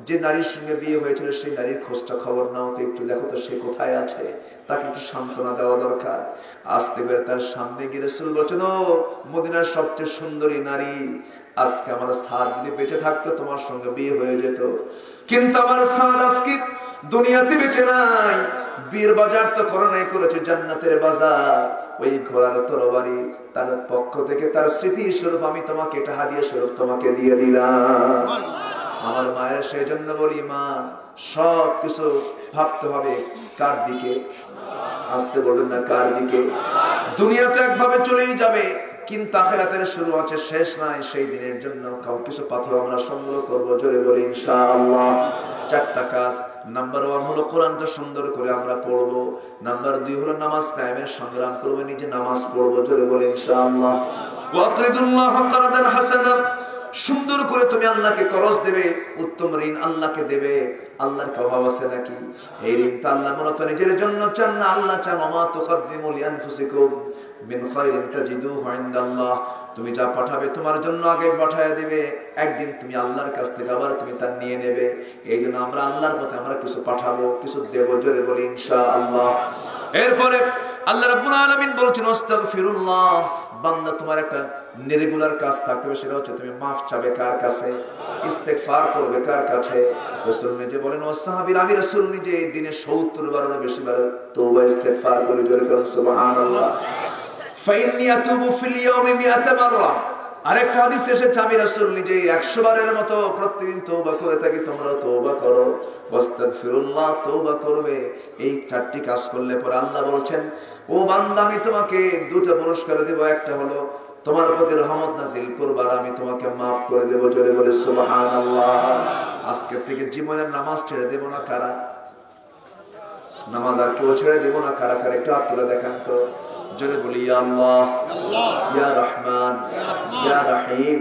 যে নারীর সঙ্গে বিয়ে হয়েছিল সেই নারীর খোঁজটা খবর নাও তো, একটু দেখো তো সে কোথায় আছে, তাকে একটু সান্ত্বনা দেওয়া দরকার। আস্তে করে তার সামনে গিয়ে রাসূল বলছেন, ও মদিনার সবচেয়ে সুন্দরী নারী, আজকে আমার সাদ যদি বেঁচে থাকতো তোমার সঙ্গে বিয়ে হয়ে যেত, কিন্তু আমার সাদ আজকে দুনিয়াতে বেঁচে নাই। বীর বাজার তো করোনাই করেছে জান্নাতের বাজার। ওই ঘোড়ার তরবারি তার পক্ষ থেকে তার স্মৃতি স্বরূপ আমি তোমাকে এটা হাদিয়া স্বরূপ তোমাকে দিয়ে দিলাম। আমার মায়ের সেই জন্য বলি, মা, সব কিছু ভাবতে হবে কার দিকে? আসতে বলুন না, কার দিকে? দুনিয়াতে একভাবে চলেই যাবে, কিন্তু আখিরাতের শুরু আছে, শেষ নাই। সেই দিনের জন্য কিছু পাথর আমরা সংগ্রহ করবো, জোরে বলি ইনশাআল্লাহ। 4টা কাজ। নাম্বার 1 হলো কোরআনটা সুন্দর করে আমরা পড়বো। নাম্বার 2 হলো নামাজ কায়েমের সংগ্রাম করবো, নিজে নামাজ পড়বো, জোরে বলি ইনশাআল্লাহ। ওয়াকরিদুল্লাহ কারদান হাসানা, সুন্দর করে তুমি আল্লাহকে করজ দেবে, উত্তম ঋণ আল্লাহকে দেবে। আল্লাহর কি অভাব আছে নাকি? এই ঋণটা আল্লাহ মূলত নিজের জন্য চান না, আল্লাহ চান ওমা তুকদ্দিমু লিআনফুসিকুম মিন খায়রিন তাজিদুহু ইনদাল্লাহ। তুমি যা পাঠাবে তোমার জন্য আগে পাঠায়া দিবে, একদিন তুমি আল্লাহর কাছ থেকে আবার তুমি তা নিয়ে নেবে। এই জন্য আমরা আল্লাহর পথে আমরা কিছু পাঠাবো, কিছু দেবো, জোরে বলি ইনশাআল্লাহ। এরপরে আল্লাহ রাব্বুল আলামিন বলছেন, আস্তাগফিরুল্লাহ। বান্দা, তোমার একটা রেগুলার কাজ থাকতে হবে, সেটা হচ্ছে তুমি মাফ চাবে কার কাছে? ইস্তেগফার করবে কার কাছে? রাসূল নিজে বলেন, ও সাহাবীরা, আমি রাসূল নিজে দিনে 70 বারেরও বেশি বার তওবা ইস্তেগফার করি, জোরে করে সুবহানাল্লাহ। ফাইন্নী আতুবু ফিল ইয়াউমি 100 মাররা। আরেকটা হাদিসে এসেছে, আমি রাসূল নিজে 100 বারের মতো প্রতিদিন তওবা করে থাকি, তোমরা তওবা করো। ওয়াস্তাগফিরুল্লাহ, তওবা করবে। এই 4টি কাজ করলে পরে আল্লাহ বলছেন, ও বান্দা, আমি তোমাকে 2টা পুরস্কার দেব। একটা হলো তোমার প্রতি রহমত নাজিল করব, আর আমি তোমাকে মাফ করে দেব, জোরে বলে সুবহানাল্লাহ। আজকে থেকে জীবনের নামাজ ছেড়ে দেব না কারা? নামাজ আর কেউ ছেড়ে দেব না কারা কারা? একটু হাত তুলে দেখান তো, জোরে বলি ইয়া আল্লাহ, ইয়া রহমান, ইয়া রহিম।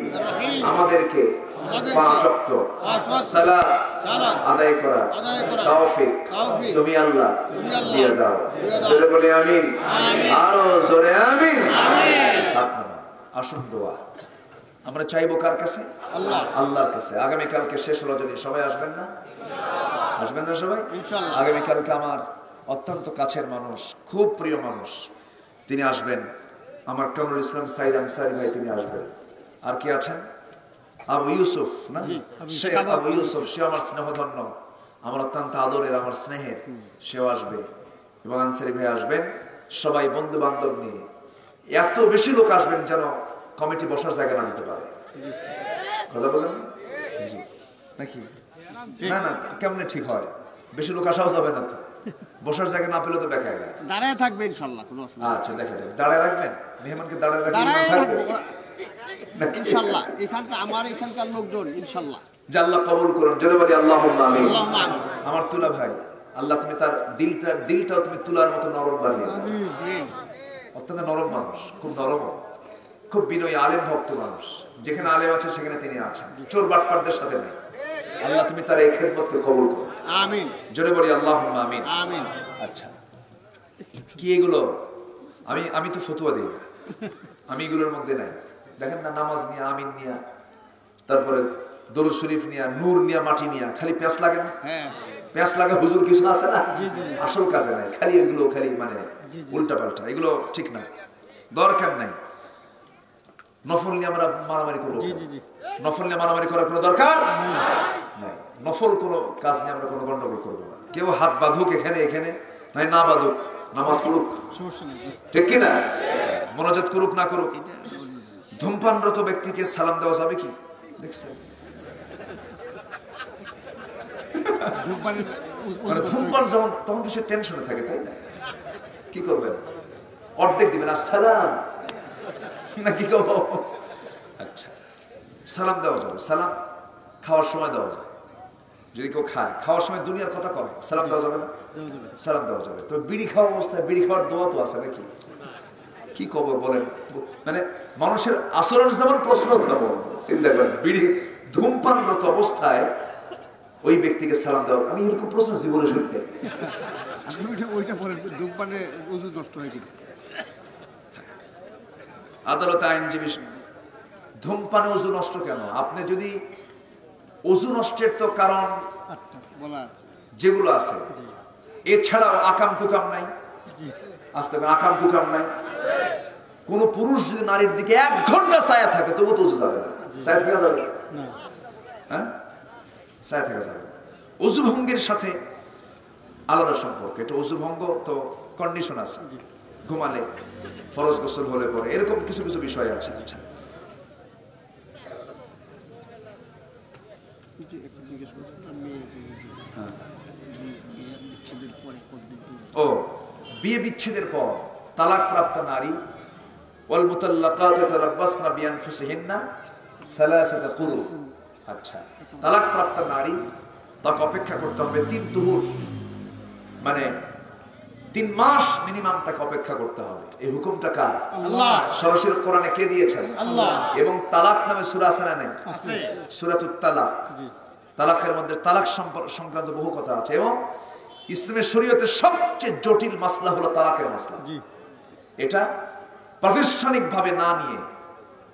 আমাদেরকে পাঁচ ওয়াক্ত সালাত আদায় করা তৌফিক তুমি আল্লাহ দিয়ে দাও। জোরে বলি আমিন, আরো জোরে আমিন। আসুন দোয়া আমরা চাইবো কার কাছে? আল্লাহর কাছে। আগামীকালকে শেষ হলো, যদি সবাই আসবেন না? আসবেন না সবাই? আগামীকালকে আমার অত্যন্ত কাছের মানুষ, খুব প্রিয় মানুষ, তিনি আসবেন। আমার কামরুল ইসলাম সাইদ আনসারী ভাই তিনি আসবেন। আর কি আছেন? আবু ইউসুফ না, শেখ আবু ইউসুফ, সে আমার স্নেহধন্য, আমার অত্যন্ত আদরের, আমার স্নেহের, সেও আসবে এবং আনসারী ভাই আসবেন। সবাই বন্ধু বান্ধব নিয়ে এত বেশি লোক আসবেন যেন কমিটি বসার জায়গা না দিতে পারে। কথা বলেন নাকি? না না, কেমনে ঠিক হয়? বেশি লোক আসাও যাবে না তো, বসার জায়গা না পেলে তো বেকার যায়। দাঁড়ায় থাকবে ইনশাআল্লাহ, কোনো অসুবিধা। আচ্ছা, দেখা যাবে। দাঁড়ায় রাখবেন মেহমানকে, দাঁড়ায় রাখবেন ইনশাআল্লাহ। এখানকার লোকজন ইনশাআল্লাহ যে আল্লাহ কবুল করুন। জোরে বলি আল্লাহুম্মা আমিন। আমার তুলা ভাই, আল্লাহ তুমি তার দিলটাও তুমি তুলার মতো নরম বানিয়ে দাও। অত্যন্ত নরম মানুষ, খুব নরম, খুব বিনয়ী, আলেম ভক্ত মানুষ। যেখানে আলেম আছে সেখানে তিনি আছেন, চোর বাটপারদের সাথে নেই। আল্লাহ তুমি তার এই খেদমতকে কবুল করো, আমিন। জোরে বলি আল্লাহুম্মা আমিন, আমিন। আচ্ছা, কি এগুলো? আমি তো ফতোয়া দিই, আমি এগুলোর মধ্যে নাই। দেখেন না, নামাজ নিয়ে, আমিন নিয়ে, তারপরে দরুদ শরীফ নিয়ে, নূর নিয়ে, মাটি নিয়ে, খালি প্যাঁচ লাগে না? প্যাঁচ লাগে, হুজুর কিছু আছে না, আসল কাজে নাই। খালি এগুলো, খালি মানে উল্টা পাল্টা, এগুলো ঠিক না, দরকার নাই। নফল নিয়ে আমরা মারামারি করবো? নফল নিয়ে মারামারি করার কোনো দরকার নাই। নফল কোনো কাজ নিয়ে আমরা কোনো গন্ডগোল করবো না। কেউ হাত বাঁধুক এখানে এখানে, নাই না বাঁধুক, নামাজ পড়ুক, ঠিক কিনা? মোনাজাত করুক না করুক। ধূমপানরত ব্যক্তিকে সালাম দেওয়া যাবে কি? দেখছেন, মানে ধূমপান যখন, তখন তো সে টেনশনে থাকে, তাই না? কি করবেন? অর্ধেক দিবেন আসসালাম না, কি করবো? আচ্ছা, সালাম দেওয়া যাবে। সালাম খাওয়ার সময় দেওয়া যায়, যদি কেউ খায়, খাওয়ার সময় দুনিয়ার কথা কয়, সালাম দেওয়া যাবে না? সালাম দেওয়া যাবে। তো বিড়ি খাওয়া অবস্থায় বিড়ি খাওয়ার দোয়া তো আছে নাকি? কি খবর বলেন? মানে মানুষের আচরণ যেমন প্রশ্ন উঠাবো, চিন্তা করেন, বিড়ি ধূমপানরত অবস্থায় ওই ব্যক্তিকে সালাম দেওয়া, আমি এরকম প্রশ্ন জীবনে শুনতে। আদালতে আইনজীবী, ধূমপানে ওযু নষ্ট কেন? আপনি যদি ওযু নষ্টের তো কারণ যেগুলো আছে, এছাড়াও আকাম কুকাম নাই, আসতে আকাম কুকাম নাই। কোন পুরুষ যদি নারীর দিকে 1 ঘন্টা ছায়া থাকে তবু তো ওযু যাবে না, ছায়া থাকা যাবে না, হ্যাঁ, ছায়া থাকা যাবে না। ওযু ভঙ্গের সাথে আলাদা সম্পর্ক। এটা ওযু ভঙ্গ তো কন্ডিশন আছে, ঘুমালে, ফরজ গোসল হলে পরে, এরকম কিছু কিছু বিষয় আছে। আচ্ছা, ও বিয়ে বিচ্ছেদের পর তালাক প্রাপ্ত নারী, ওয়াল মুতাল্লাকাতু ইয়াতারাব্বাসনা বিআনফুসিহিন্না সালাসাতা কুরু। আচ্ছা, তালাক প্রাপ্ত নারী, তাকে অপেক্ষা করতে হবে 3 তুহুর, মানে 3 মাস মিনিমাম তাকে অপেক্ষা করতে হবে। এই হুকুমটা কার? আল্লাহ। সরাসরি কোরআনে কে দিয়েছেন? আল্লাহ। এবং তালাক নামে সূরা আছে না? নাই, আছে, সূরাতুত তালাক। তালাকের মধ্যে তালাক সংক্রান্ত বহু কথা আছে, এবং ইসলামের শরীয়তের সবচেয়ে জটিল মাসলা হলো তালাকের মাসলা। এটা প্রাতিষ্ঠানিক ভাবে না নিয়ে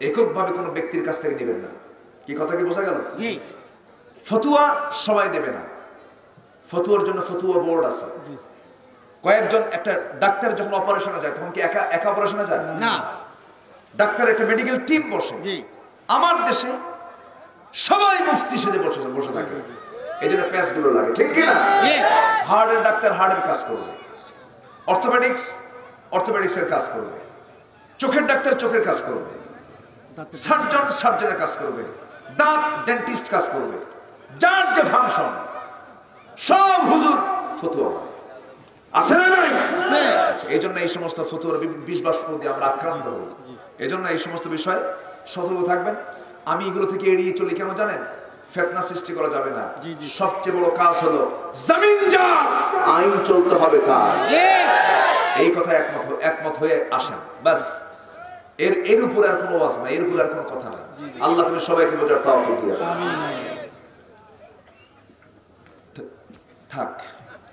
এককভাবে কোনো ব্যক্তির কাছ থেকে নেবেন না। কি কথা কি বোঝা গেল? ফতুয়া সবাই দেবে না, ফতুয়ার জন্য ফতুয়া বোর্ড আছে। কয়েকজন, একটা ডাক্তার যখন অপারেশনে যায় তখন কি একা অপারেশনে যায় না, ডাক্তার একটা মেডিকেল টিম বসে। আমার দেশে সবাই মুফতি সেজে বসে থাকে, এই জন্য প্যাচগুলো লাগে, ঠিক কিনা? হার্টের ডাক্তার হার্টের কাজ করবে, অর্থোপেডিক্সের কাজ করবে, চোখের ডাক্তার চোখের কাজ করবে, সার্জন সার্জনের কাজ করবে, দাঁত ডেন্টিস্ট কাজ করবে, যার যে ফাংশন সব হুজুর ফতুয়া আছে না নাই? এই জন্য এই সমস্ত ফতুয়ার বিশ্বাস দিয়ে আমরা আক্রান্ত হব। এই জন্য এই সমস্ত বিষয় সতর্ক থাকবেন। আমি এগুলো থেকে এড়িয়ে চলি কেন জানেন? ফিতনা সৃষ্টি করা যাবে না। সবচেয়ে বড় কাজ হলো জমিন যা আইন চলতে হবে তা, এই কথা একমত হয়ে আসেন, বাস এর উপর আর কোনো ওয়াজ নাই, এর উপর আর কোনো কথা নাই। আল্লাহ তুমি সবাইকে বোঝার তৌফিক দিও। থাক,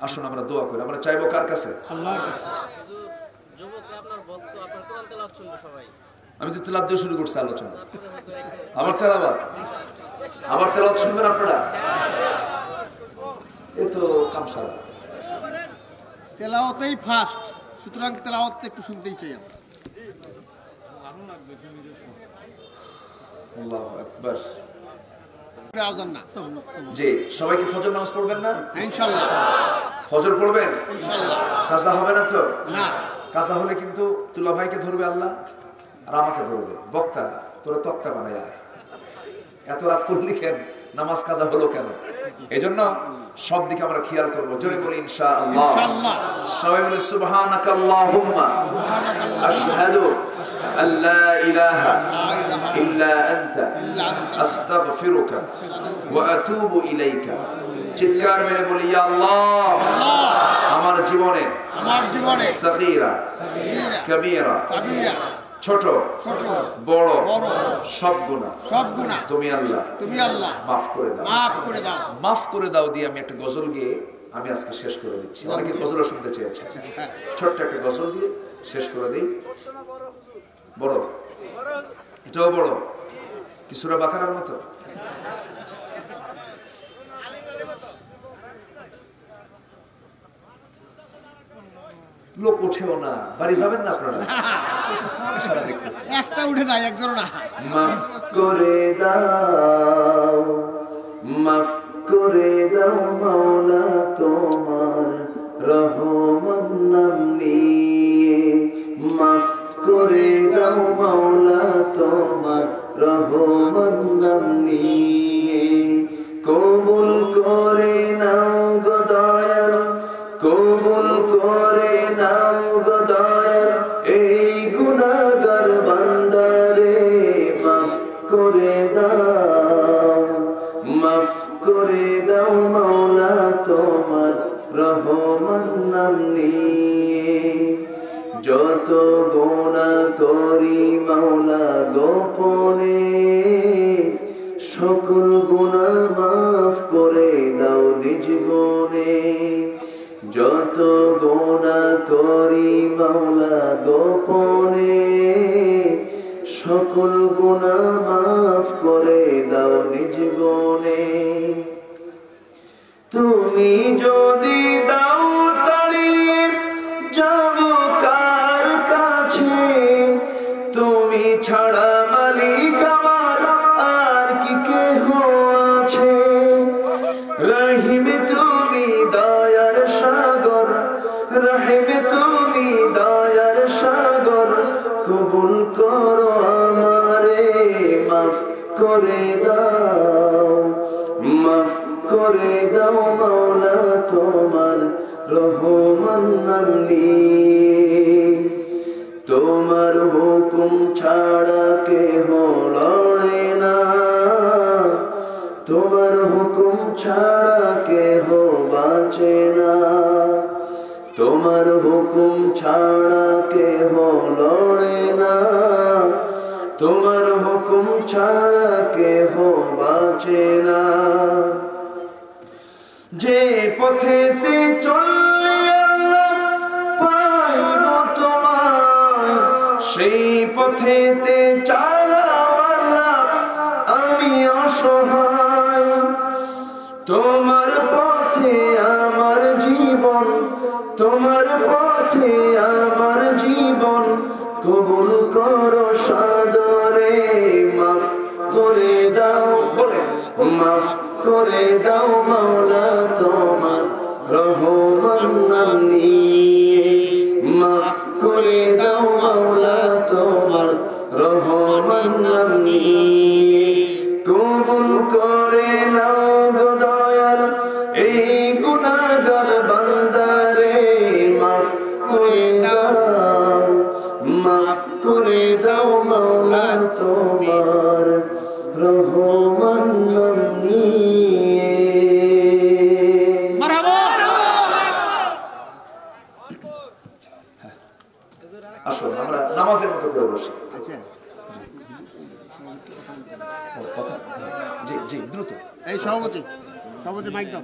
আসুন আমরা দোয়া করি। আমরা চাইবো কার কাছে? আল্লাহর কাছে। আমি তো তেলাওয়াত দিয়ে শুরু করছি আলোচনা। আবার তেলাওয়াত শুনবেন আপনারা? এই তো কামসারা তেলাওয়াতেই ফার্স্ট, সুতরাং তেলাওয়াত একটু শুনতেই চাই আমরা। আল্লাহু আকবার। আজান না জি, সবাইকে ফজর নামাজ পড়বেন না ইনশাআল্লাহ? ফজর পড়বেন ইনশাআল্লাহ। কাজা হবে না তো? না, কাজা হলে কিন্তু তুলা ভাইকে ধরবে আল্লাহ আর আমাকে ধরবে। বক্তা তোরা তক্তা বানাই আয়, এত রাত করলি কেন, নামাজ কাজা হলো কেন? এই জন্য সব দিকে আমরা খেয়াল করবো। জোরে বলি ইনশাআল্লাহ। সবাই বলে সুবহানাকাল্লাহুম্মা আশহাদু আল্লা ইলাহা ইল্লা আনতা আস্তাগফিরুকা ওয়া আতুবু ইলাইকা। চিৎকার মেরে বলি ইয়া আল্লাহ, আমার জীবনে সগীরা কবীরা ছোট বড় সব গুনাহ তুমি আল্লাহ মাফ করে দাও। মাফ করে দাও দিয়ে আমি একটা গজল গিয়ে আমি আজকে শেষ করে দিচ্ছি। অনেকে গজল শুনতে চেয়েছে, ছোট্ট একটা গজল দিয়ে শেষ করে দিই। বড়, এটাও বড়, কি সূরা বাকারার মতো। লোক উঠেও না, বাড়ি যাবেন না আপনারা? একটা উঠে দেয়, একজন না। মাফ করে দাও, মাফ করে দাও মাওলা তোমার রহমান নাম নিয়ে। মাফ করে দাও মাওলা তোমার রহমান নাম নিয়ে। কবুল করে নাও গো দয়াল, কবুল করে নাও গো দয়াল এই গুনাহগার বান্দারে। মাফ করে দাও, মাফ করে দাও মাওলা তোমার রহমান নাম নিয়ে। যত গুনাহ করি মাওলা গোপনে, সকল গুনাহ মাফ করে দাও নিজ গুণে। যত গুনাহ করি মাওলা গোপনে, সকল গুনাহ মাফ করে দাও নিজ গুণে। তুমি যদি দাও তাড়ি যাব কার কাছে, তুমি ছাড়া মালিক আমার আর কি কেহ আছে। রহিম তুমি দয়ার সাগর, রহিম তুমি দয়ার সাগর, কবুল করো আমারে। মাফ করে দাও, মাফ করে দাও মাওলা তোমার রহমান নাম নিয়ে। তোমার হুকুম ছাড়া কেহ লড়ে না, তোমার হুকুম ছাড়া কেহ বাঁচে না। তোমার হুকুম ছাড়া কেহ লড়ে না, তোমার হুকুম ছাড়া কেহ বাঁচে না। যে পথেতে চললে আল্লাহ পাইব তোমায়, সেই পথেতে চালাও আল্লাহ আমি অসহায়। তোমার পথে আমার জীবন, তোমার পথে আমার জীবন, কবুল করো সাদরে। মাফ করে দাও, বলে মাফ করে দাও মাওলা তোমার রহমান নাম নিয়ে। মাফ করে দাও মাওলা তোমার রহমান নাম নিয়ে। কবুল করে নাও গো দয়াল এই গুনাহগার বান্দারে। মাফ করে দাও, মাফ করে দাও মাওলা তোমার রহমান নাম নিয়ে। আসুন আমরা নামাজের মতো করে বসি। আচ্ছা কথা জি জি দ্রুত। এই সভাপতি সভাপতি মাইক দাও।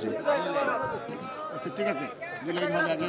জি আচ্ছা ঠিক আছে, দুই লাইন হবে আগে।